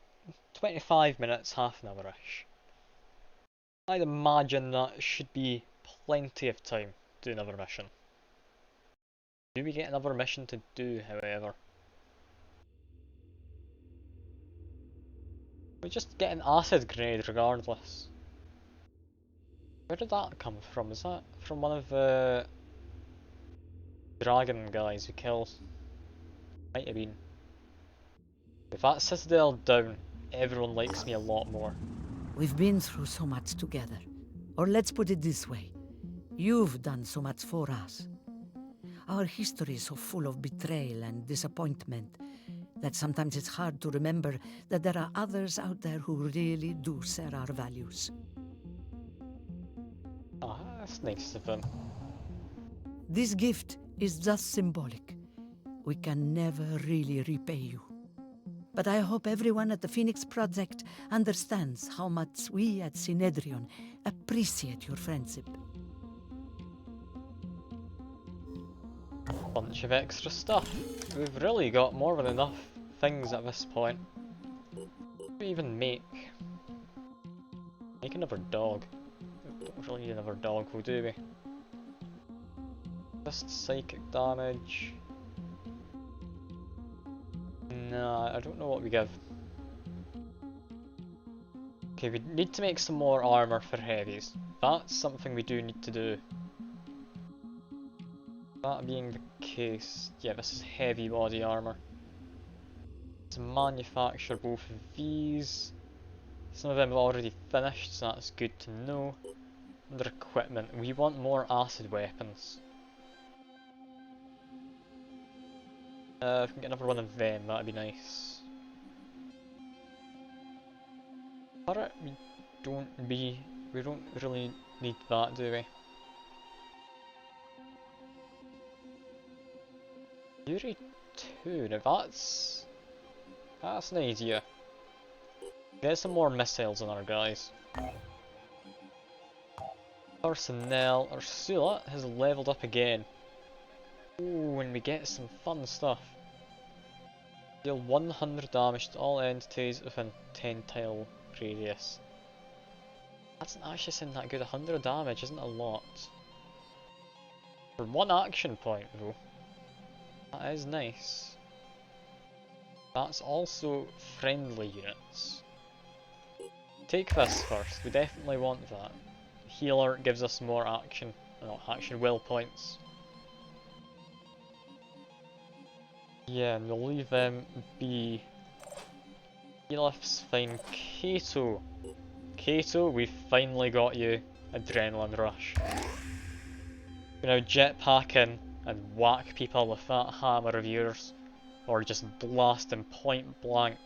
S1: 25 minutes, half an hour-ish. I'd imagine that should be plenty of time to do another mission. Do we get another mission to do, however? We just get an acid grenade regardless. Where did that come from? Is that from one of the dragon guys who kills? Might have been. With that citadel down, everyone likes me a lot more.
S6: We've been through so much together. Or let's put it this way. You've done so much for us. Our history is so full of betrayal and disappointment that sometimes it's hard to remember that there are others out there who really do share our values.
S1: Ah, that's nice of them.
S6: This gift is just symbolic. We can never really repay you. But I hope everyone at the Phoenix Project understands how much we at Synedrion appreciate your friendship.
S1: Bunch of extra stuff. We've really got more than enough things at this point. What do we even make? Make another dog. We don't really need another dog, will do we? Just psychic damage. Nah, I don't know what we give. Okay, we need to make some more armor for heavies. That's something we do need to do. That being the case, yeah, this is heavy body armor. To manufacture both of these. Some of them have already finished, so that's good to know. Under equipment, we want more acid weapons. If we can get another one of them, that'd be nice. turret, we don't really need that, do we? Fury 2, now that's an idea. Get some more missiles on our guys. Personnel, our scyilla has leveled up again. Ooh, and we get some fun stuff. Deal 100 damage to all entities within 10 tile radius. That's not actually seem that good. 100 damage isn't a lot. For one action point though. That is nice. That's also friendly units. Take this first, we definitely want that. Healer gives us more action, not action, will points. Yeah, and we'll leave them be. Elif's fine. Kato! Kato, we finally got you. Adrenaline rush. You now jetpack in and whack people with that hammer of yours, or just blast them point blank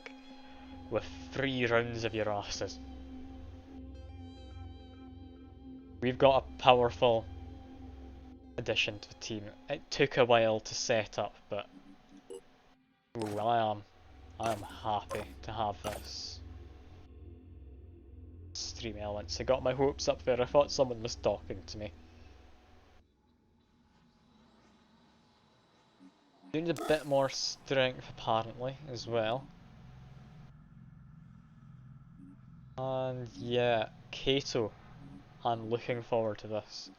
S1: with 3 rounds of your asses. We've got a powerful addition to the team. It took a while to set up, but ooh, I am happy to have this. Stream elements. I got my hopes up there. I thought someone was talking to me. You need a bit more strength apparently as well. And yeah, Kato. I'm looking forward to this.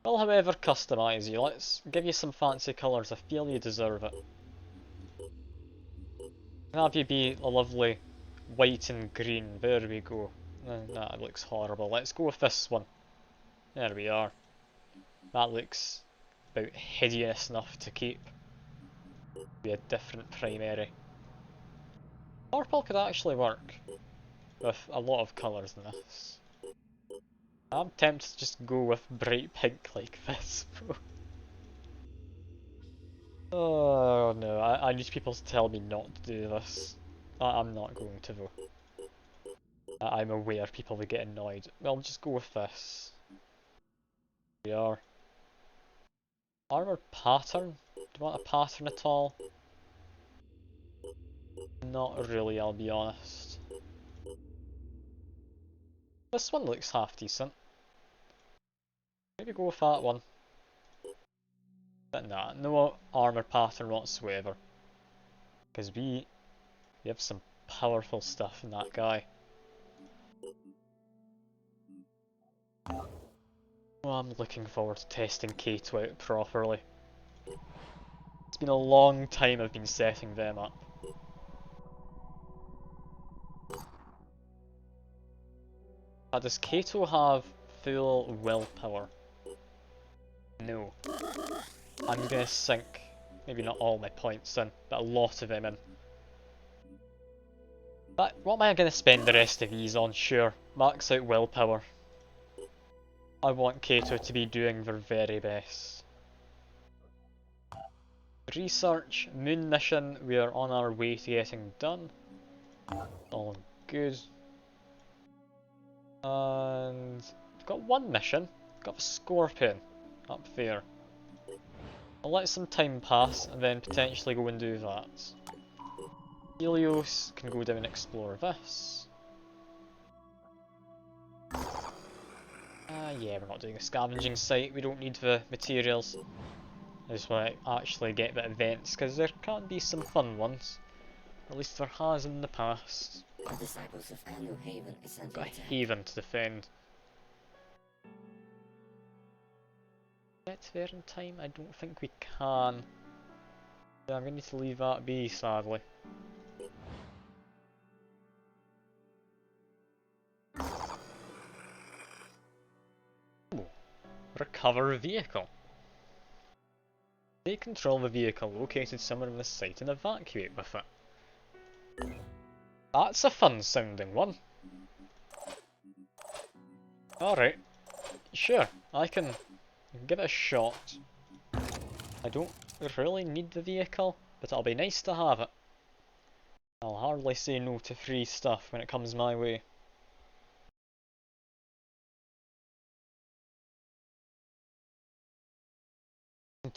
S1: We'll however customise you. Let's give you some fancy colours. I feel you deserve it. Have you be a lovely white and green. There we go. That looks horrible. Let's go with this one. There we are. That looks about hideous enough to keep. Be a different primary. Purple could actually work with a lot of colours in this. I'm tempted to just go with bright pink like this. Oh no, I need people to tell me not to do this. I'm not going to though. I'm aware people will get annoyed. Well, just go with this. Here we are. Armour pattern? Do you want a pattern at all? Not really, I'll be honest. This one looks half decent. Maybe go with that one. But nah, no armour pattern whatsoever. Because we have some powerful stuff in that guy. Oh, I'm looking forward to testing Kato out properly. It's been a long time I've been setting them up. Does Kato have full willpower? No. I'm gonna sink, maybe not all my points in, but a lot of them in. But what am I gonna spend the rest of these on? Sure, max out willpower. I want Kato to be doing their very best. Research, moon mission, we are on our way to getting done. All good. And we've got one mission, got the Scorpion up there. I'll let some time pass and then potentially go and do that. Helios can go down and explore this. Yeah, we're not doing a scavenging site, we don't need the materials. I just want to actually get the events, because there can be some fun ones. At least there has in the past.
S3: The disciples of Anu Haven is under
S1: Got a
S3: attack.
S1: haven to defend. Get there in time? I don't think we can. Yeah, I'm going to need to leave that be, sadly. Ooh. Recover vehicle. Take control of a vehicle located somewhere on the site and evacuate with it. That's a fun sounding one. Alright. Sure, I can give it a shot. I don't really need the vehicle, but it'll be nice to have it. I'll hardly say no to free stuff when it comes my way.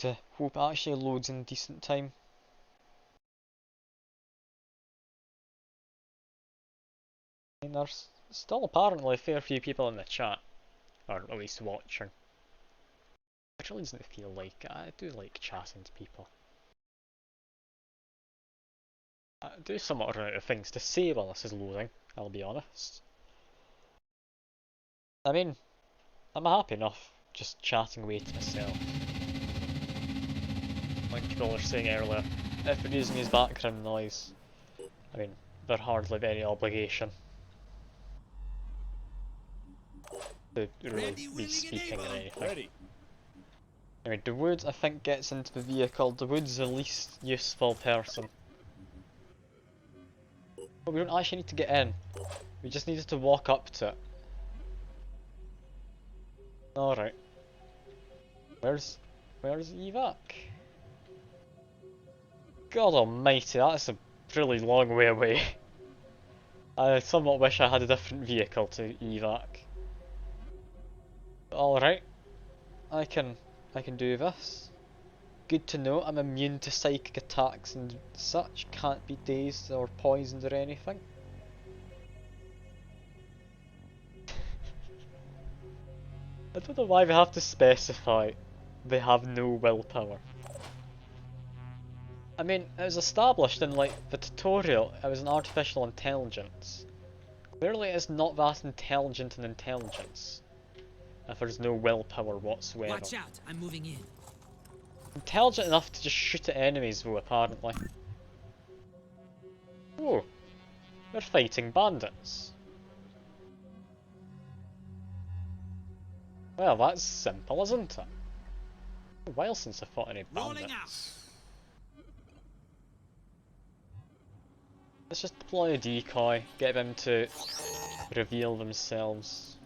S1: to hope it actually loads in decent time. I mean, there's still apparently a fair few people in the chat, or at least watching. It really doesn't feel like it. I do like chatting to people. I do somewhat run out of things to say while this is loading, I'll be honest. I mean, I'm happy enough just chatting away to myself. Like people were saying earlier, if we're using his background noise, I mean, there's hardly any obligation to really be speaking or anything. I mean, the wood I think gets into the vehicle. The wood's the least useful person. But we don't actually need to get in. We just needed to walk up to it. Alright. Where's evac? God almighty, that's a really long way away. I somewhat wish I had a different vehicle to evac. Alright. I can do this. Good to know. I'm immune to psychic attacks and such. Can't be dazed or poisoned or anything. I don't know why we have to specify they have no willpower. I mean, it was established in like the tutorial it was an artificial intelligence. Clearly it's not that intelligent an intelligence if there's no willpower whatsoever.
S2: Watch out, I'm moving in.
S1: Intelligent enough to just shoot at enemies though, apparently. Oh, they're fighting bandits. Well, that's simple, isn't it? A while since I fought any bandits. Let's just deploy a decoy, get them to reveal themselves.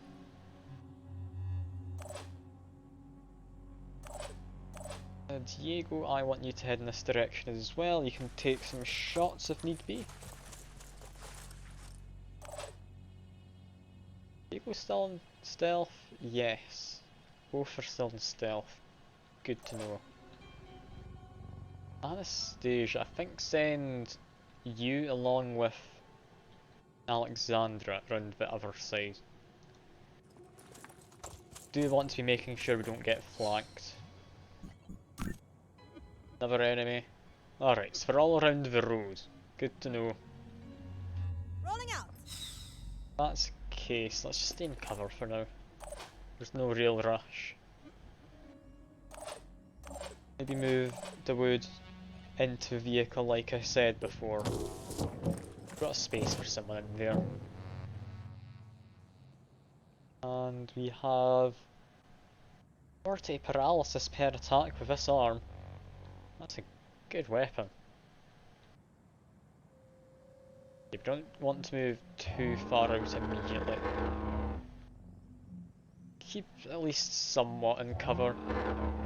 S1: Diego, I want you to head in this direction as well. You can take some shots if need be. Diego still in stealth? Yes. Both are still in stealth. Good to know. Anastasia, I think send you along with Alexandra round the other side. Do want to be making sure we don't get flanked. Another enemy. Alright, so we're all around the road. Good to know.
S2: Rolling out.
S1: That's the case. Let's just stay in cover for now. There's no real rush. Maybe move the wood into the vehicle like I said before. Got a space for someone in there. And we have 40 paralysis per attack with this arm. That's a good weapon. You don't want to move too far out immediately. Keep at least somewhat in cover,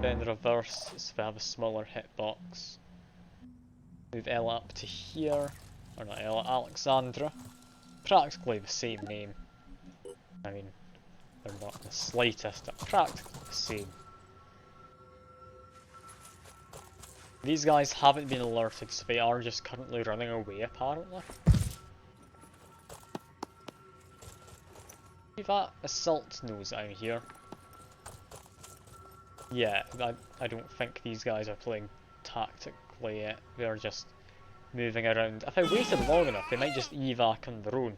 S1: then reverse so we have a smaller hitbox. Move Ella up to here, or not Ella, Alexandra. Practically the same name. I mean, they're not the slightest, they're practically the same. These guys haven't been alerted, so they are just currently running away apparently. See that assault nose out here? Yeah, I don't think these guys are playing tactically yet. They're just moving around. If I waited long enough, they might just evac on their own.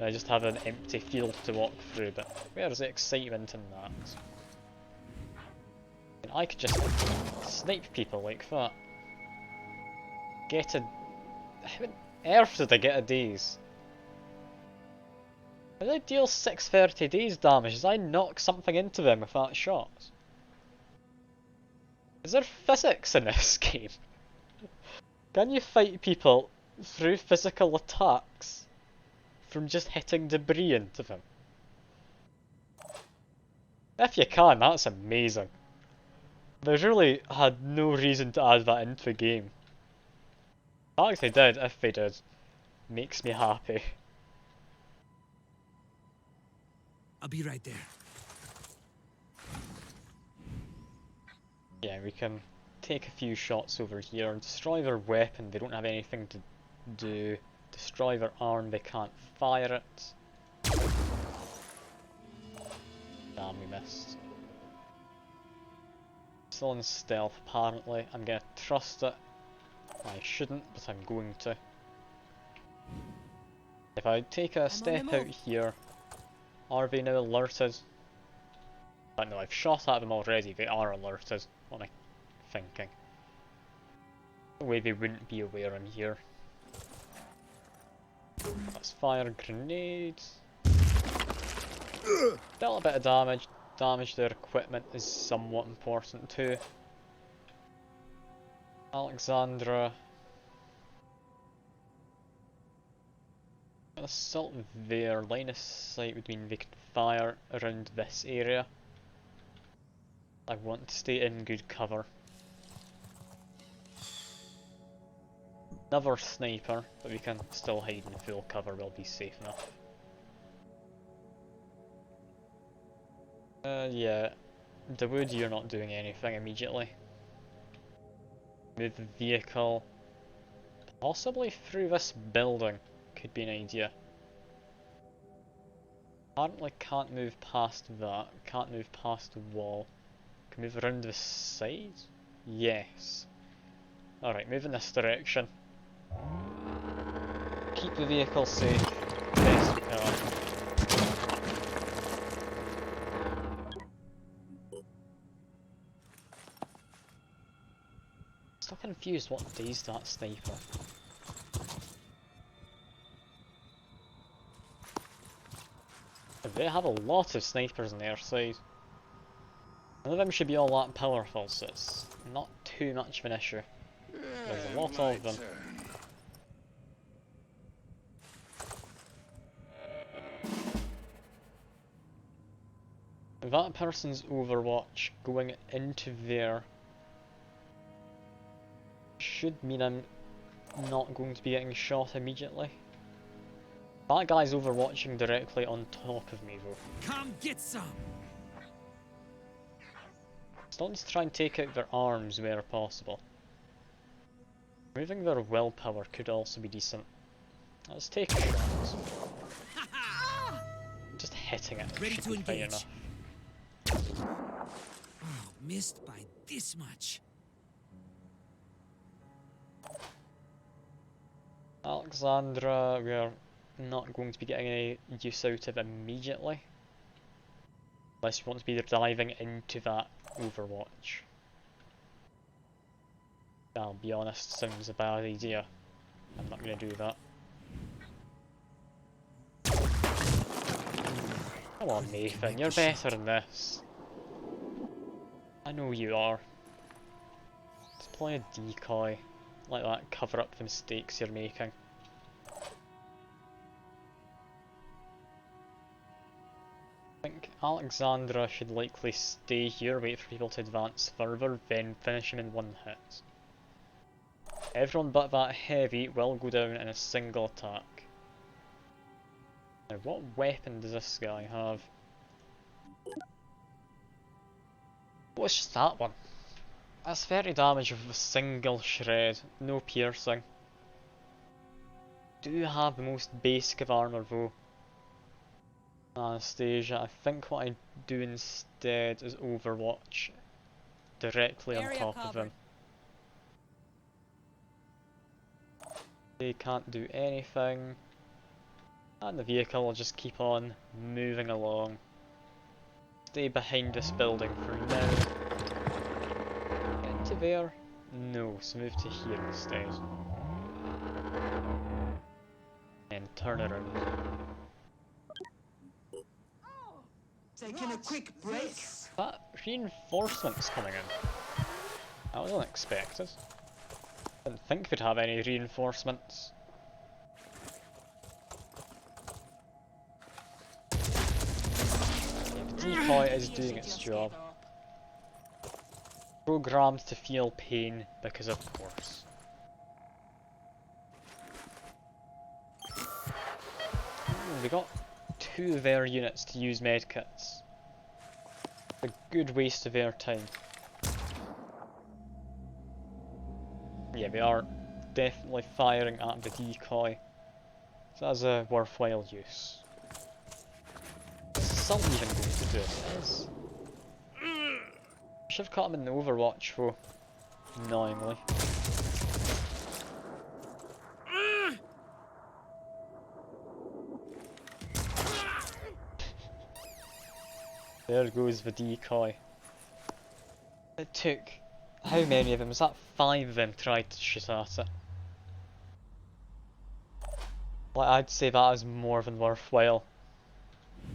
S1: I just have an empty field to walk through, but where's the excitement in that? And I could just snipe people like that. Get a... How on earth did I get a daze? How did I deal 630 daze damage? Did I knock something into them with that shot? Is there physics in this game? Can you fight people through physical attacks from just hitting debris into them? If you can, that's amazing. They really had no reason to add that into the game. The fact they did, if they did, makes me happy.
S2: I'll be right there.
S1: Yeah, we can take a few shots over here, destroy their weapon, they don't have anything to do, destroy their arm, they can't fire it. Damn, we missed. Still in stealth apparently, I'm gonna trust it. I shouldn't, but I'm going to. If I take a step out here, are they now alerted? But no, I've shot at them already, they are alerted. What am I thinking? No way they wouldn't be aware I'm here. Let's fire grenades. Dealt a bit of damage. Damage to their equipment is somewhat important too. Alexandra. Assault there. Line of sight would mean they could fire around this area. I want to stay in good cover. Another sniper, but we can still hide in full cover, we'll be safe enough. Yeah. Dawood, you're not doing anything immediately. Move the vehicle. Possibly through this building could be an idea. Apparently can't move past that, can't move past the wall. Can move around the side? Yes. Alright, move in this direction. Keep the vehicle safe, best we can. Still confused what dazed that sniper. They have a lot of snipers on their side. None of them should be all that powerful, so it's not too much of an issue. There's a lot of them. That person's Overwatch going into there should mean I'm not going to be getting shot immediately. That guy's overwatching directly on top of me though.
S2: Come get some.
S1: Still need to try and take out their arms where possible. Moving their willpower could also be decent. Let's take a shot. Just hitting it
S2: Ready
S1: should
S2: to
S1: be fine
S2: engage.
S1: enough.
S2: Oh, missed by this much.
S1: Alexandra, we are not going to be getting any use out of immediately. Unless you want to be diving into that Overwatch. I'll be honest, sounds a bad idea. I'm not going to do that. Come on Nathan, you're better than this. I know you are. Just play a decoy. Let that cover up the mistakes you're making. I think Alexandra should likely stay here, wait for people to advance further, then finish him in one hit. Everyone but that heavy will go down in a single attack. Now what weapon does this guy have? Oh, it's just that one. That's 30 damage with a single shred, no piercing. Do have the most basic of armor though. Anastasia, I think what I do instead is Overwatch directly on top of them. They can't do anything. And the vehicle will just keep on moving along. Stay behind this building for now. Get to there? No, so move to here instead. And turn around.
S8: Taking a quick break.
S1: That reinforcement's coming in. That was unexpected. Didn't think we'd have any reinforcements. Yeah, the decoy is doing its job. Programmed to feel pain because of course. We got 2 of their units to use medkits. A good waste of air time. Yeah, we are definitely firing at the decoy. So that's a worthwhile use. Is some even going to do it? It is. I should have caught him in the Overwatch though, annoyingly. There goes the decoy. It took, how many of them? Was that 5 of them tried to shoot at it? Like, I'd say that is more than worthwhile.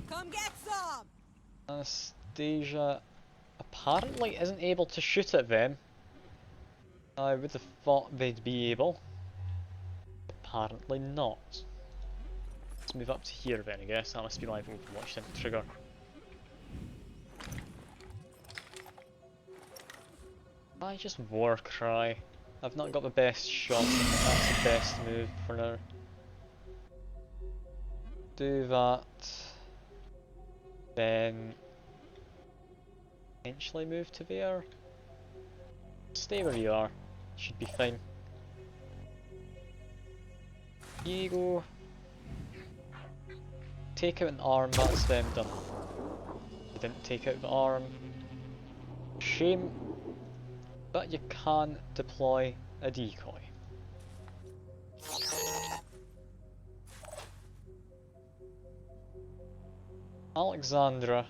S9: Come get some!
S1: Anastasia apparently isn't able to shoot at them. I would have thought they'd be able. Apparently not. Let's move up to here then, I guess. That must be my Overwatch didn't trigger. I just war cry. I've not got the best shot, that's the best move for now. Do that. Then eventually move to there. Stay where you are. Should be fine. Here you go. Take out an arm, that's them done. You didn't take out the arm. Shame. But you can deploy a decoy. Alexandra.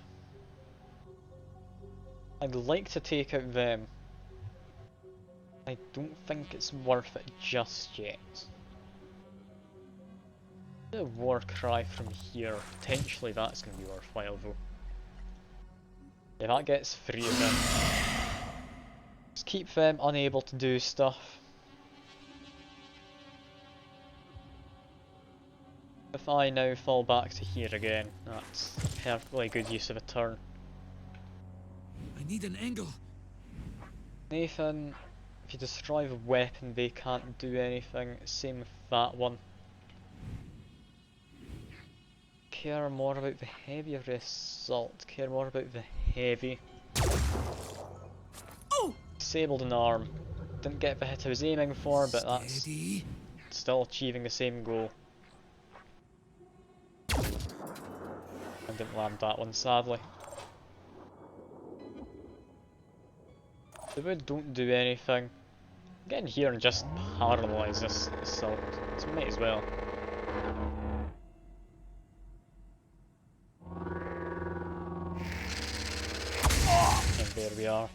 S1: I'd like to take out them. I don't think it's worth it just yet. A war cry from here. Potentially that's going to be worthwhile though. Yeah, that gets 3 of them. Just keep them unable to do stuff. If I now fall back to here again, that's a perfectly good use of a turn.
S2: I need an angle.
S1: Nathan, if you destroy the weapon they can't do anything, same with that one. Care more about the heavy or the assault? Care more about the heavy.
S2: Oh!
S1: Disabled an arm. Didn't get the hit I was aiming for, but that's
S2: Steady.
S1: still achieving the same goal. I didn't land that one, sadly. The wood don't do anything. Get in here and just paralyse this assault. So might as well. And there we are.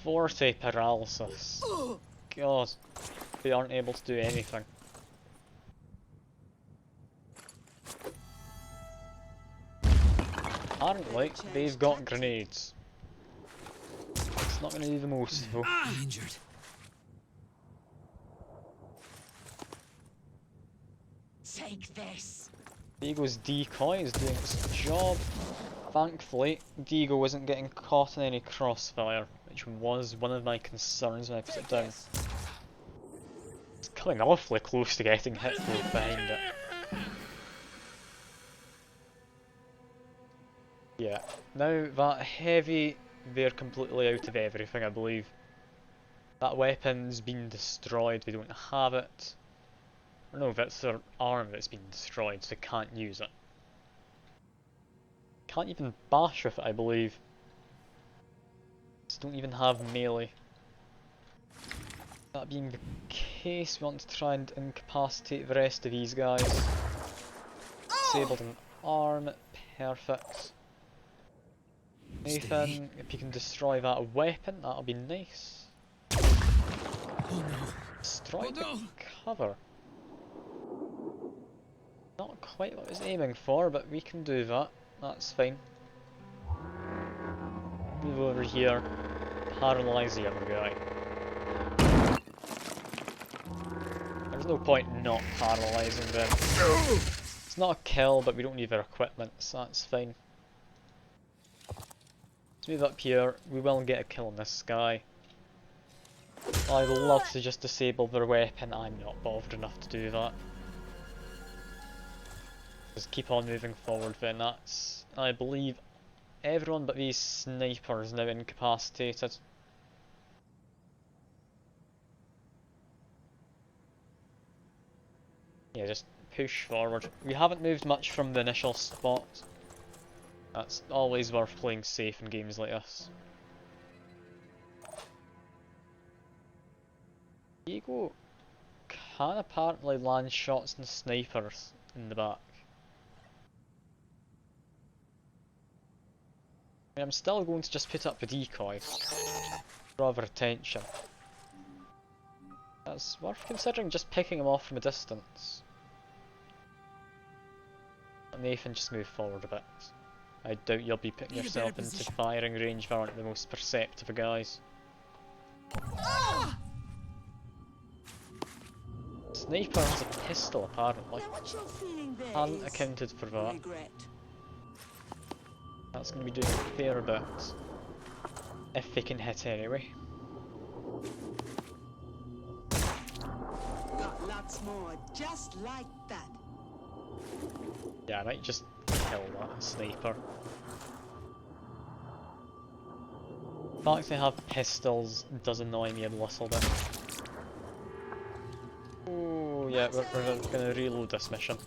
S1: 40 paralysis. God, they aren't able to do anything. Apparently, they've got grenades. It's not going to be the most though.
S2: I'm injured.
S8: Take this.
S1: Deago's decoy is doing its job. Thankfully, Deago wasn't getting caught in any crossfire, which was one of my concerns when I put it down. It's coming awfully close to getting hit though behind it. Yeah, now that heavy, they're completely out of everything I believe. That weapon's been destroyed, they don't have it. Or no, that's their arm that's been destroyed, so they can't use it. Can't even bash with it, I believe. Just don't even have melee. That being the case, we want to try and incapacitate the rest of these guys. Disabled an arm, perfect. Nathan, if you can destroy that weapon, that'll be nice.
S2: Oh no.
S1: Destroy
S2: Oh,
S1: the
S2: no.
S1: cover. Not quite what I was aiming for, but we can do that. That's fine. Move over here. Paralyze the other guy. There's no point not paralysing them. It's not a kill, but we don't need their equipment, so that's fine. Let's move up here. We will get a kill on this guy. I'd love to just disable their weapon. I'm not bothered enough to do that. Just keep on moving forward then. That's, I believe, everyone but these snipers now incapacitated. Yeah, just push forward. We haven't moved much from the initial spot. That's always worth playing safe in games like this. Eagle can apparently land shots and snipers in the back. I mean, I'm still going to just put up the decoys. Draw their attention. That's worth considering, just picking them off from a distance. Let Nathan just move forward a bit. I doubt you'll be putting yourself into firing range if I aren't the most perceptive of guys. Sniper has a pistol apparently. Hadn't accounted for that. That's going to be doing a fair bit. If they can hit anyway.
S9: Got lots more, just like that.
S1: Yeah, I might just kill that sniper. The fact they have pistols does annoy me a little bit. Oh yeah, we're gonna reload this mission.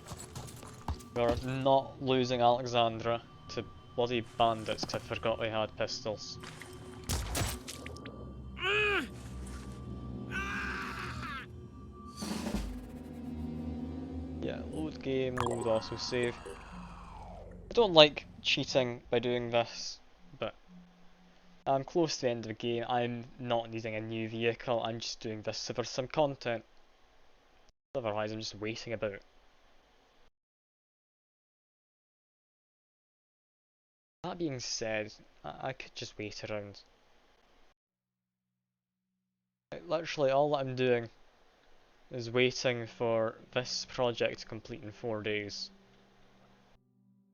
S1: We're not losing Alexandra to bloody bandits because I forgot they had pistols. Yeah, load game, load also save. I don't like cheating by doing this, but I'm close to the end of the game. I'm not needing a new vehicle, I'm just doing this so there's some content. Otherwise I'm just waiting about. That being said, I could just wait around. Like, literally all that I'm doing is waiting for this project to complete in 4 days.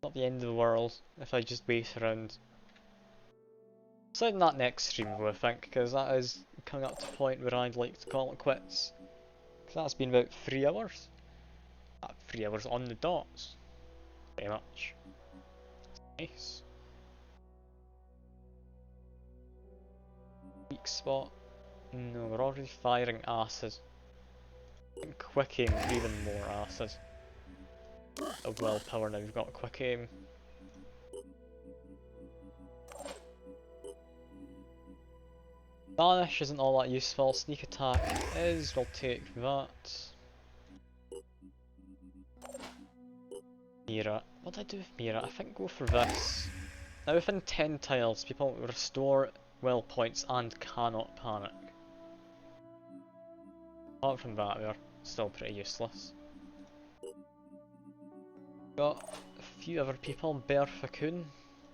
S1: Not the end of the world if I just wait around. Aside that next stream though, I think, because that is coming up to the point where I'd like to call it quits. Because that's been about 3 hours. 3 hours on the dots. Pretty much. Nice. Weak spot. No, we're already firing acid. I think quick aim is even more acid. A willpower now, we've got quick aim. Vanish isn't all that useful, sneak attack is, we'll take that. Mira, what did I do with Mira? I think go for this. Now within 10 tiles, people restore will points and cannot panic. Apart from that, they're still pretty useless. Got a few other people, Bear Facoon,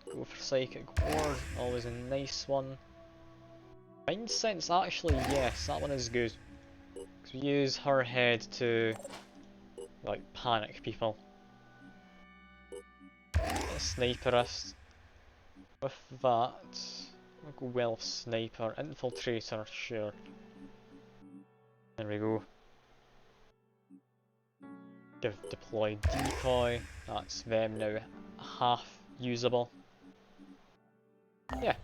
S1: go for Psychic Ward, always a nice one. Mind Sense, actually yes, that one is good. Because we use her head to like panic people. A Sniperist. With that, we'll go well Sniper, Infiltrator, sure. There we go. Give deploy decoy, that's them now half usable. Yeah,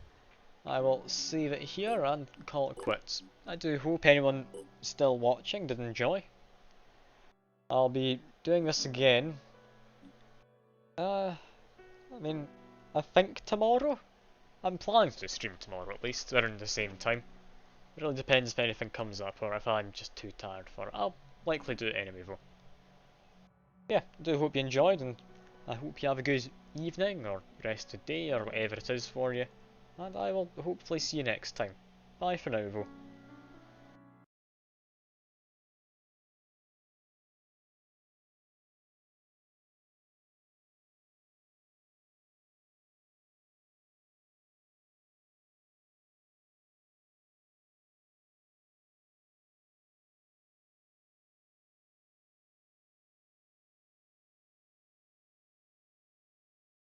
S1: I will save it here and call it quits. I do hope anyone still watching did enjoy. I'll be doing this again. I mean, I think tomorrow? I'm planning to stream tomorrow at least, around the same time. It really depends if anything comes up or if I'm just too tired for it. I'll likely do it anyway though. Yeah, I do hope you enjoyed and I hope you have a good evening or rest of the day or whatever it is for you. And I will hopefully see you next time. Bye for now though.